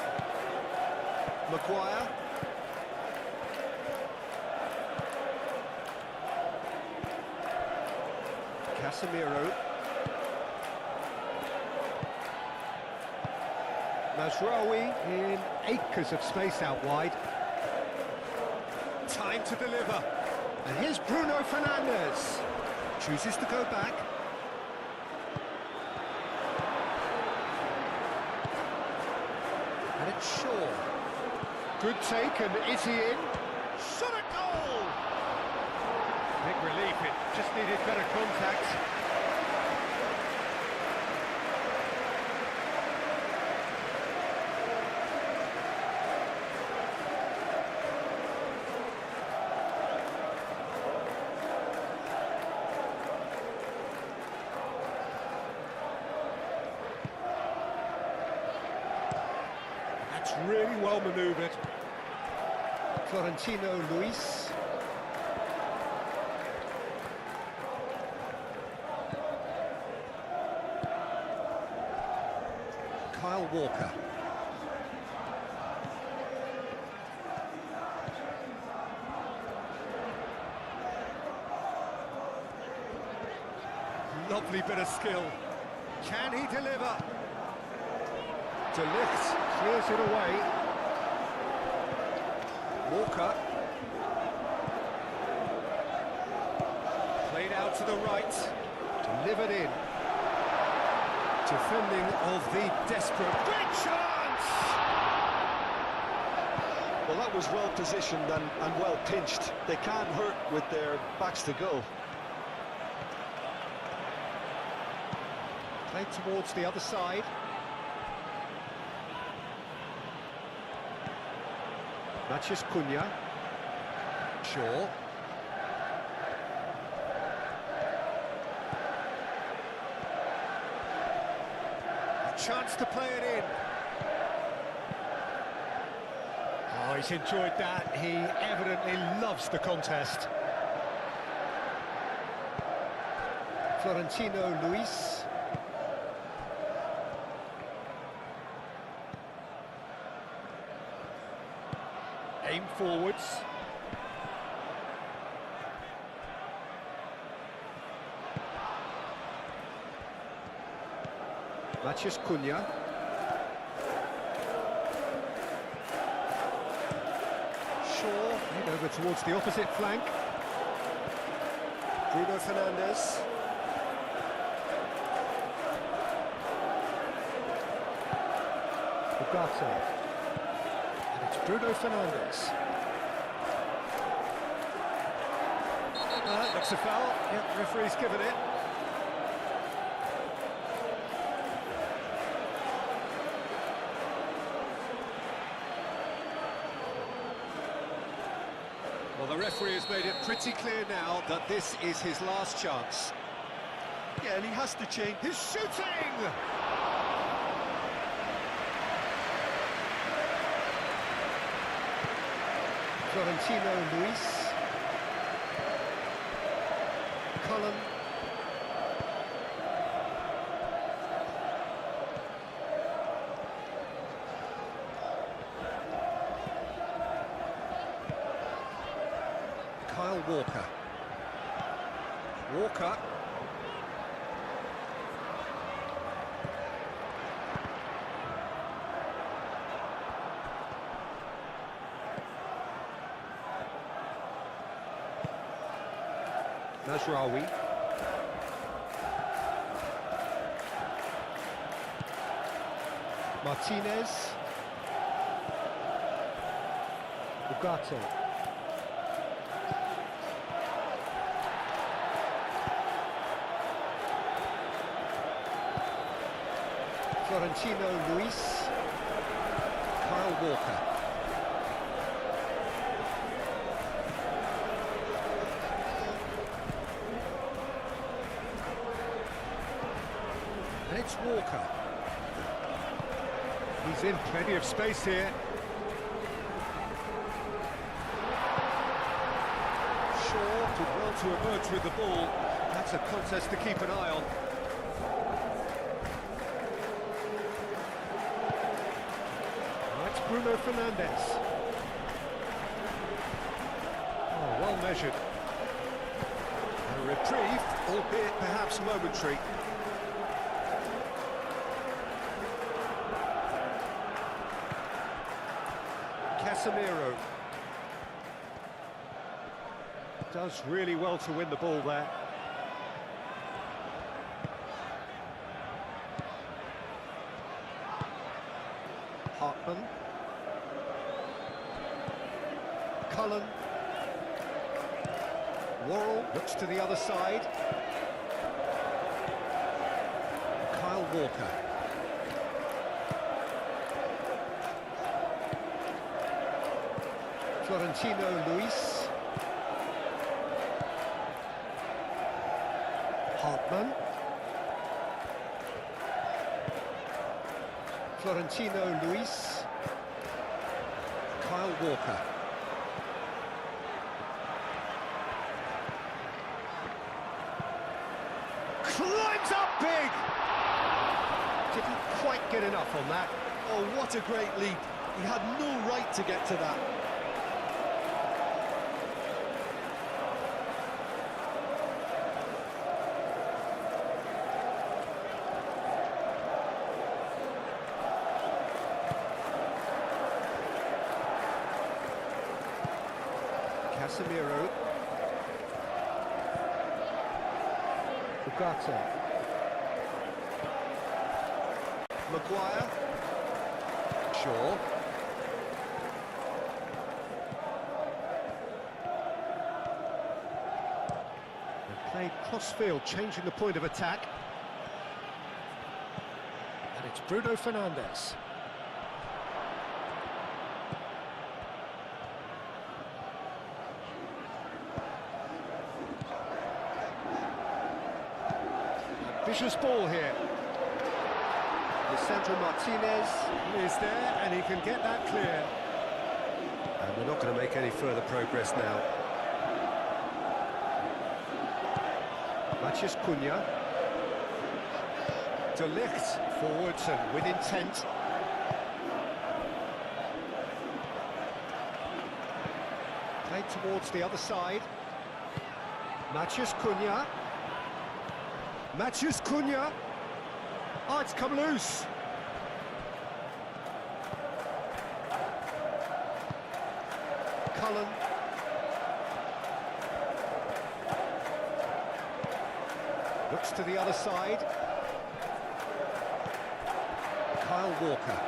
Maguire, Casemiro. Mazraoui in acres of space out wide. Time to deliver. And here's Bruno Fernandes. Chooses to go back. And it's Shaw. Good take, and is he in? Shot at goal! Big relief, it just needed better contact. That's really well manoeuvred. Florentino Luis. Kyle Walker. Lovely bit of skill. Can he deliver? De Ligt clears it away. Walker. Played out to the right. Delivered in. Defending of the desperate. Great chance! Well, that was well positioned and well pinched. They can't hurt with their backs to goal. Played towards the other side. Matheus Cunha. Shaw. A chance to play it in. Oh, he's enjoyed that. He evidently loves the contest. Florentino Luis. Aim forwards. Matheus Cunha. Shaw, head over towards the opposite flank. Bruno Fernandes. Ugarte. And it's Bruno Fernandes. Looks a foul. Yep, referee's given it. Well, the referee has made it pretty clear now that this is his last chance. Yeah, and he has to change. He's shooting! Florentino Luis. Cullen. Kyle Walker. Walker. Mazraoui. Martinez. Ugarte. Florentino Luis. Kyle Walker. And it's Walker. He's in plenty of space here. Shaw did well to emerge with the ball. That's a contest to keep an eye on. That's Bruno Fernandes. Oh, well measured. A reprieve, albeit perhaps momentary. Casemiro does really well to win the ball there. Hartman. Cullen. Worrell looks to the other side. Kyle Walker. Florentino Luis. Hartman. Florentino Luis. Kyle Walker. Climbs up big! Didn't quite get enough on that. Oh, what a great leap. He had no right to get to that. Casemiro. Ugarte. Maguire. Shaw. They played cross-field, changing the point of attack. And it's Bruno Fernandes. Vicious ball here. Lisandro Martinez is there, and he can get that clear. And we're not going to make any further progress now. Matheus Cunha. De Ligt forwards and with intent. Played towards the other side. Matheus Cunha. Matheus Cunha. Oh, it's come loose. Cullen. Looks to the other side. Kyle Walker.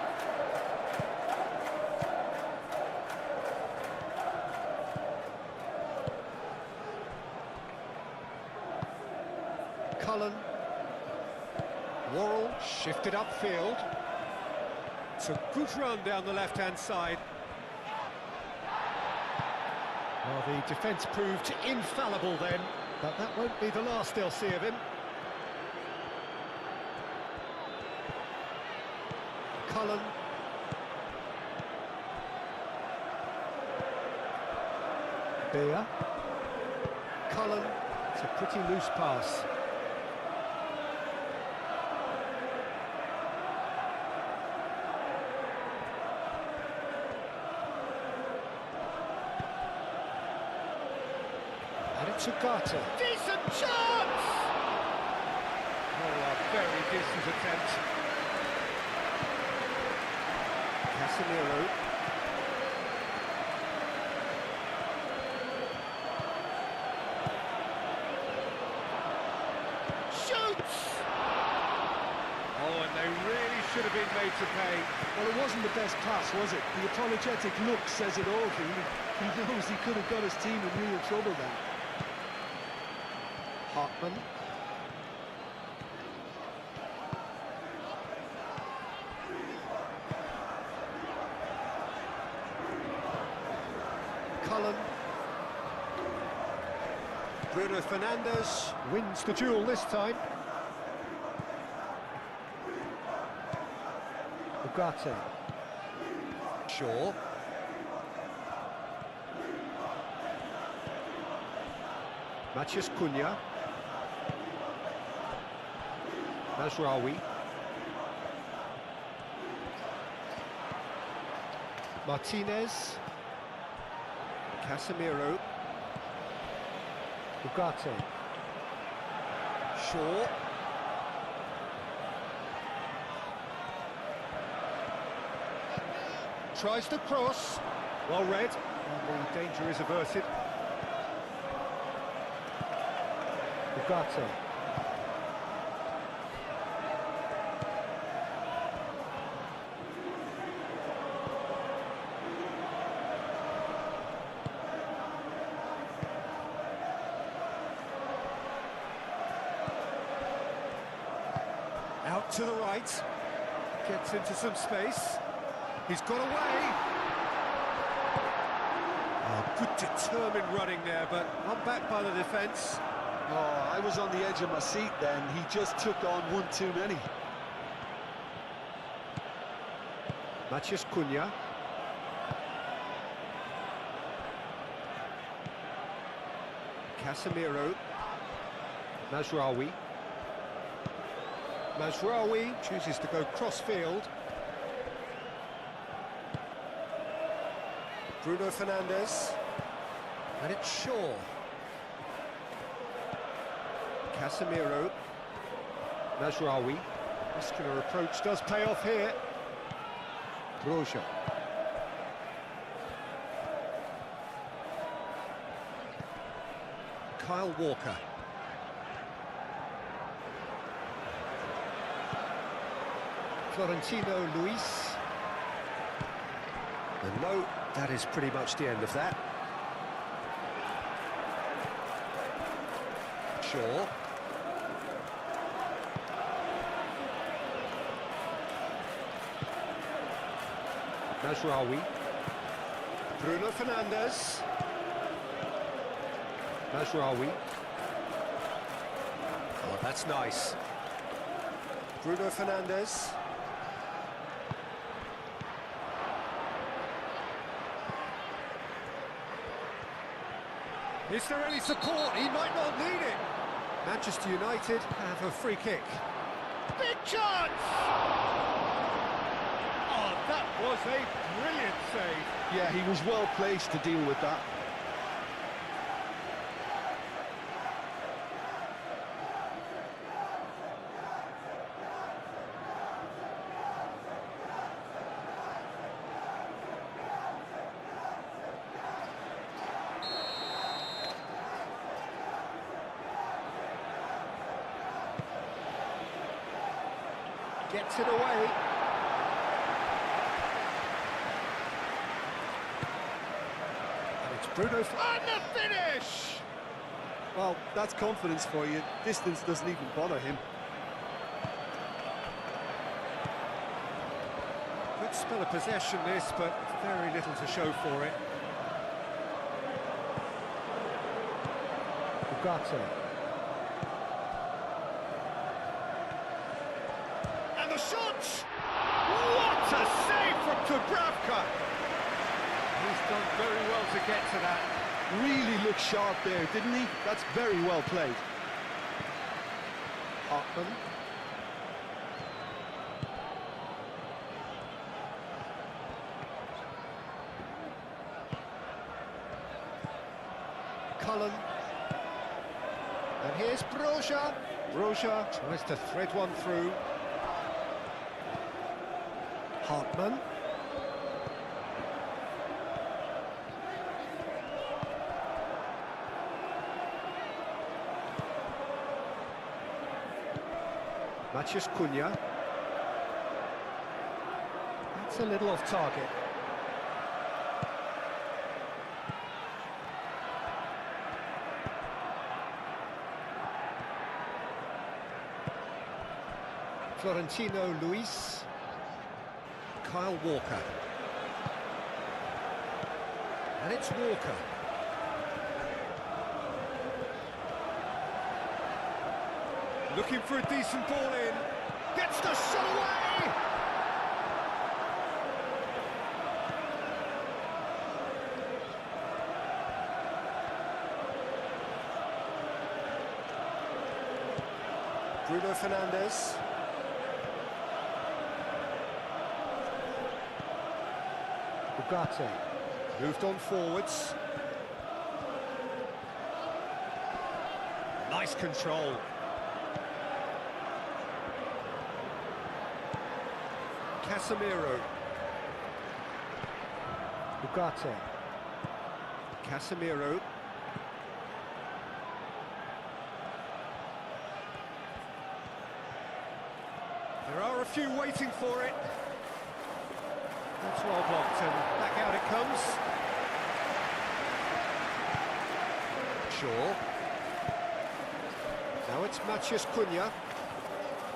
Cullen. Worrell shifted upfield. It's a good run down the left-hand side. Well, the defence proved infallible then, but that won't be the last they'll see of him. Cullen. Beer. Cullen. It's a pretty loose pass. And it's Ugarte. Decent chance! Oh, a very decent attempt. Casemiro. Shoots! Oh, and they really should have been made to pay. Well, it wasn't the best pass, was it? The apologetic look says it all. He knows he could have got his team in real trouble then. Hartman. Cullen. Bruno Fernandes wins the duel this time. Ugarte. Shaw. Matheus Cunha. Mazraoui. Martinez. Casemiro. Ugarte. Shaw. Tries to cross. Well read. And the danger is averted. Ugarte. Out to the right. Gets into some space. He's got away. Oh, good determined running there, but not back by the defence. Oh, I was on the edge of my seat then. He just took on one too many. Matheus Cunha. Casemiro. Mazraoui. Mazraoui chooses to go cross-field. Bruno Fernandes. And it's Shaw. Casemiro. Mazraoui. Muscular approach does pay off here. Broja. Kyle Walker. Florentino Luis. And no, that is pretty much the end of that. Shaw. Mazraoui. Bruno Fernandes. Mazraoui. Oh, that's nice. Bruno Fernandes. Is there any support? He might not need it. Manchester United have a free kick. Big chance! Oh, that was a brilliant save. Yeah, he was well placed to deal with that. Gets it away. And it's Bruno. And the finish! Well, that's confidence for you. Distance doesn't even bother him. Good spell of possession this, but very little to show for it. Ugarte. And the shot! What a save from Dubravka! He's done very well to get to that. Really looked sharp there, didn't he? That's very well played. Hartman. Cullen. And here's Broja. Broja tries to thread one through. Hartman. Matheus Cunha. That's a little off target. Florentino Luis. Kyle Walker. And it's Walker. Looking for a decent ball in. Gets the shot away! Bruno Fernandes. Ugarte. Moved on forwards. Nice control. Casemiro. Ugarte. Casemiro. There are a few waiting for it. That's well blocked, and back out it comes. Shaw. Now it's Matheus Cunha.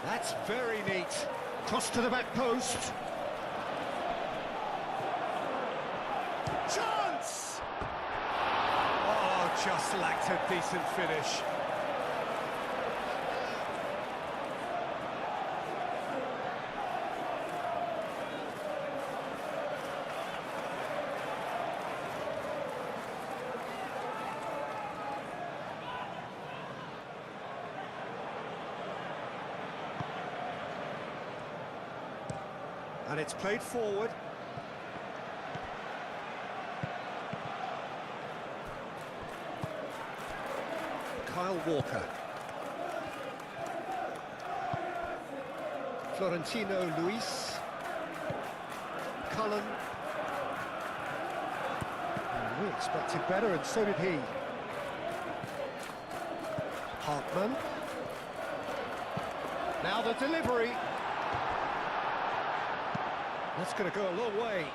That's very neat. Cross to the back post. Chance! Oh, just lacked a decent finish. And it's played forward. Kyle Walker. Florentino Luis. Cullen. We expected better, and so did he. Hartman. Now the delivery. That's going to go a long way.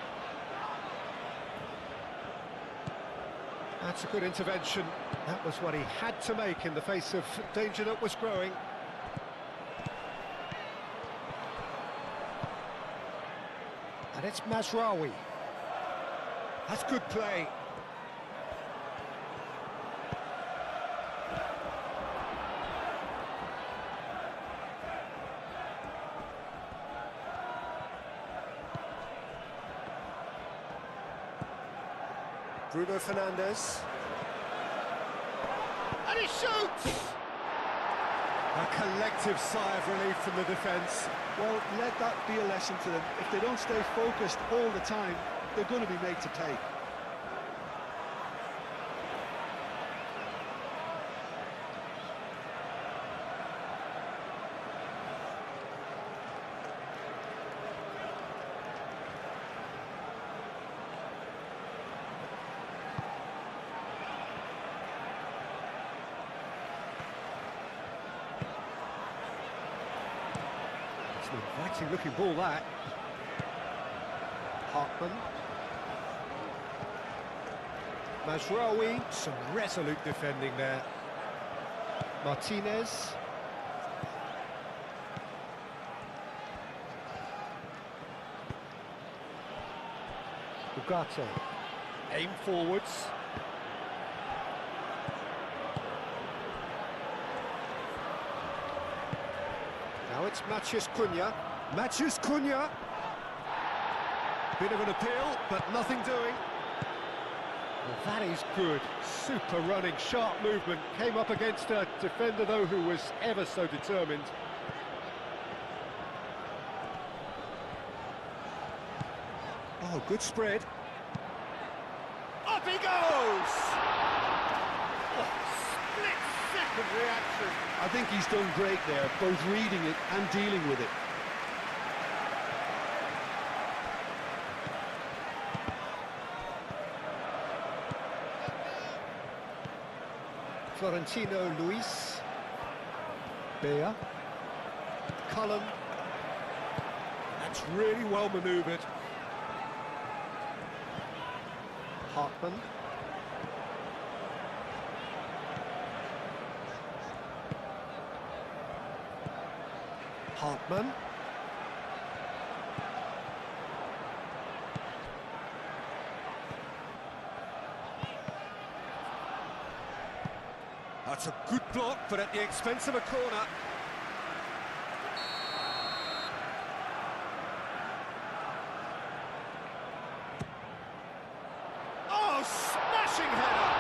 That's a good intervention. That was what he had to make in the face of danger that was growing. And it's Mazraoui. That's good play. Bruno Fernandes. And he shoots! A collective sigh of relief from the defence. Well, let that be a lesson to them. If they don't stay focused all the time, they're going to be made to pay. It's an inviting looking ball, that. Hartman. Mazraoui, some resolute defending there. Martinez. Ugarte. Aim forwards. Now it's Matheus Cunha. Matheus Cunha! Bit of an appeal, but nothing doing. Well, that is good. Super running, sharp movement. Came up against a defender, though, who was ever so determined. Oh, good spread. Up he goes! Oh, split-second reaction. I think he's done great there, both reading it and dealing with it. Florentino Luis. Bea. Cullen. That's really well manoeuvred. Hartman. Hartman. That's a good block, but at the expense of a corner. Oh, smashing header!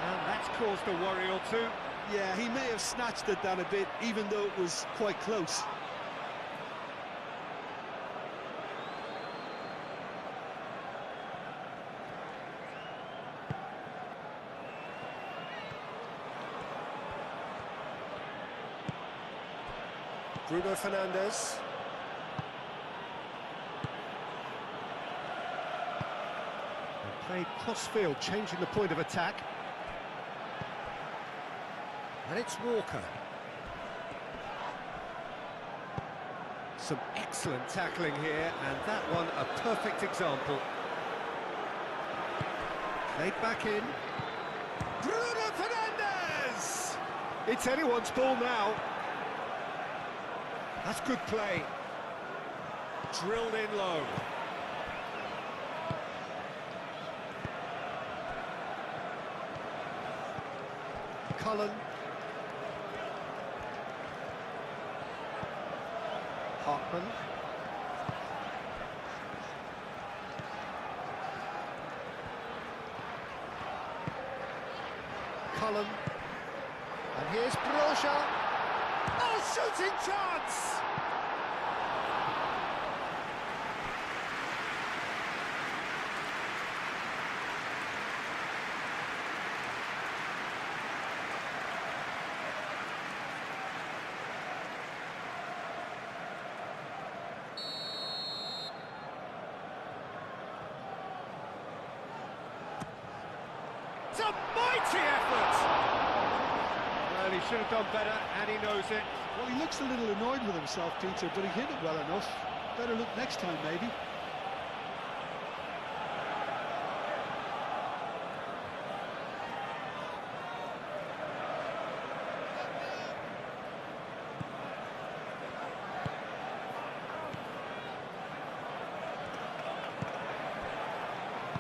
And that's caused a worry or two. Yeah, he may have snatched it down a bit, even though it was quite close. Bruno Fernandes. Played cross-field, changing the point of attack. And it's Walker. Some excellent tackling here, and that one a perfect example. Played back in. Bruno Fernandes! It's anyone's ball now. That's good play. Drilled in low. Cullen. Hartman. Cullen. And here's Broja. Oh, shooting chance! It's a mighty effort! Well, he should have done better, and he knows it. Well, he looks a little annoyed with himself, Peter, but he hit it well enough. Better look next time, maybe.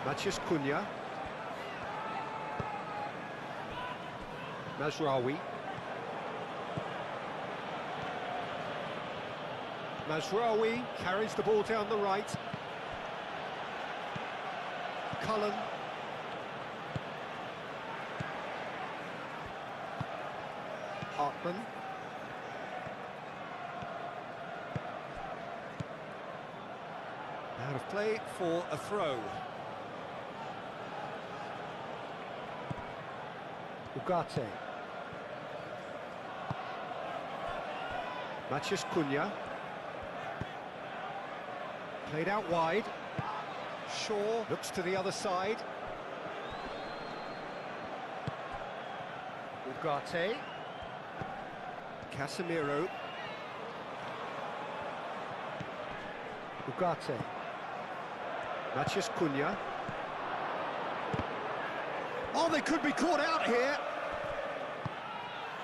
Matheus Cunha. Mazraoui. Mazraoui carries the ball down the right. Cullen. Hartman. Out of play for a throw. Ugarte. Matheus Cunha. Played out wide. Shaw looks to the other side. Ugarte. Casemiro. Ugarte. Matheus Cunha. Oh, they could be caught out here.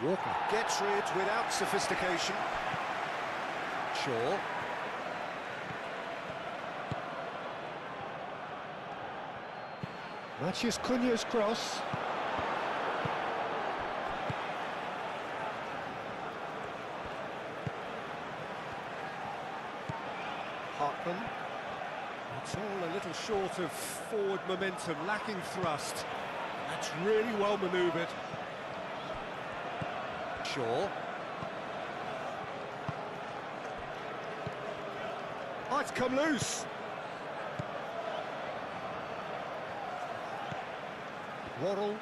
Walker gets rid without sophistication. Shaw. Matheus Cunha's cross. Hartman. It's all a little short of forward momentum, lacking thrust. That's really well manoeuvred. Shaw. Oh, it's come loose. Waddle.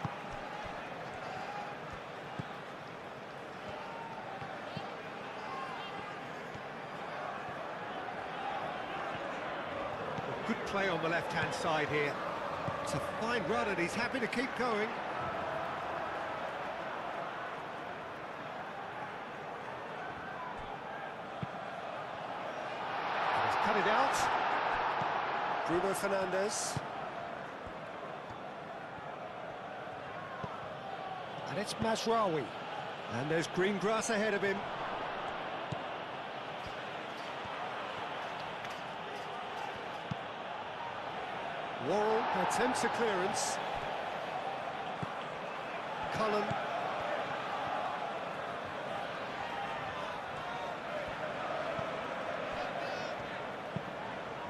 Good play on the left-hand side here. It's a fine run and he's happy to keep going. And he's cut it out. Bruno Fernandes. And it's Mazraoui. And there's green grass ahead of him. Worrell attempts a clearance. Cullen.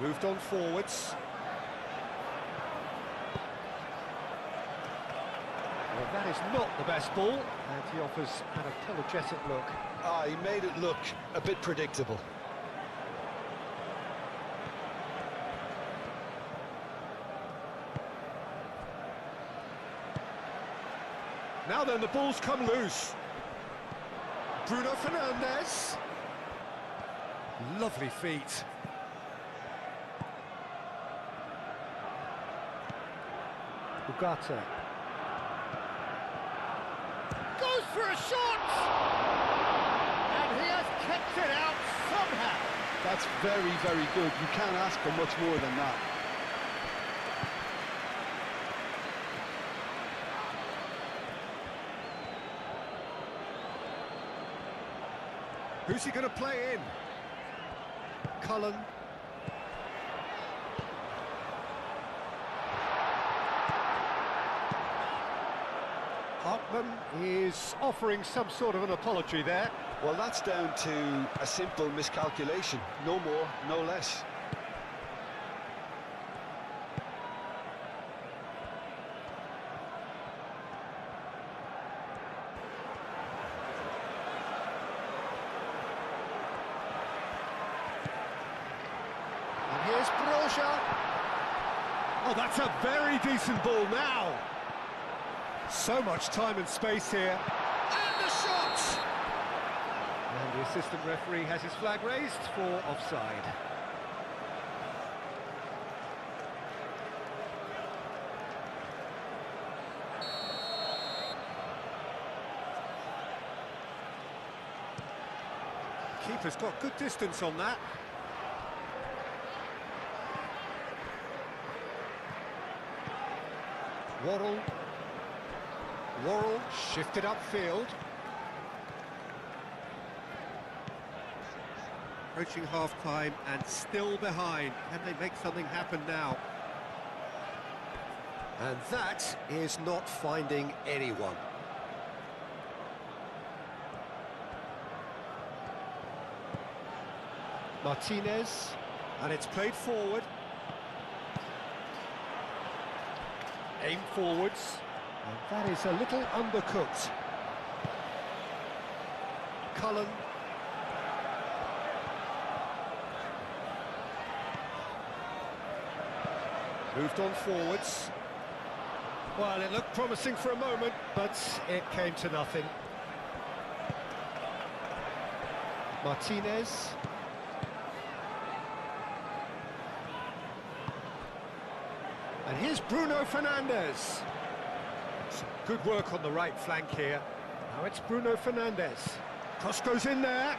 Moved on forwards. Well, that is not the best ball, and he offers an apologetic look. He made it look a bit predictable. Now then, the ball's come loose. Bruno Fernandes. Lovely feet. Ugarte. Goes for a shot! And he has kept it out somehow. That's very, very good. You can't ask for much more than that. Who's he going to play in? Cullen. Hartman is offering some sort of an apology there. Well, that's down to a simple miscalculation. No more, no less. And here's Broja. Oh, that's a very decent ball now. So much time and space here. And the shot! And the assistant referee has his flag raised for offside. Keeper's got good distance on that. Worrell shifted upfield. Approaching half-time and still behind. Can they make something happen now? And that is not finding anyone. Martinez, and it's played forward. Aim forwards. And that is a little undercooked. Cullen. Moved on forwards. Well, it looked promising for a moment, but it came to nothing. Martinez. And here's Bruno Fernandes. Some good work on the right flank here. Now it's Bruno Fernandes. Cross goes in there.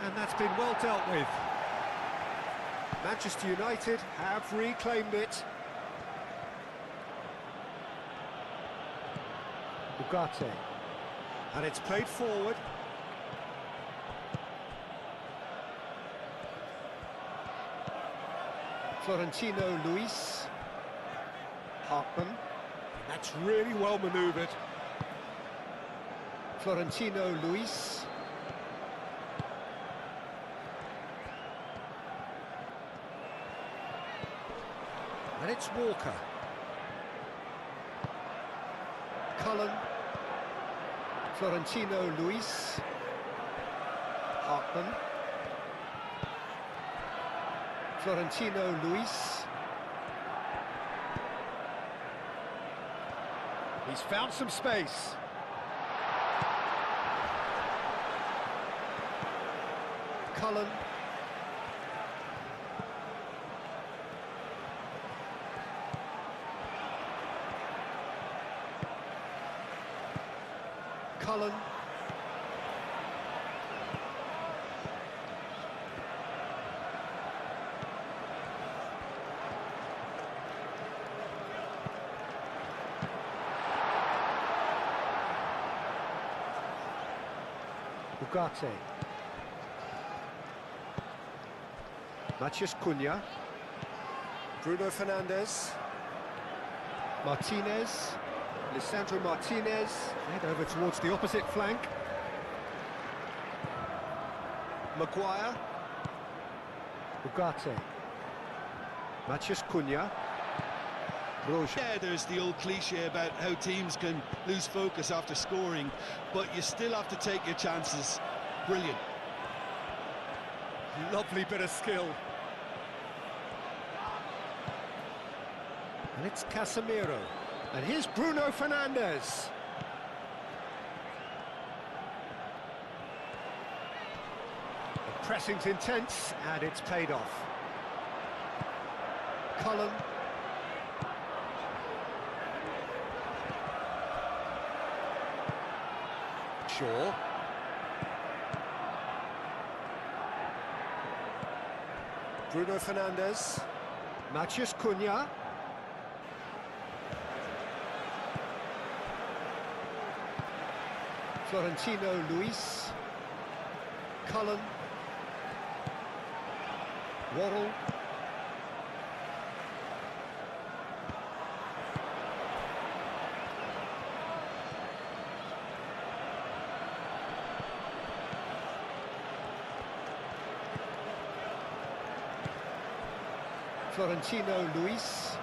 And that's been well dealt with. Manchester United have reclaimed it. Ugarte. And it's played forward. Florentino Luis. Hartman. That's really well manoeuvred. Florentino Luis. And it's Walker. Cullen. Florentino Luis. Hartman. Florentino Luis. He's found some space. Cullen. Cullen. Ugarte. Matheus Cunha. Bruno Fernandes. Martinez. Lisandro Martinez. Head over towards the opposite flank. Maguire. Ugarte. Matheus Cunha. Broja. Yeah, there's the old cliche about how teams can lose focus after scoring, but you still have to take your chances. Brilliant. Lovely bit of skill. And it's Casemiro. And here's Bruno Fernandes. The pressing's intense, and it's paid off. Cullen. Shaw. Bruno Fernandes. Matheus Cunha. Florentino Luis. Cullen. Worrell. Florentino Luis.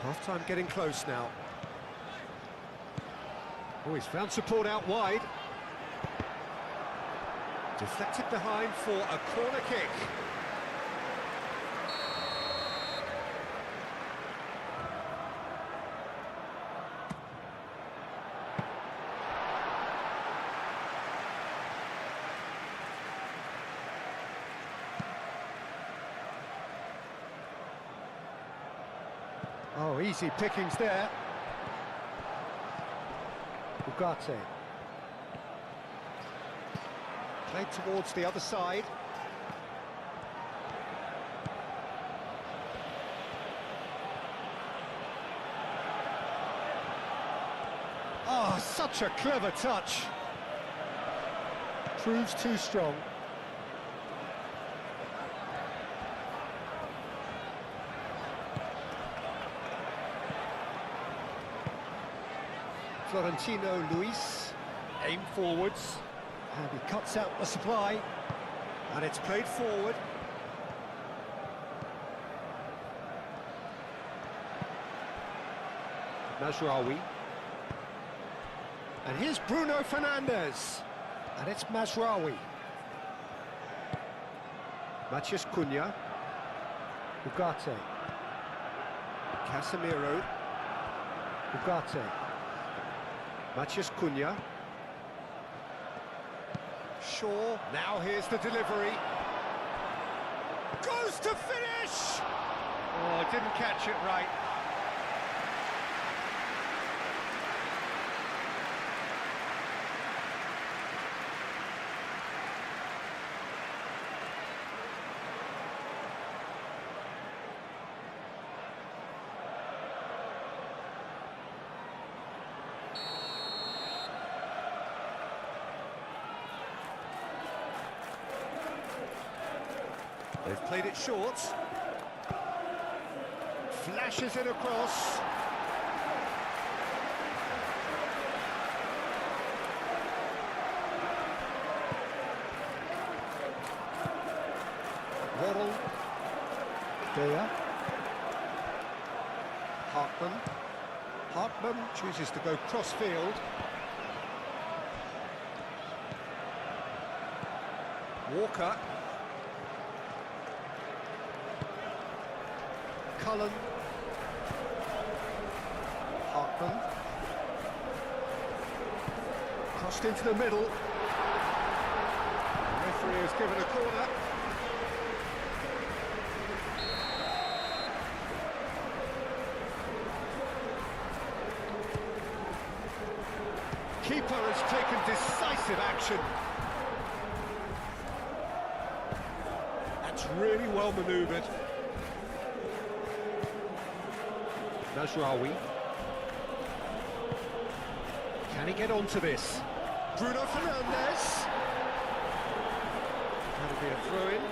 Half-time getting close now. Oh, he's found support out wide. Deflected behind for a corner kick. Oh, easy pickings there. Ugarte. Played towards the other side. Oh, such a clever touch. Proves too strong. Florentino Luis, aim forwards, and he cuts out the supply, and it's played forward. Mazraoui, and here's Bruno Fernandes, and it's Mazraoui. Matheus Cunha, Ugarte, Casemiro, Ugarte. Matheus Cunha. Shaw, now here's the delivery. Goes to finish! Oh, didn't catch it right. They've played it short. Flashes it across. Worrell. Dea. Hartman. Hartman chooses to go cross-field. Walker. Cullen. Hartman. Crossed into the middle. The referee has given a corner. Keeper has taken decisive action. That's really well manoeuvred. Mazraoui. Can he get onto this? Bruno Fernandes. That'll be a throw-in.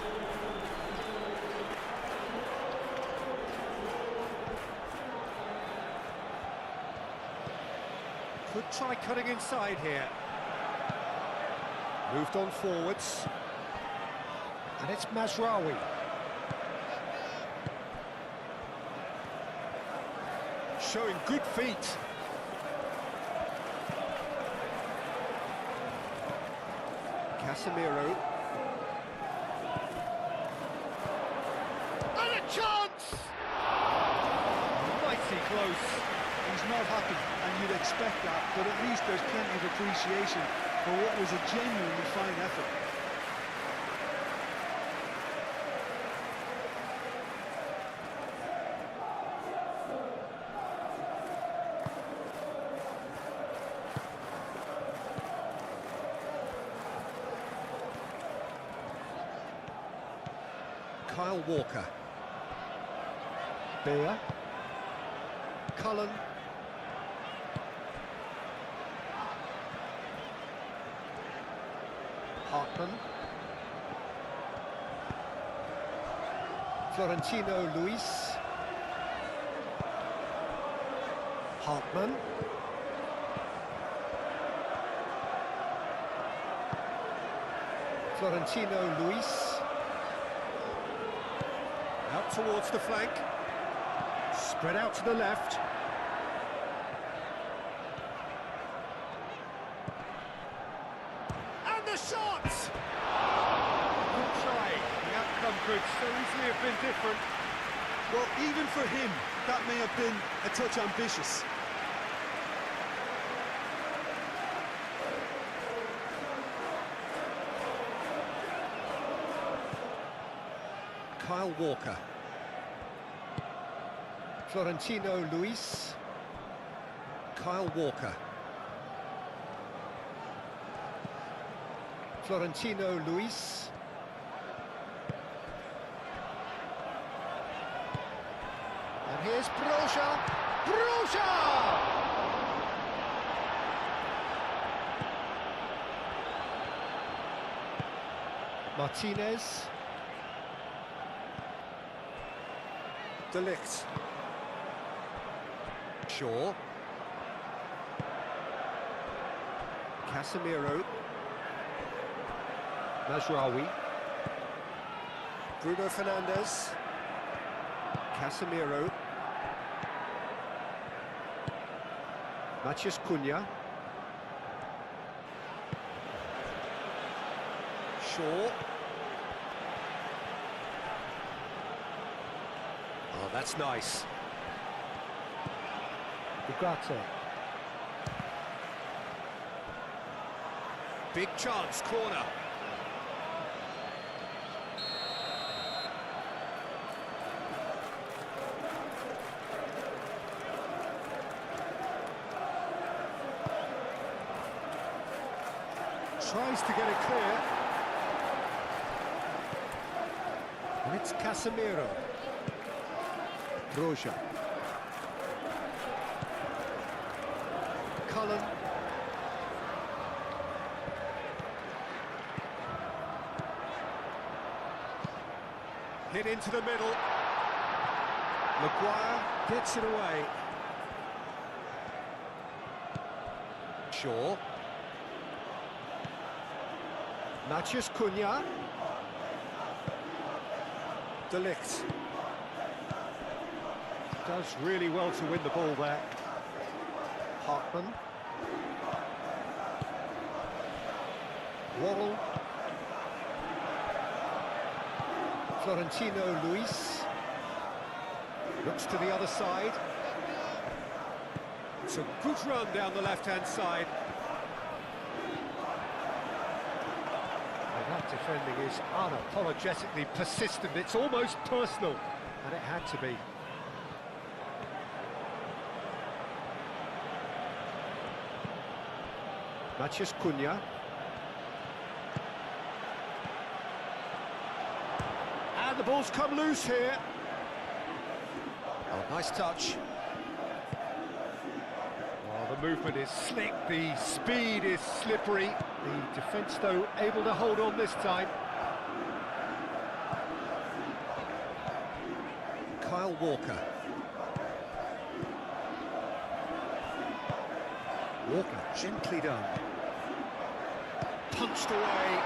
Could try cutting inside here. Moved on forwards. And it's Mazraoui. Showing good feet. Casemiro. And a chance! Mighty close. He's not happy, and you'd expect that, but at least there's plenty of appreciation for what was a genuinely fine effort. Kyle Walker. Beer. Cullen. Hartman. Florentino Luis. Hartman. Florentino Luis. Out towards the flank. Spread out to the left. And the shot! Good try. The outcome could so easily have been different. Well, even for him, that may have been a touch ambitious. Kyle Walker. Florentino Luis. Kyle Walker. Florentino Luis. And here's Broja. Broja! Martinez. De Ligt. Shaw. Casemiro. Mazraoui. Bruno Fernandes. Casemiro. Matheus Cunha. Shaw. Oh, that's nice. Ugarte. Big chance, corner. Tries to get it clear. And it's Casemiro. Broja. Cullen. Hit into the middle. Maguire gets it away. Shaw. Matheus Cunha. De Ligt. Does really well to win the ball there. Hartman. Waddle. Florentino Luis. Looks to the other side. It's a good run down the left-hand side. And that defending is unapologetically persistent. It's almost personal, and it had to be. Matheus Cunha. And the ball's come loose here. Oh, nice touch. Oh, the movement is slick, the speed is slippery. The defence, though, able to hold on this time. Kyle Walker. Walker, gently done. Punched away.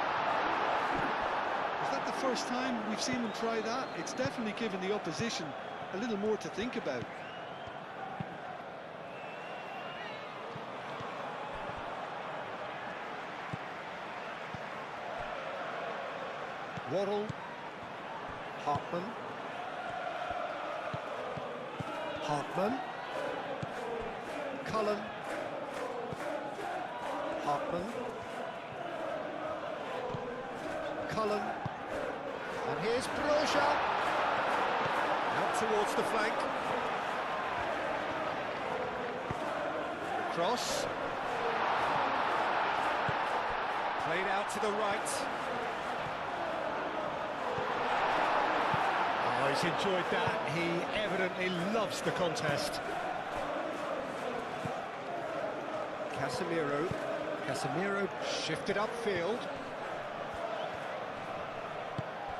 Is that the first time we've seen him try that? It's definitely given the opposition a little more to think about. Waddle. Hartman. Hartman. Cullen. Hartman. Cullen. And here's Broja. Out towards the flank. Cross. Played out to the right. He's enjoyed that. He evidently loves the contest. Casemiro shifted upfield.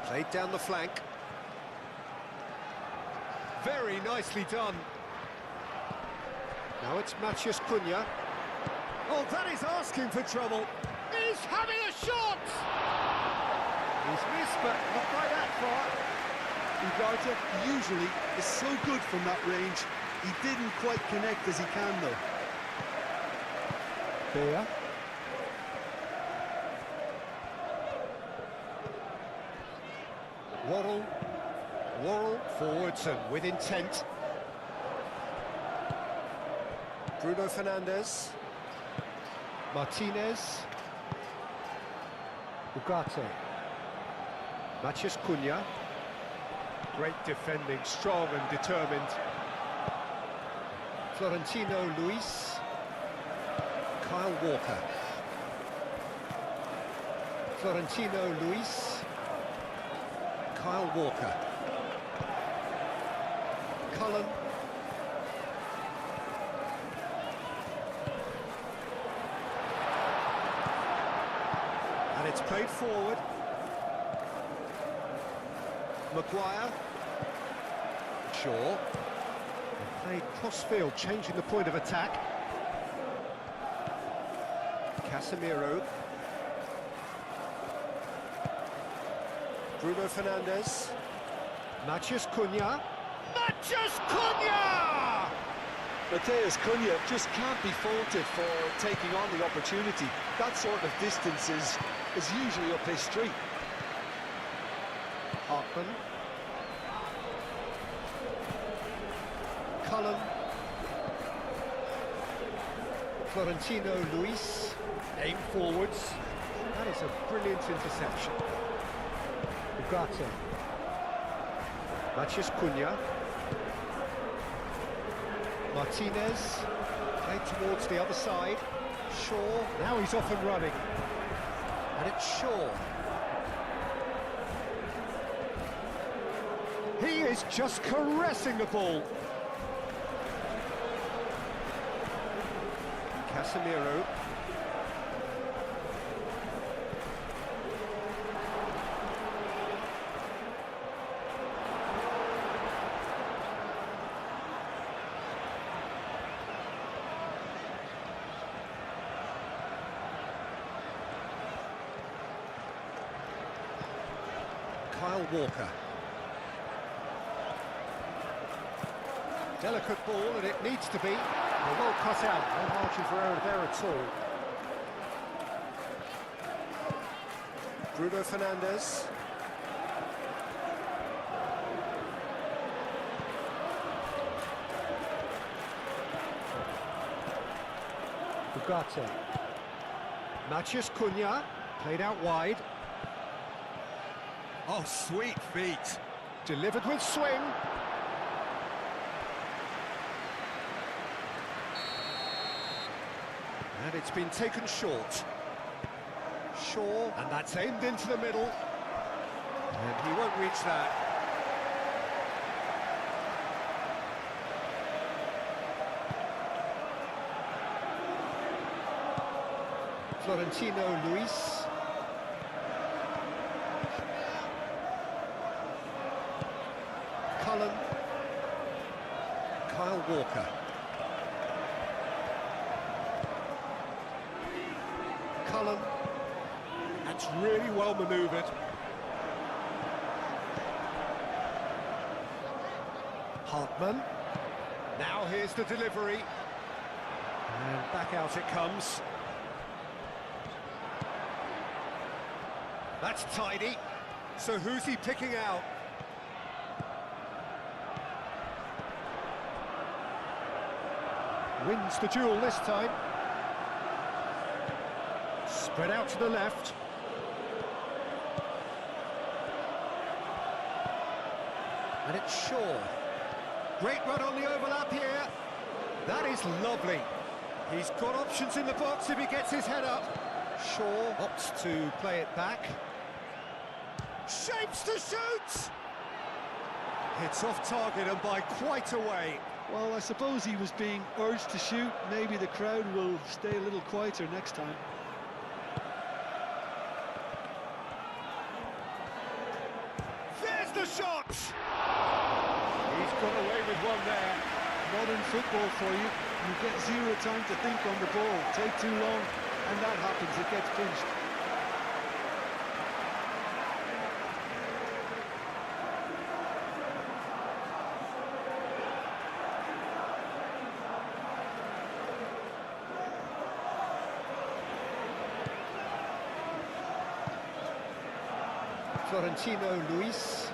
Played down the flank. Very nicely done. Now it's Matheus Cunha. Oh, that is asking for trouble. He's having a shot! He's missed, but not by that far. Ugarte usually is so good from that range. He didn't quite connect as he can, though. Beer. Worrell forwards and with intent. Bruno Fernandes. Martinez. Ugarte. Matheus Cunha. Great defending, strong and determined. Florentino Luis. Kyle Walker. Florentino Luis. Kyle Walker. Cullen. And it's played forward. Maguire. Shaw. Played cross-field, changing the point of attack. Casemiro. Bruno Fernandes. Matheus Cunha. Matheus Cunha! Matheus Cunha just can't be faulted for taking on the opportunity. That sort of distance is usually up his street. Hartman. Cullen. Florentino Luis. Aim forwards. That is a brilliant interception. Ugarte. Matheus Cunha. Martinez. Played towards the other side. Shaw. Now he's off and running. And it's Shaw. He is just caressing the ball. Casemiro. Kyle Walker. Delicate ball, and it needs to be. Well cut out, no margin for error there at all. Bruno Fernandes. Ugarte. Matheus Cunha, played out wide. Oh, sweet feet. Delivered with swing. And it's been taken short. Shaw, and that's aimed into the middle. And he won't reach that. Florentino Luis. Cullen. Kyle Walker. Cullen. That's really well manoeuvred. Hartman. Now here's the delivery. And back out it comes. That's tidy. So who's he picking out? Wins the duel this time. Spread out to the left. And it's Shaw. Great run on the overlap here. That is lovely. He's got options in the box if he gets his head up. Shaw opts to play it back. Shapes to shoot! It's off target and by quite a way. Well, I suppose he was being urged to shoot. Maybe the crowd will stay a little quieter next time. There's the shot! He's got away with one there. Modern football for you. You get zero time to think on the ball. Take too long, and that happens. It gets pinched. Florentino Luis.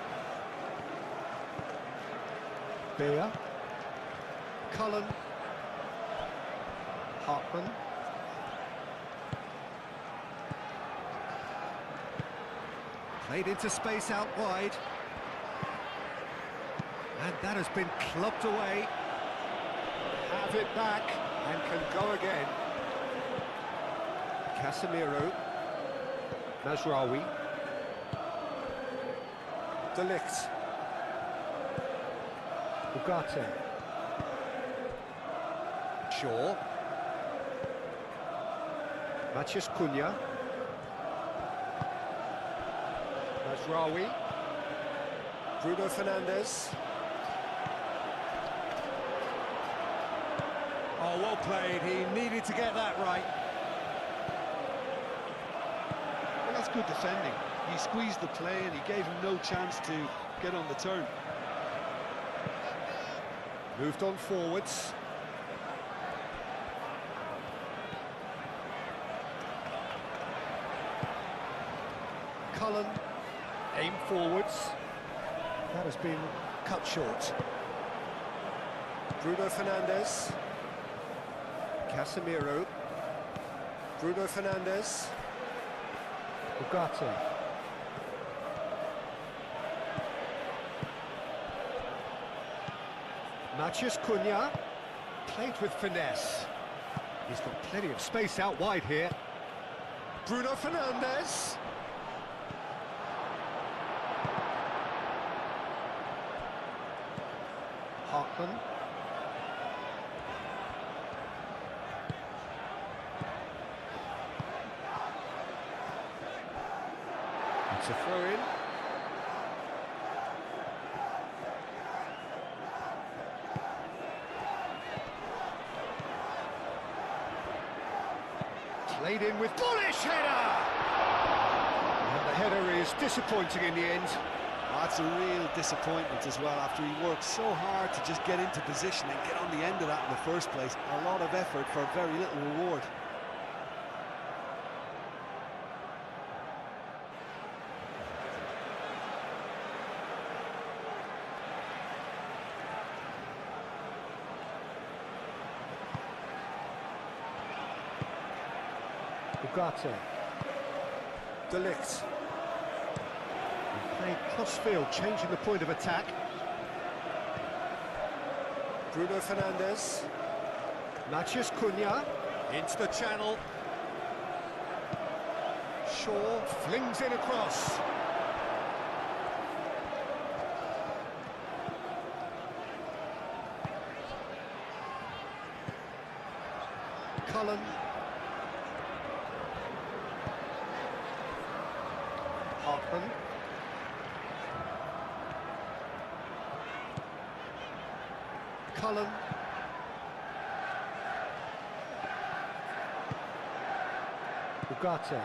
Beer. Cullen. Hartman. Played into space out wide. And that has been clubbed away. Have it back and can go again. Casemiro. Mazraoui. De Ligt. Ugarte. Shaw. Matheus Cunha. Mazraoui. Bruno Fernandes. Oh, well played. He needed to get that right. Well, that's good defending. He squeezed the play and he gave him no chance to get on the turn. Moved on forwards. Cullen, aim forwards. That has been cut short. Bruno Fernandes. Casemiro. Bruno Fernandes. Ugarte. Matheus Cunha. Played with finesse. He's got plenty of space out wide here. Bruno Fernandes. Hartman. It's a throw-in. Played in with bullish header! And the header is disappointing in the end. That's a real disappointment as well, after he worked so hard to just get into position and get on the end of that in the first place. A lot of effort for very little reward. Ugarte. De Ligt. Playing crossfield, changing the point of attack. Bruno Fernandes. Matheus Cunha. Into the channel. Shaw flings in across. Cullen. Hartman. Cullen. Ugarte.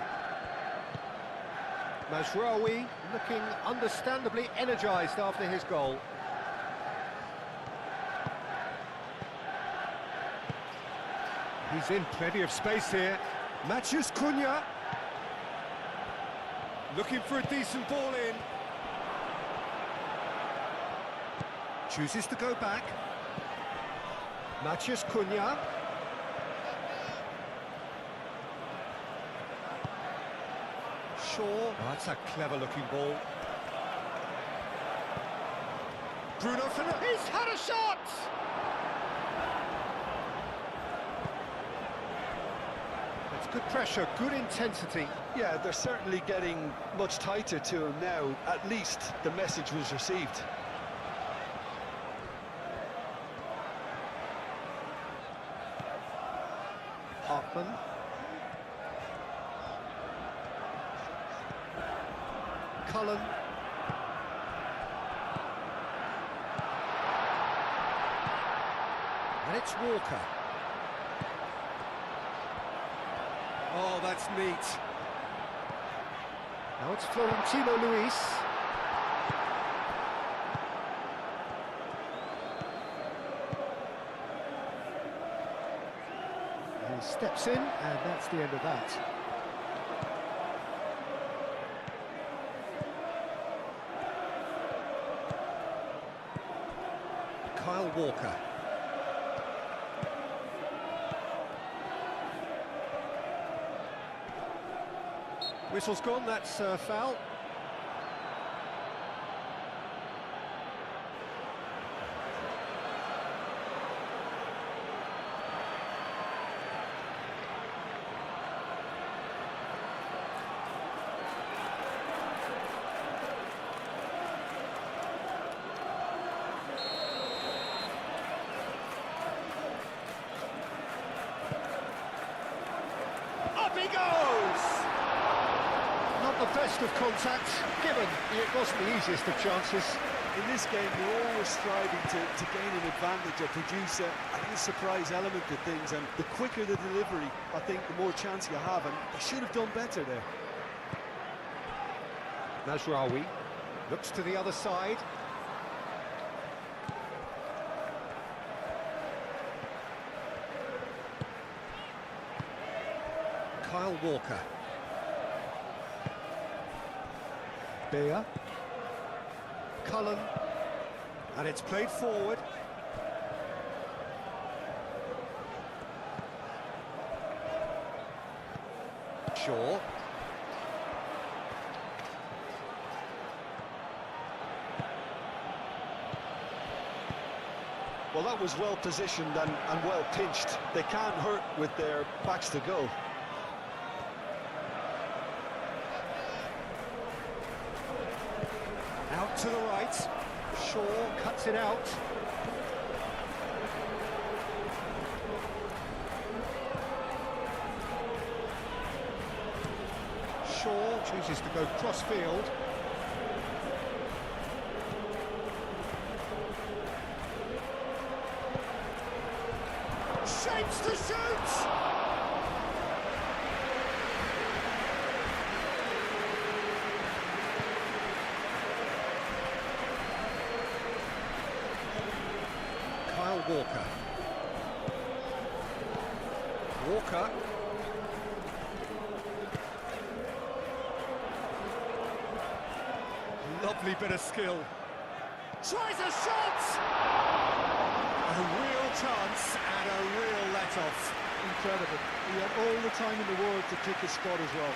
Mazraoui looking understandably energised after his goal. He's in plenty of space here. Matheus Cunha. Looking for a decent ball in. Chooses to go back. Matheus Cunha. Shaw. Oh, that's a clever-looking ball. Bruno Fernandes. He's had a shot! It's good pressure, good intensity. Yeah, they're certainly getting much tighter to him now. At least the message was received. Cullen. And it's Walker. Oh, that's neat. Now it's Florentino Luis. He steps in, and that's the end of that. Kyle Walker. Whistle's gone, that's foul. Up he goes! Not the best of contact, given it wasn't the easiest of chances. In this game, you're always striving to gain an advantage or produce a surprise element to things, and the quicker the delivery, I think, the more chance you have, and they should have done better there. Najraoui looks to the other side. Kyle Walker. Beer. Cullen. And it's played forward. Shaw. Well, that was well positioned and well pinched. They can't hurt with their backs to go. Out to the right. Shaw cuts it out. Shaw chooses to go cross-field. Shapes to shoot! Kyle Walker. Walker. Lovely bit of skill. Tries a shot! A real chance and a real let-off. Incredible. He had all the time in the world to pick his spot as well.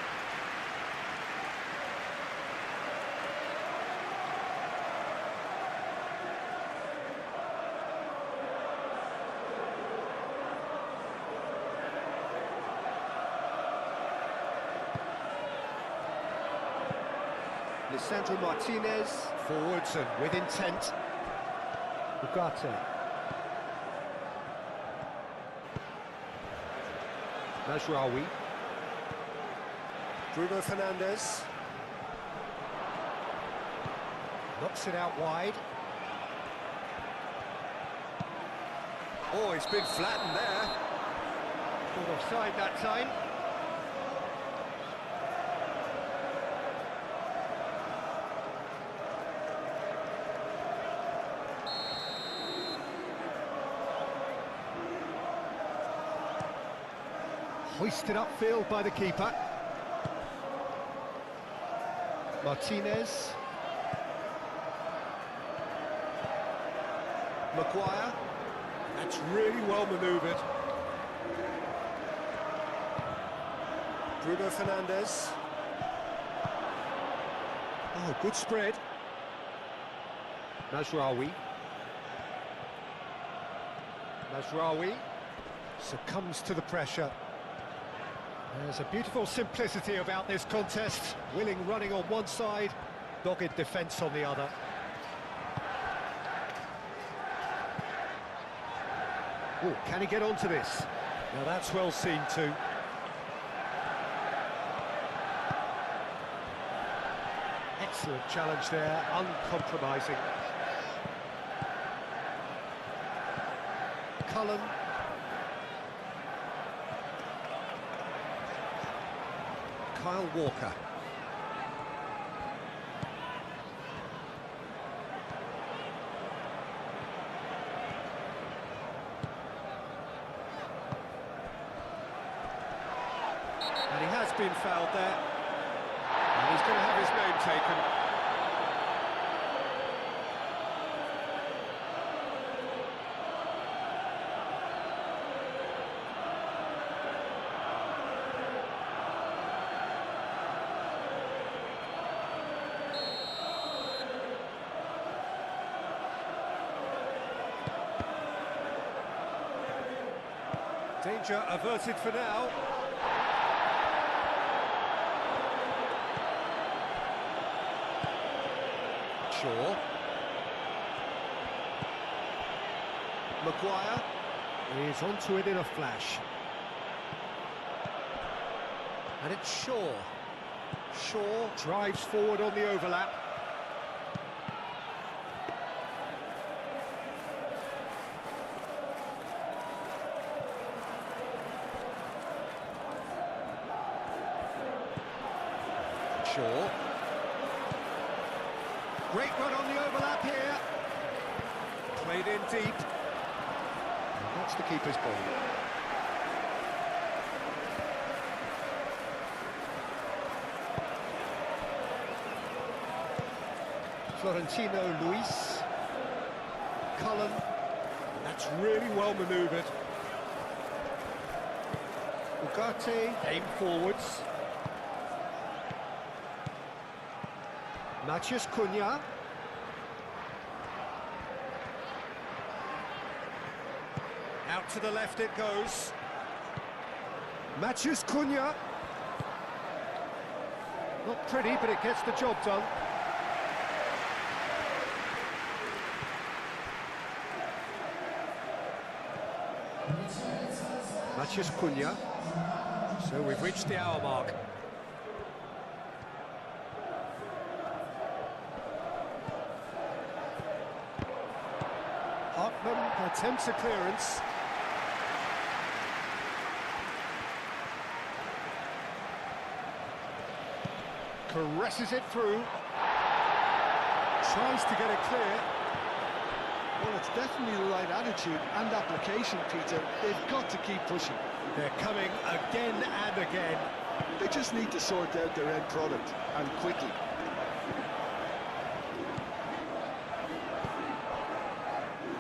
Lisandro Martinez, forwards and with intent. Ugarte. Najraoui. Bruno Fernandes. Knocks it out wide. Oh, he's been flattened there. Caught offside that time. Hoisted upfield by the keeper. Martinez. Maguire. That's really well manoeuvred. Bruno Fernandes. Oh, good spread. Najraoui. Najraoui succumbs to the pressure. There's a beautiful simplicity about this contest. Willing running on one side, dogged defence on the other. Oh, can he get onto this? Now that's well seen too. Excellent challenge there, uncompromising. Cullen. Kyle Walker. And he has been fouled there. And he's going to have his name taken. Danger averted for now. Shaw. Maguire is onto it in a flash. And it's Shaw. Shaw drives forward on the overlap. Shaw. Great run on the overlap here. Played in deep. And that's the keeper's ball. Florentino Luis. Cullen. That's really well manoeuvred. Ugarte, aim forwards. Matheus Cunha. Out to the left it goes. Matheus Cunha. Not pretty, but it gets the job done. Matheus Cunha. So we've reached the hour mark. Hartman attempts a clearance. Caresses it through. Tries to get it clear. Well, it's definitely the right attitude and application, Peter. They've got to keep pushing. They're coming again and again. They just need to sort out their end product, and quickly.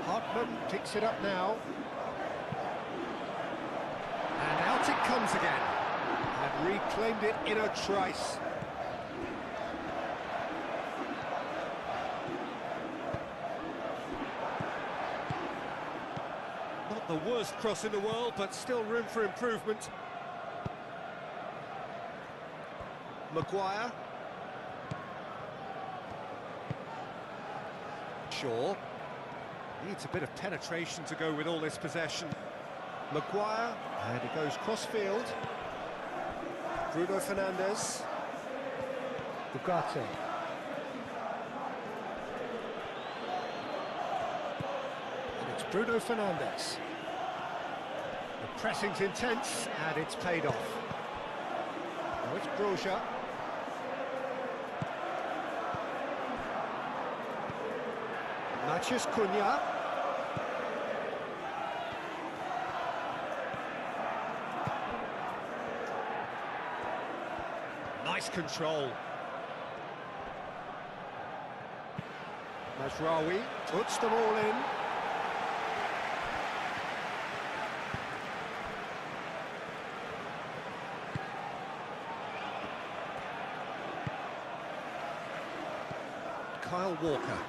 Hartman picks it up now. And out it comes again. And reclaimed it in a trice. Not the worst cross in the world, but still room for improvement. Maguire. Shaw. Needs a bit of penetration to go with all this possession. Maguire, and he goes cross-field. Bruno Fernandes. Ugarte. And it's Bruno Fernandes. The pressing's intense, and it's paid off. Now it's Broja. Matheus Cunha. Nice control. Mazraoui puts them all in. Kyle Walker.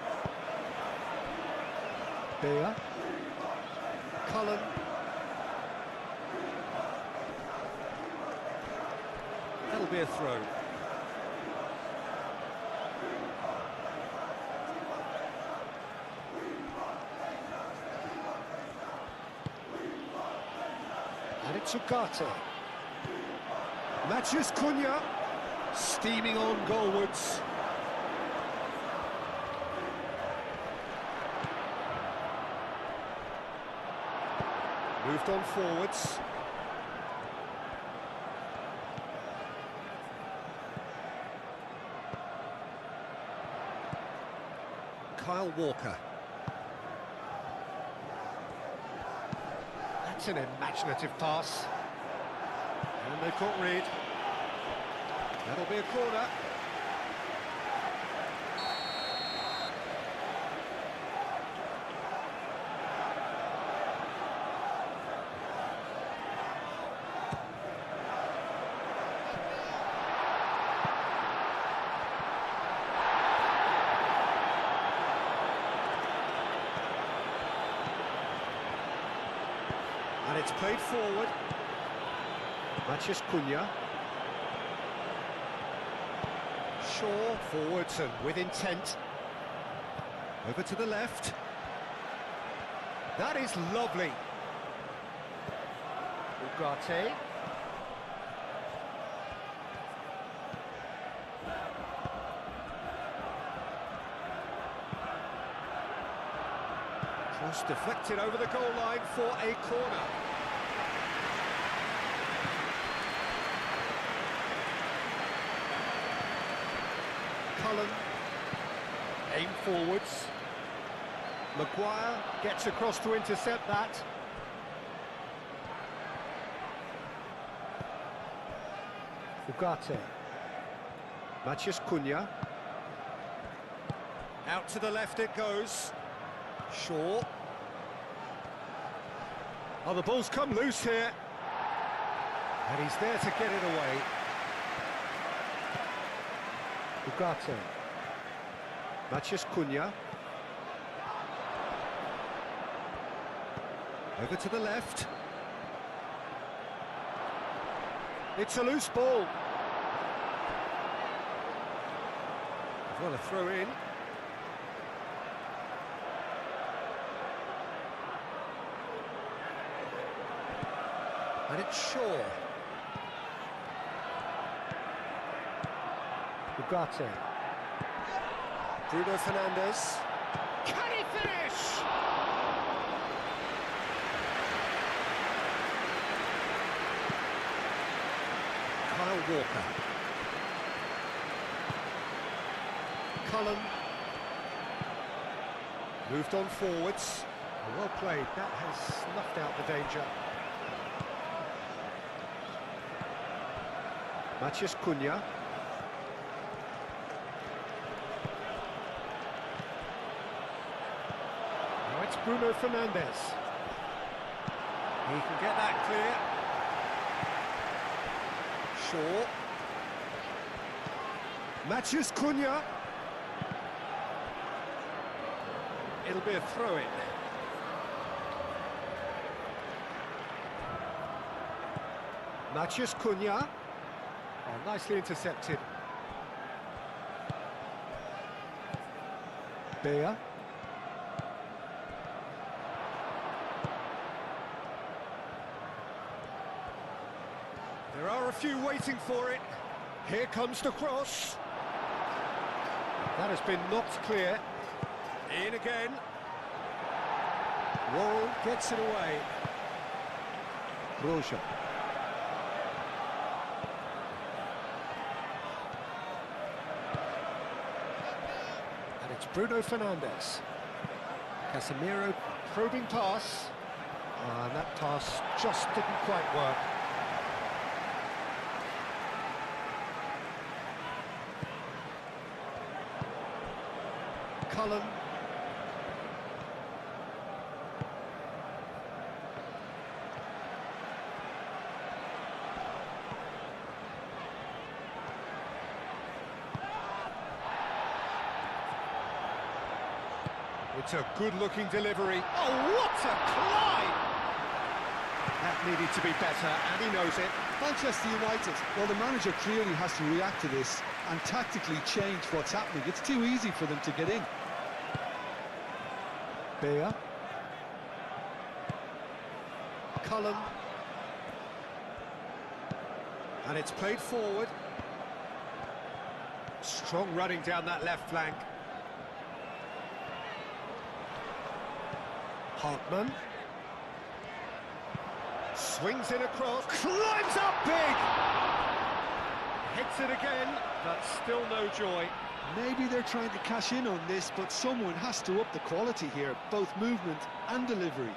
Beer. Cullen. That'll be a throw. And it's Ugarte. Matheus Cunha steaming on goalwards. Moved on forwards. Kyle Walker. That's an imaginative pass. And they caught Reed. That'll be a corner. And it's played forward. Matches Cunha. Shaw forwards and with intent. Over to the left. That is lovely. Ugarte. Cross deflected over the goal line for a corner. Cullen, aim forwards. Maguire gets across to intercept that. Ugarte. Matches Cunha. Out to the left it goes. Shaw. Oh, the ball's come loose here. And he's there to get it away. Ugarte. Matches Cunha. Over to the left. It's a loose ball. Well, a throw in. And it's Shaw. Ugarte. Bruno Fernandes. Can he finish? Kyle Walker. Cullen. Moved on forwards. Well played. That has snuffed out the danger. Matches Cunha. Now it's Bruno Fernandes. He can get that clear. Shaw. Matches Cunha. It'll be a throw-in. Matches Cunha. Oh, nicely intercepted. Bear. There are a few waiting for it. Here comes the cross. That has been knocked clear. In again. Worrell gets it away. Roja. And it's Bruno Fernandes. Casemiro probing pass. And that pass just didn't quite work. Cullen. It's a good-looking delivery. Oh, what a climb! That needed to be better, and he knows it. Manchester United, well, the manager clearly has to react to this and tactically change what's happening. It's too easy for them to get in. Bear. Cullen. And it's played forward. Strong running down that left flank. Hartman. Swings it across, climbs up big! Hits it again, but still no joy. Maybe they're trying to cash in on this, but someone has to up the quality here, both movement and delivery.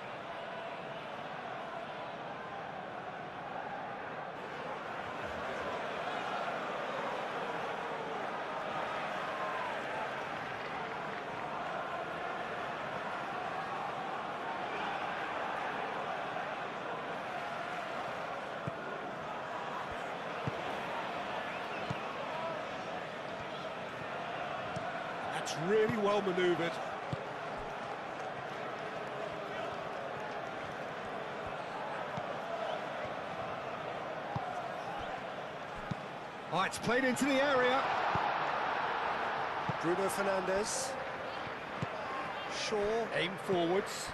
That's really well manoeuvred. Oh, it's played into the area. Bruno Fernandes. Shaw, aim forwards.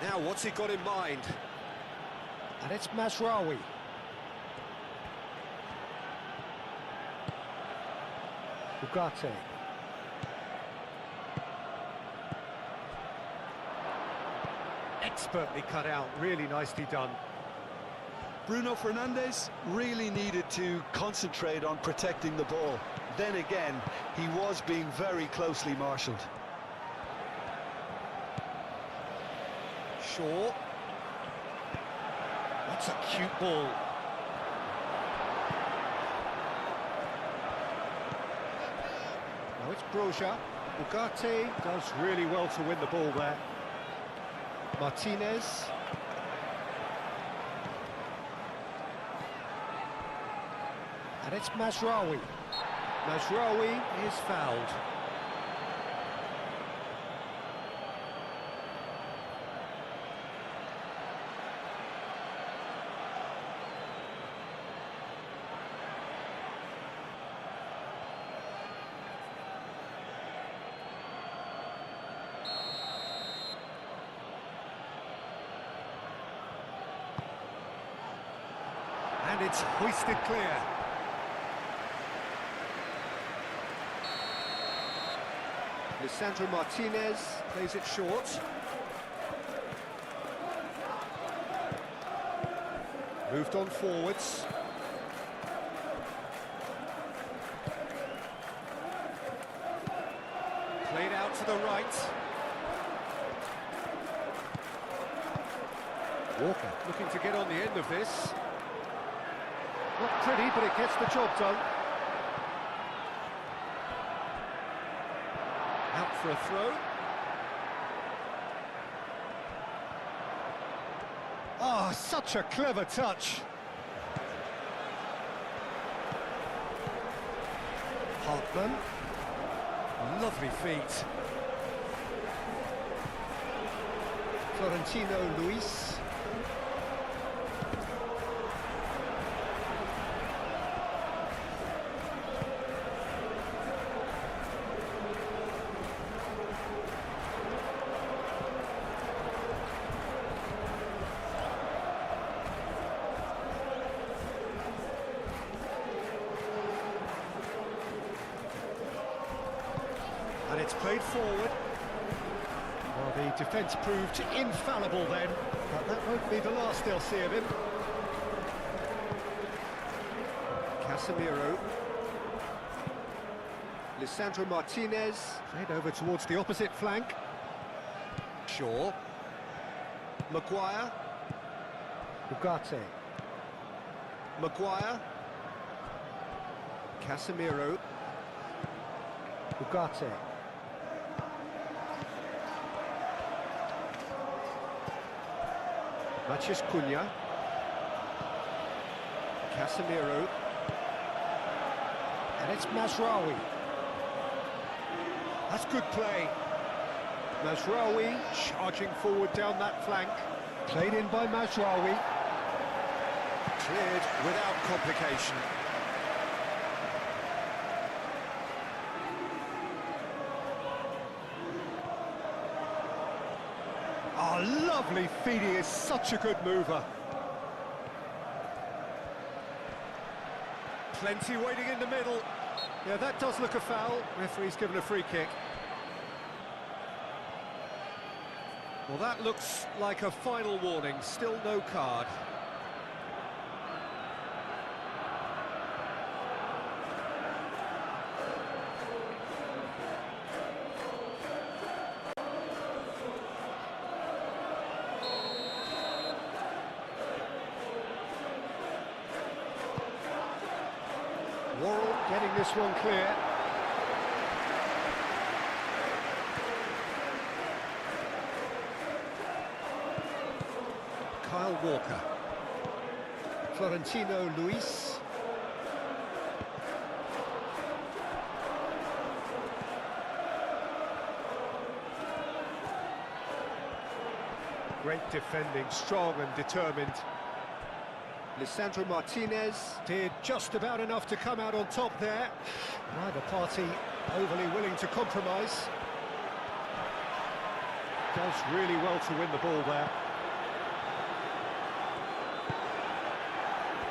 Now, what's he got in mind? And it's Mazraoui. Ugarte. Expertly cut out, really nicely done. Bruno Fernandes really needed to concentrate on protecting the ball. Then again, he was being very closely marshalled. Shaw. That's a cute ball. Now it's Broja. Ugarte does really well to win the ball there. Martinez. And it's Mazraoui. Mazraoui is fouled. And it's hoisted clear. Lisandro Martinez plays it short. Moved on forwards. Played out to the right. Walker looking to get on the end of this. Not pretty, but it gets the job done. Out for a throw. Oh, such a clever touch. Hartman. Lovely feet. Florentino Luis. And it's played forward. Well, the defence proved infallible then, but that won't be the last they'll see of him. Casemiro. Lisandro Martinez. Played over towards the opposite flank. Shaw. Maguire. Ugarte. Maguire. Casemiro. Ugarte. Matheus Cunha. Casemiro. And it's Mazraoui. That's good play. Mazraoui charging forward down that flank. Played in by Mazraoui. Cleared without complication. Oh, lovely feet, he is such a good mover. Plenty waiting in the middle. Yeah, that does look a foul. Referee's given a free kick. Well, that looks like a final warning, still no card. Worrell getting this one clear. Kyle Walker. Florentino Luis. Great defending, strong and determined. Lisandro Martinez did just about enough to come out on top there. Neither party overly willing to compromise. Does really well to win the ball there.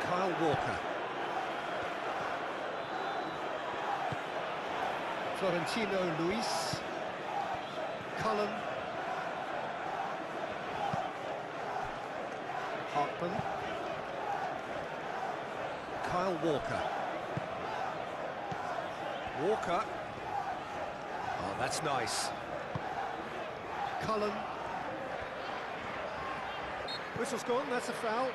Kyle Walker. Florentino Luis. Cullen. Hartman. Kyle Walker. Walker. Oh, that's nice. Cullen. Whistle's gone, that's a foul.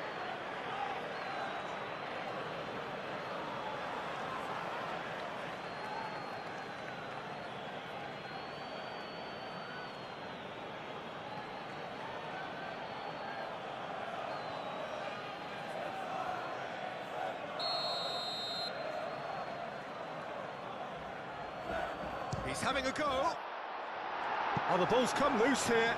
He's having a go. Oh, the ball's come loose here.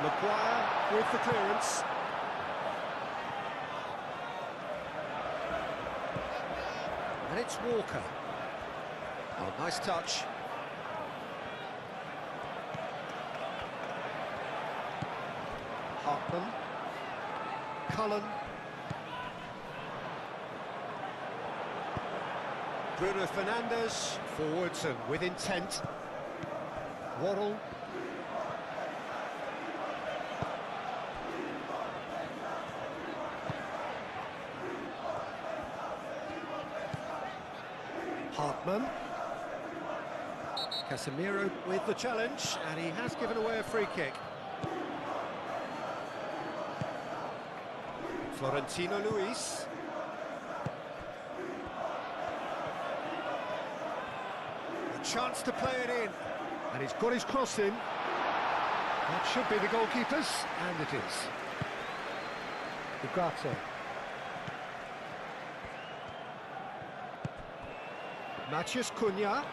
Maguire with the clearance. And it's Walker. Oh, nice touch. Hartman. Cullen. Bruno Fernandes, forwards and with intent. Worrell. Hartman. Casemiro with the challenge, and he has given away a free kick. Florentino Luis. A chance to play it in. And he's got his cross in. That should be the goalkeeper's, and it is. Ugarte. Matheus Cunha.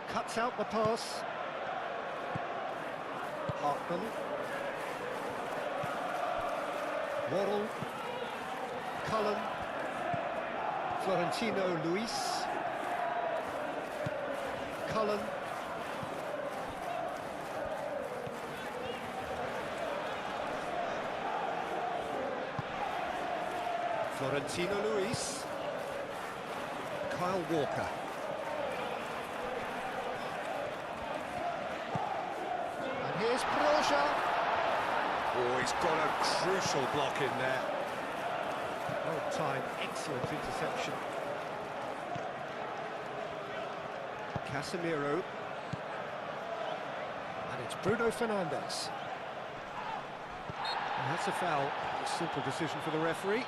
Cuts out the pass. Hartman. Worrell. Cullen. Florentino Luis. Cullen. Florentino Luis. Kyle Walker. And here's Broja. Oh, he's got a crucial block in there. Well timed, excellent interception. Casemiro. And it's Bruno Fernandes. And that's a foul. A simple decision for the referee.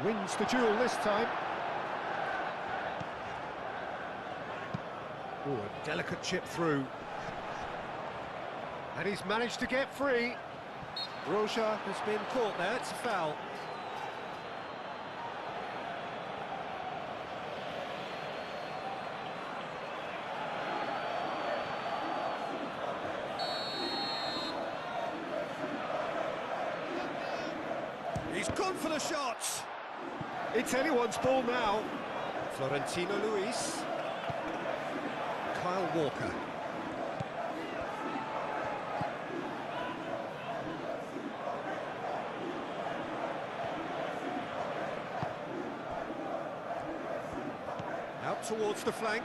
Wins the duel this time. Oh, a delicate chip through. And he's managed to get free. Broja has been caught there, it's a foul. Gone for the shots. It's anyone's ball now. Florentino Luis. Kyle Walker. Out towards the flank.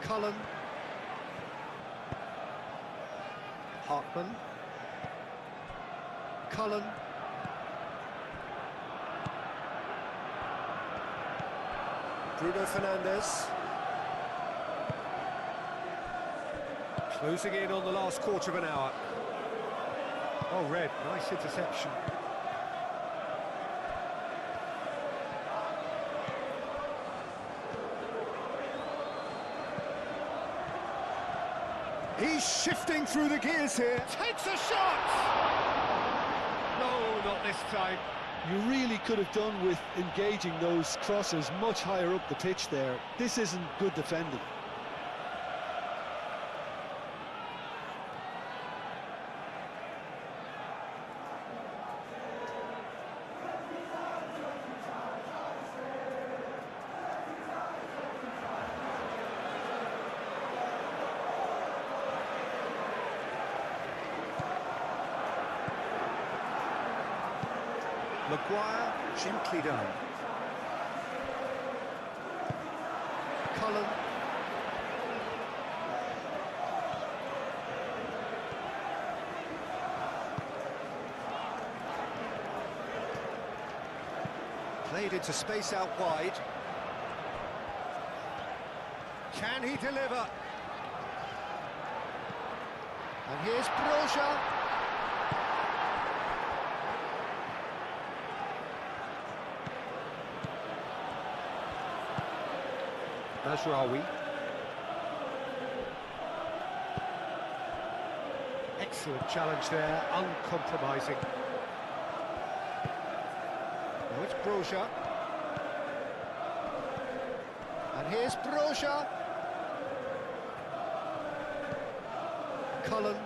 Cullen. Hartman. Cullen. Bruno Fernandes. Closing in on the last quarter of an hour. Oh, Red, nice interception. He's shifting through the gears here. Takes a shot! No, not this time. You really could have done with engaging those crossers much higher up the pitch there. This isn't good defending. Maguire, gently done. Cullen. Played into space out wide. Can he deliver? And here's Broja. Mazraoui. Excellent challenge there, uncompromising. Now it's Broja. And here's Broja. Cullen.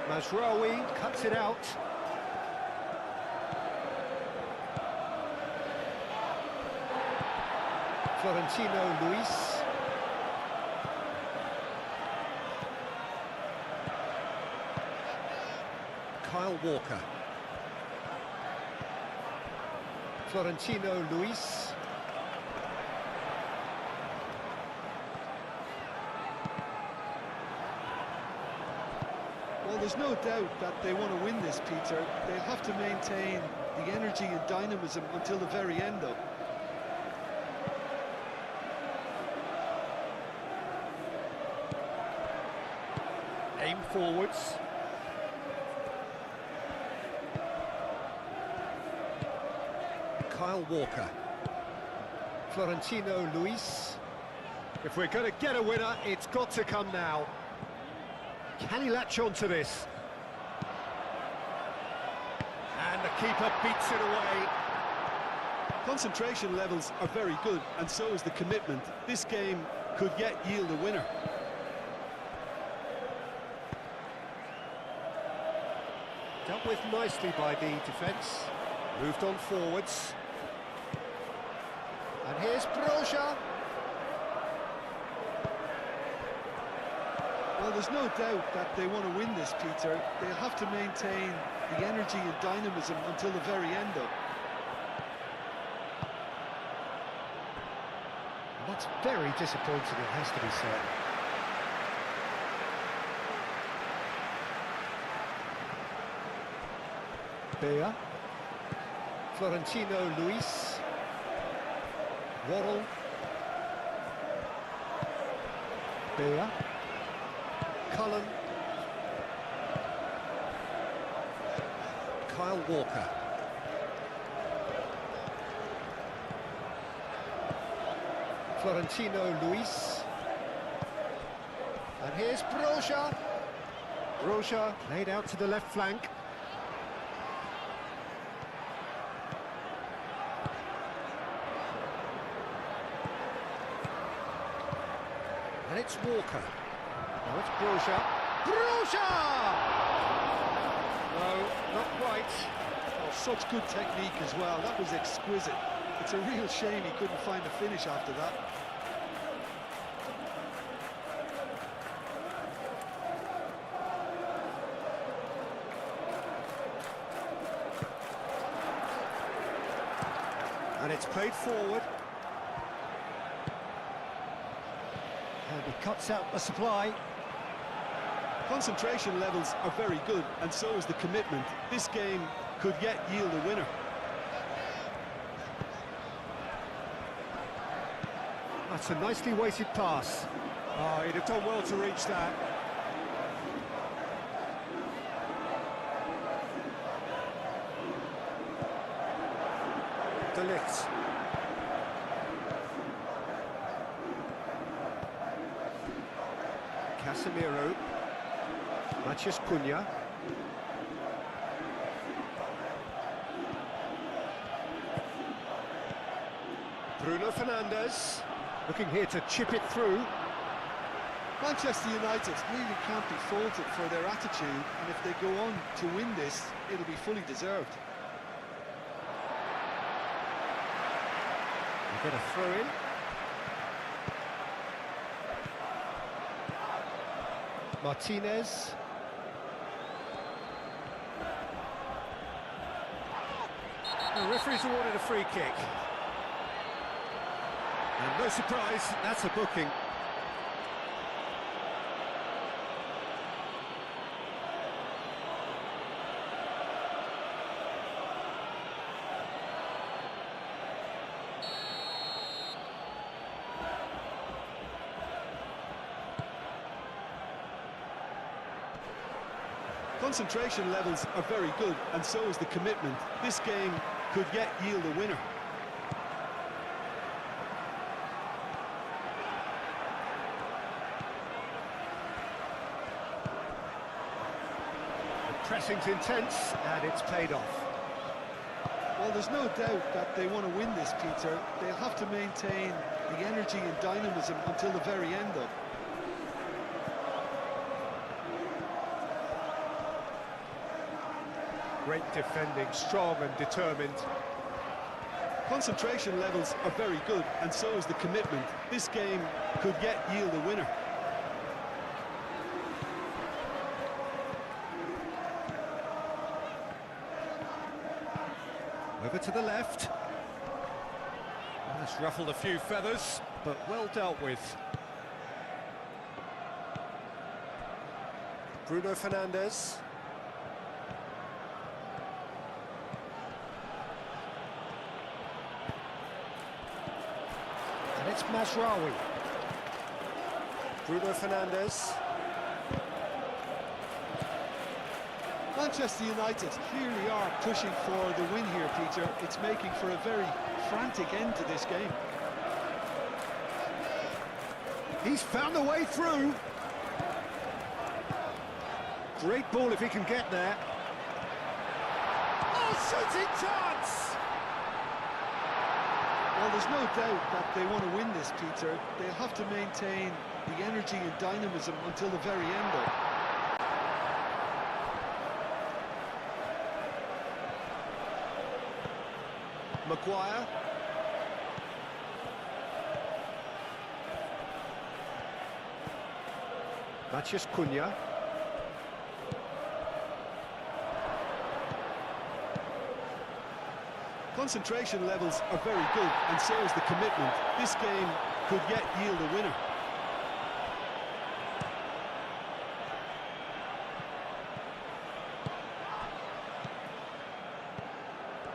Mazraoui cuts it out. Florentino Luis. Kyle Walker. Florentino Luis. Well, there's no doubt that they want to win this, Peter. They'll have to maintain the energy and dynamism until the very end, though. Aim forwards. Kyle Walker. Florentino Luis. If we're going to get a winner, it's got to come now. Can he latch on to this? And the keeper beats it away. Concentration levels are very good, and so is the commitment. This game could yet yield a winner. Dealt with nicely by the defence. Moved on forwards. And here's Broja. Well, there's no doubt that they want to win this, Peter. They'll have to maintain the energy and dynamism until the very end, though. And that's very disappointing, it has to be said. Bea. Florentino Luis. Waddle. Bea. Cullen. Kyle Walker. Florentino Luis. And here's Broja. Broja laid out to the left flank. And it's Walker. Now it's Broja. Broja! No, not quite. Oh, such good technique as well. That was exquisite. It's a real shame he couldn't find a finish after that. And it's played forward. And he cuts out the supply. Concentration levels are very good, and so is the commitment. This game could yet yield a winner. That's a nicely weighted pass. Oh, he'd have done well to reach that. De Ligt. Casemiro. Matheus Cunha. Bruno Fernandes. Looking here to chip it through. Manchester United really can't be faulted for their attitude, and if they go on to win this, it'll be fully deserved. They get a throw in. Martinez. The referee's awarded a free kick. And no surprise, that's a booking. Concentration levels are very good, and so is the commitment. This game could yet yield a winner. The pressing's intense, and it's paid off. Well, there's no doubt that they want to win this, Peter. They'll have to maintain the energy and dynamism until the very end, though. Great defending, strong and determined. Concentration levels are very good, and so is the commitment. This game could yet yield a winner. Over to the left. That's ruffled a few feathers, but well dealt with. Bruno Fernandes. And it's Mazraoui. Bruno Fernandes. Manchester United clearly are pushing for the win here, Peter. It's making for a very frantic end to this game. He's found a way through. Great ball if he can get there. Oh, shooting chance! Well, there's no doubt that they want to win this, Peter. They'll have to maintain the energy and dynamism until the very end, though. Maguire. Matheus Cunha. Concentration levels are very good, and so is the commitment. This game could yet yield a winner.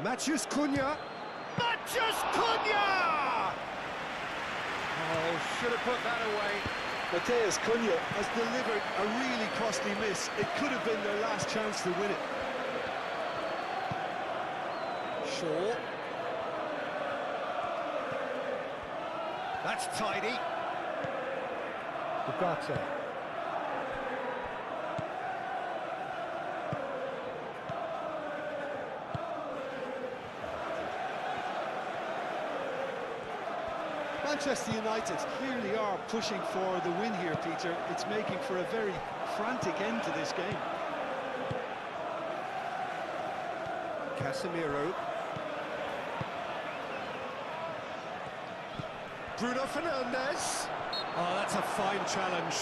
Matheus Cunha. Matheus Cunha! Oh, should have put that away. Matheus Cunha has delivered a really costly miss. It could have been their last chance to win it. Shaw. That's tidy. Ugarte. Manchester United clearly are pushing for the win here, Peter. It's making for a very frantic end to this game. Casemiro. Bruno Fernandes. Oh, that's a fine challenge.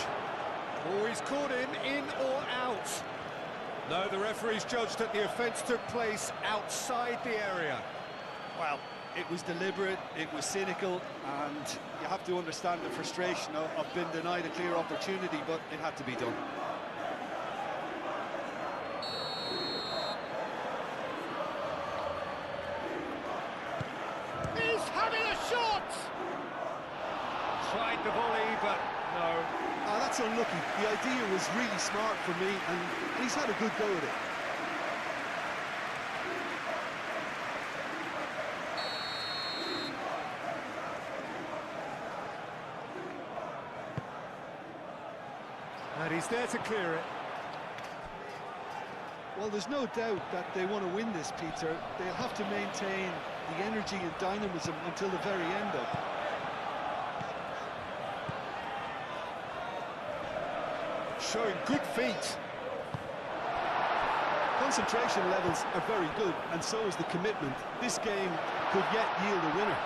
Oh, he's caught him in or out. No, the referee's judged that the offence took place outside the area. Well, it was deliberate, it was cynical, and you have to understand the frustration of being denied a clear opportunity, but it had to be done. He's having a shot! Tried the volley, but no. That's unlucky. The idea was really smart for me, and he's had a good go at it. And he's there to clear it. Well, there's no doubt that they want to win this, Peter. They'll have to maintain the energy and dynamism until the very end of it. Showing good feet. Concentration levels are very good, and so is the commitment. This game could yet yield a winner.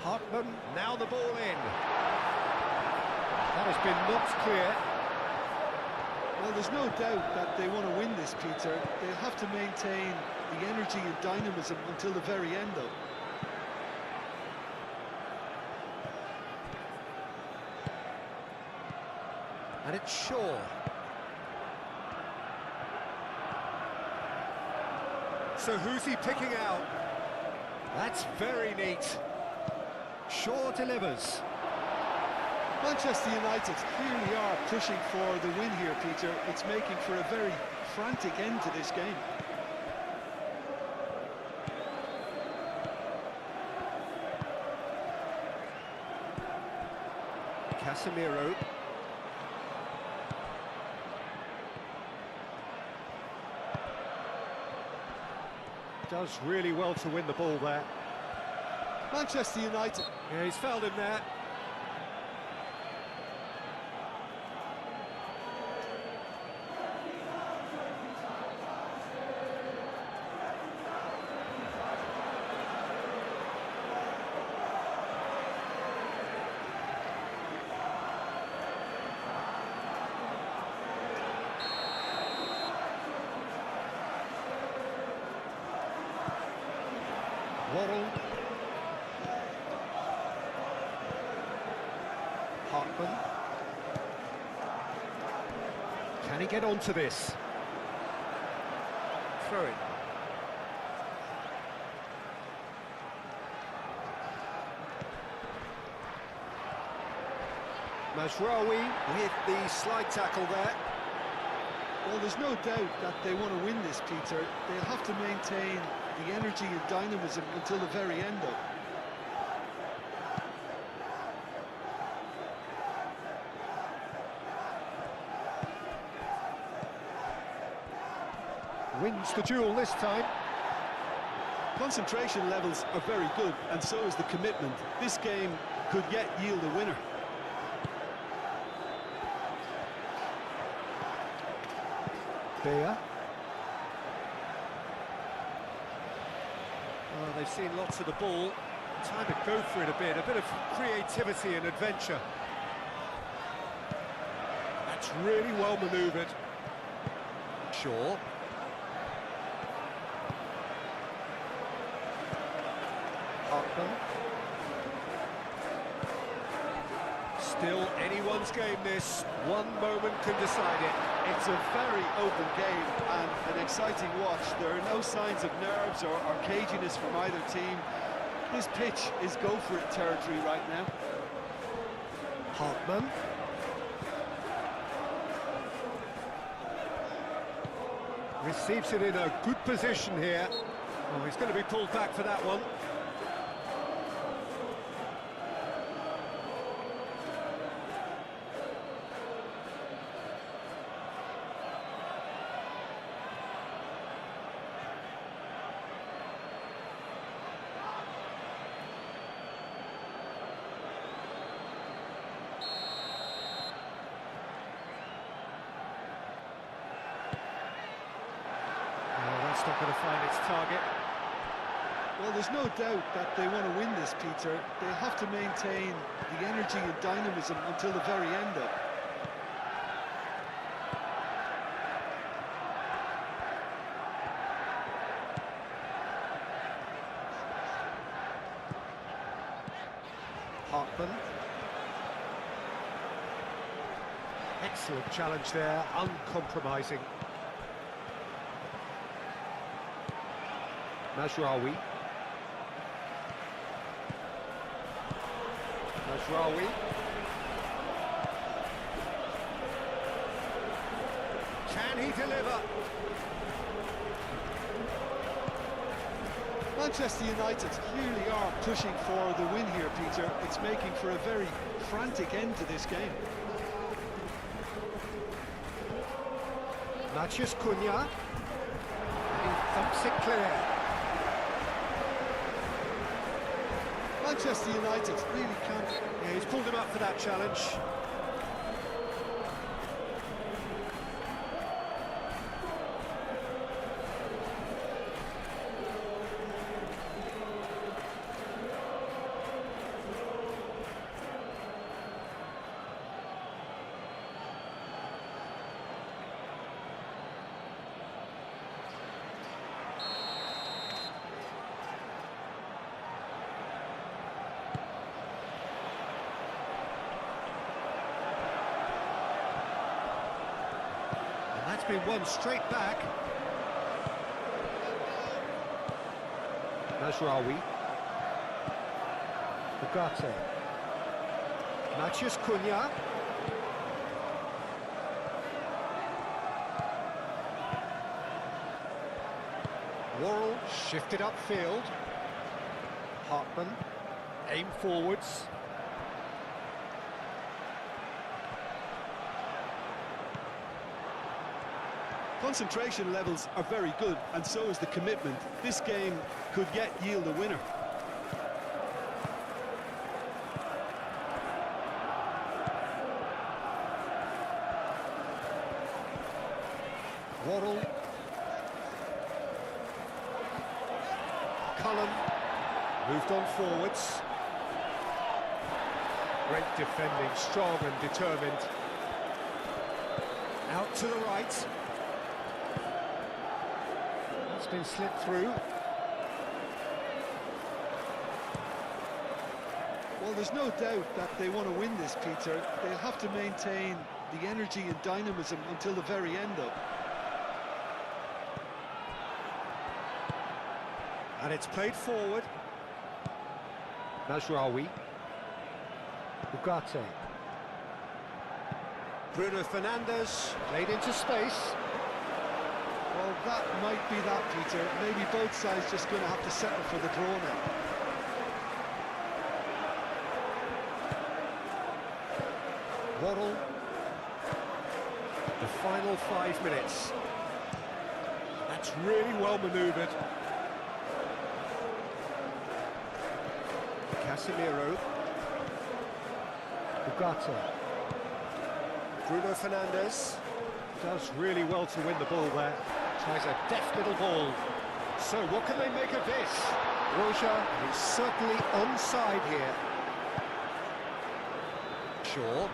Hartman, now the ball in. That has been knocked clear. Well, there's no doubt that they want to win this, Peter. They'll have to maintain the energy and dynamism until the very end, though. And it's Shaw. So who's he picking out? That's very neat. Shaw delivers. Manchester United clearly are pushing for the win here, Peter. It's making for a very frantic end to this game. Casemiro. Does really well to win the ball there. Manchester United. Yeah, he's fouled him there. Waddle. Hartman. Can he get onto this? Throw it. Mazraoui with the slide tackle there. Well, there's no doubt that they want to win this, Peter. They'll have to maintain the energy and dynamism until the very end, though. Wins the duel this time. Concentration levels are very good, and so is the commitment. This game could yet yield a winner. Beer. Oh, they've seen lots of the ball. Time to go for it a bit of creativity and adventure. That's really well manoeuvred. Shaw. Hartman. Still anyone's game this. One moment can decide it. It's a very open game and an exciting watch. There are no signs of nerves or caginess from either team. This pitch is go-for-it territory right now. Hartman. Receives it in a good position here. Oh, he's going to be pulled back for that one. That's not going to find its target. Well, there's no doubt that they want to win this, Peter. They have to maintain the energy and dynamism until the very end of it. Hartman. Excellent challenge there, uncompromising. Mazraoui. Mazraoui. Can he deliver? Manchester United clearly are pushing for the win here, Peter. It's making for a very frantic end to this game. Matheus Cunha. He thumps it clear. Manchester United really can't... Yeah, he's pulled him up for that challenge. That's been won straight back. Mazraoui. Ugarte. Matheus Cunha. Worrell shifted upfield. Hartman. Aim forwards. Concentration levels are very good, and so is the commitment. This game could yet yield a winner. Worrell. Cullen. Moved on forwards. Great defending, strong and determined. Out to the right. It's been slipped through. Well, there's no doubt that they want to win this, Peter. They'll have to maintain the energy and dynamism until the very end, though. And it's played forward. Mazraoui. Ugarte. Bruno Fernandes, played into space. Well, that might be that, Peter. Maybe both sides just going to have to settle for the draw now. Worrell. The final 5 minutes. That's really well manoeuvred. Casemiro. Ugarte. Bruno Fernandes does really well to win the ball there. Tries a deft little ball. So what can they make of this? Roja is certainly onside here. Shaw.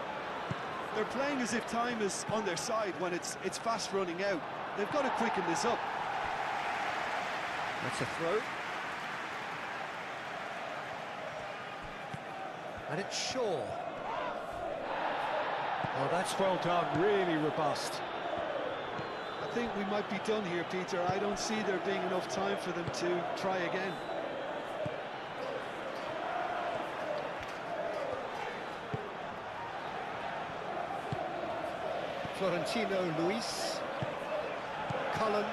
They're playing as if time is on their side when it's fast running out. They've got to quicken this up. That's a throw. And it's Shaw. Oh, that's well done, really robust. I think we might be done here, Peter. I don't see there being enough time for them to try again. Florentino Luis. Cullen.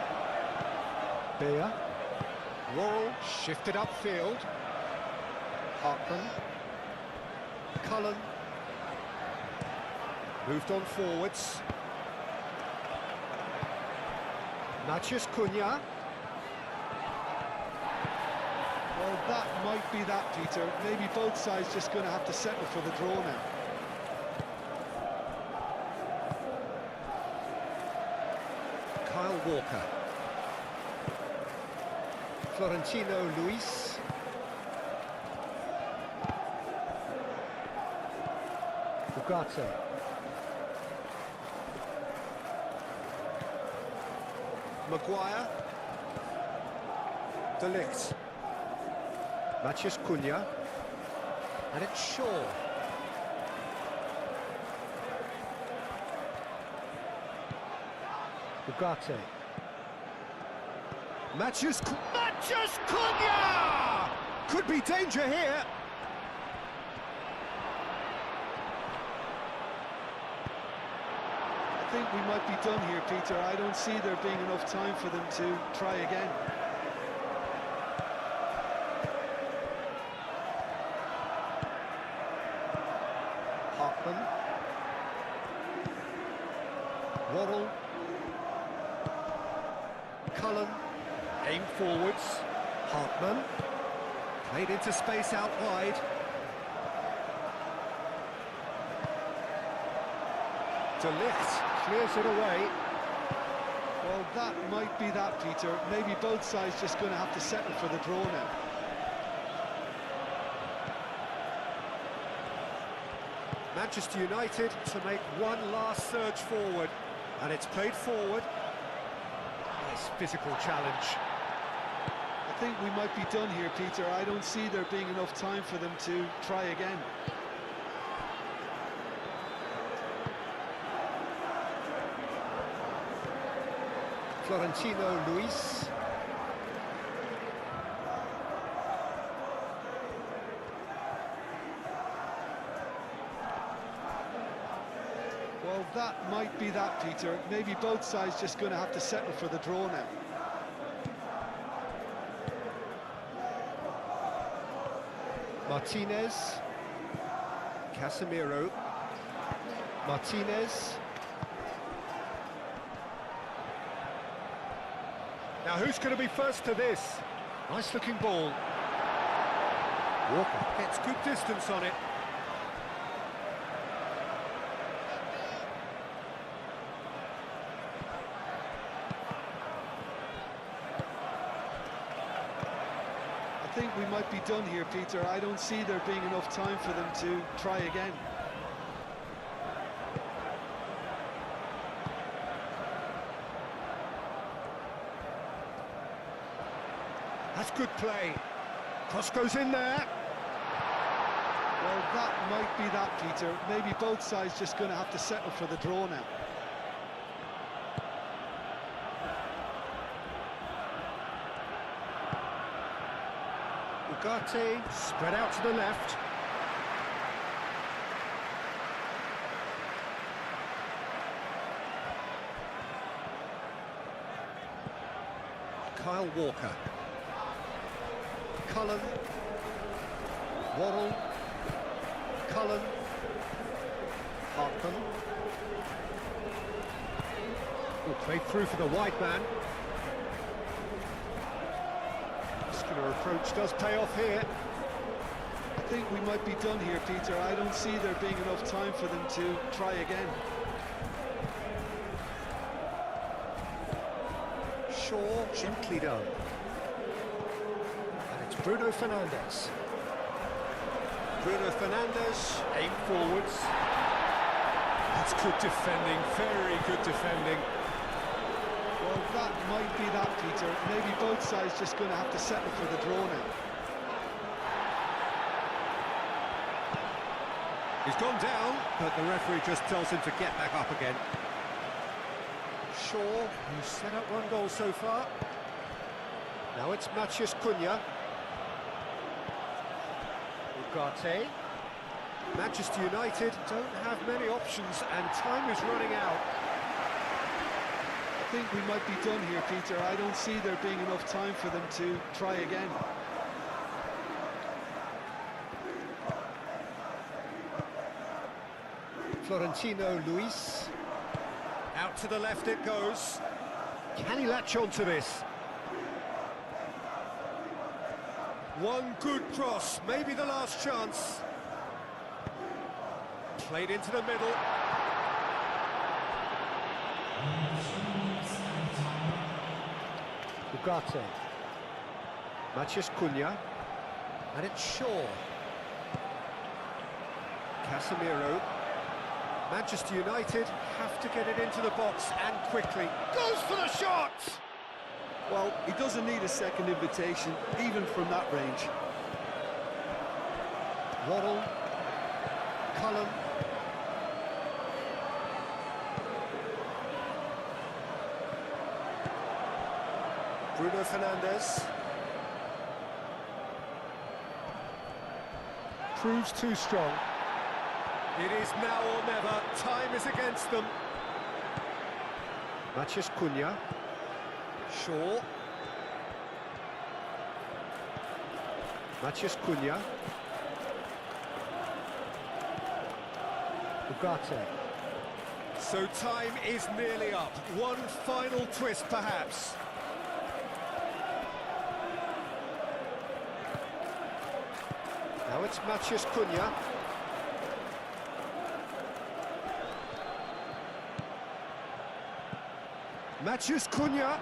Beer. Worrell shifted upfield. Hartman. Cullen. Moved on forwards. Matheus Cunha. Well, that might be that, Peter. Maybe both sides just going to have to settle for the draw now. Kyle Walker. Florentino Luis. Ugarte. Maguire. De Ligt. Matheus Cunha. And it's Shaw. Ugarte. Matheus Cunha! Could be danger here. I think we might be done here, Peter. I don't see there being enough time for them to try again. Hartman. Waddle. Cullen. Aim forwards. Hartman. Played into space out wide. De Ligt clears it away. Well, that might be that, Peter. Maybe both sides just going to have to settle for the draw now. Manchester United to make one last surge forward, and it's played forward. Nice physical challenge. I think we might be done here, Peter. I don't see there being enough time for them to try again. Florentino Luis. Well, that might be that, Peter. Maybe both sides just going to have to settle for the draw now. Martinez. Casemiro. Martinez. Now who's going to be first to this? Nice looking ball. Walker gets good distance on it. I think we might be done here, Peter. I don't see there being enough time for them to try again. That's good play. Cross goes in there. Well, that might be that, Peter. Maybe both sides just going to have to settle for the draw now. Ugarte spread out to the left. Kyle Walker. Cullen. Waddle. Cullen. Hartman. Played through for the wide man. Muscular approach does pay off here. I think we might be done here, Peter. I don't see there being enough time for them to try again. Shaw gently done. And it's Bruno Fernandes. Bruno Fernandes, aim forwards. That's good defending, very good defending. Well, that might be that, Peter. Maybe both sides just going to have to settle for the draw now. He's gone down, but the referee just tells him to get back up again. Shaw, who's set up one goal so far. Now it's Matheus Cunha. Ugarte. Manchester United don't have many options and time is running out. I think we might be done here, Peter. I don't see there being enough time for them to try again. Florentino Luis. Out to the left it goes. Can he latch on to this? One good cross, maybe the last chance. Played into the middle. Ugarte. Matheus Cunha. And it's Shaw. Casemiro. Manchester United have to get it into the box and quickly. Goes for the shot! Well, he doesn't need a second invitation, even from that range. Waddle. Cullen. Bruno Fernandes. Proves too strong. It is now or never. Time is against them. Matheus Cunha. Shaw. Matheus Cunha. Ugarte. So time is nearly up. One final twist, perhaps. Now it's Matheus Cunha. Matheus Cunha.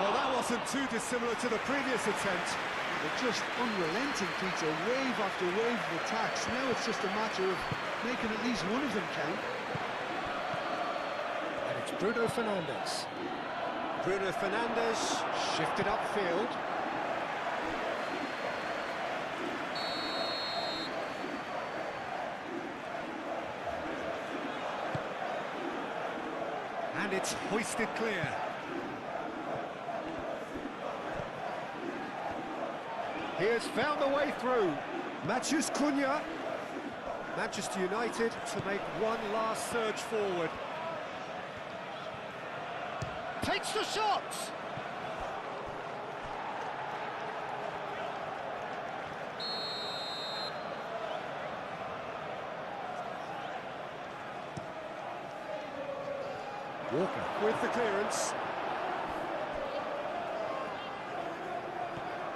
Well, that wasn't too dissimilar to the previous attempt. They're just unrelenting, Peter. Wave after wave of attacks. Now it's just a matter of making at least one of them count. And it's Bruno Fernandes. Bruno Fernandes shifted upfield. And it's hoisted clear. He has found a way through. Matheus Cunha. Manchester United to make one last surge forward. Takes the shot! Walker with the clearance.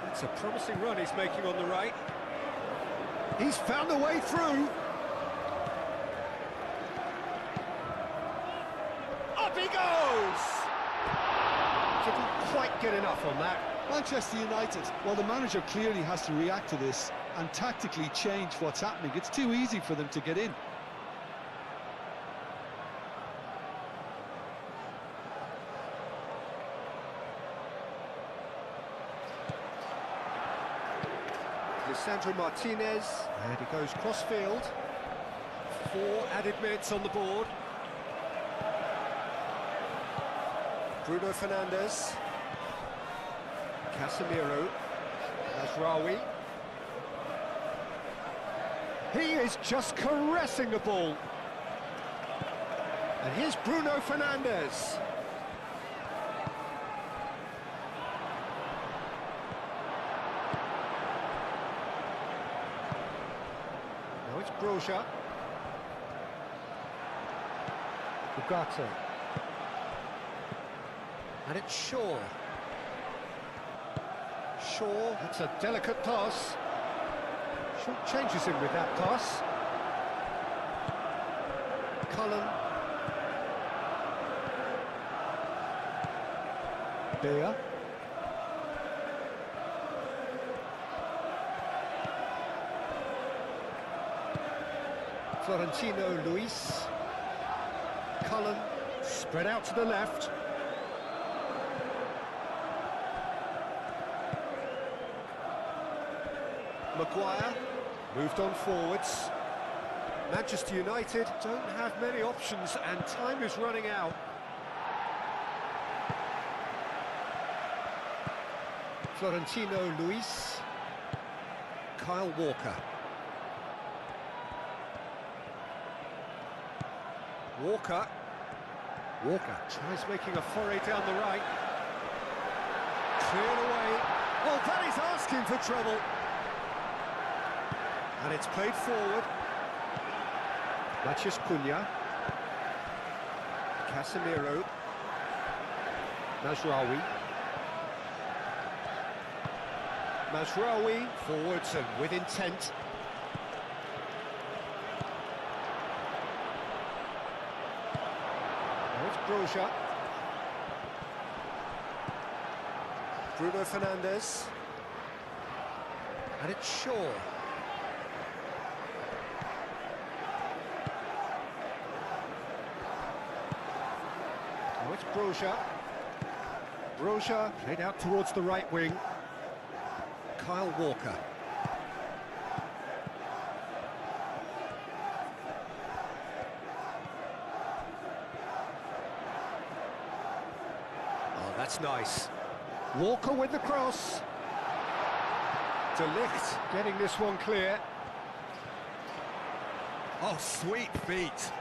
That's a promising run he's making on the right. He's found a way through. Up he goes! Didn't quite get enough on that. Manchester United, well, the manager clearly has to react to this and tactically change what's happening. It's too easy for them to get in. Lisandro Martinez, and he goes cross-field. 4 added minutes on the board. Bruno Fernandes. Casemiro. Mazraoui. He is just caressing the ball. And here's Bruno Fernandes. Now it's Broja. Ugarte. And it's Shaw. Shaw, that's a delicate pass. Short changes him with that pass. Cullen. Beer. Florentino Luis. Cullen, spread out to the left. Maguire, moved on forwards. Manchester United don't have many options and time is running out. Florentino Luis. Kyle Walker. Walker. Walker tries making a foray down the right. Cleared away. Well, that is asking for trouble. And it's played forward. Matheus Cunha. Casemiro. Mazraoui. Mazraoui forwards and with intent. Now it's Broja. Bruno Fernandes. And it's Shaw. Oh, it's Broja. Broja played out towards the right wing. Kyle Walker. Oh, that's nice. Walker with the cross. De Ligt getting this one clear. Oh, sweet feet.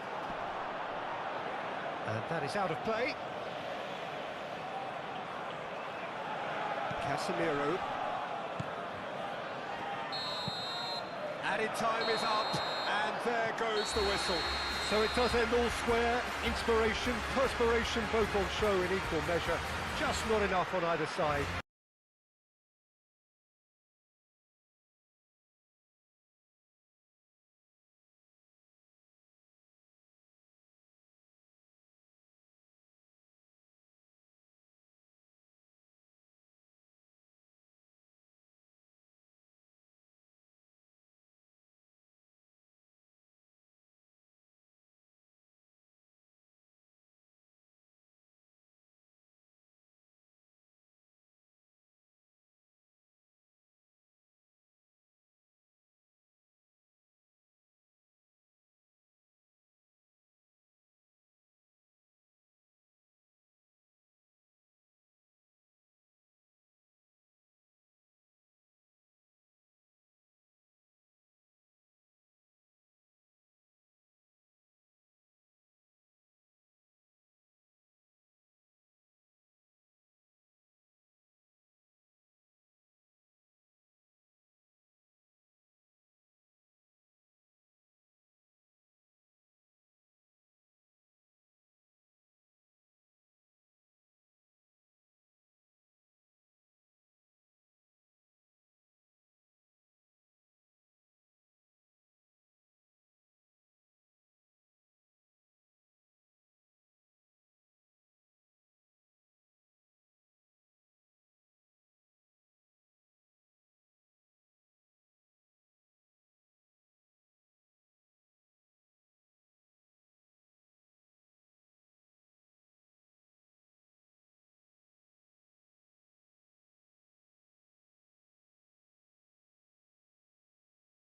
And that is out of play. Casemiro. Added time is up, and there goes the whistle. So it does end all square. Inspiration, perspiration, both on show in equal measure. Just not enough on either side.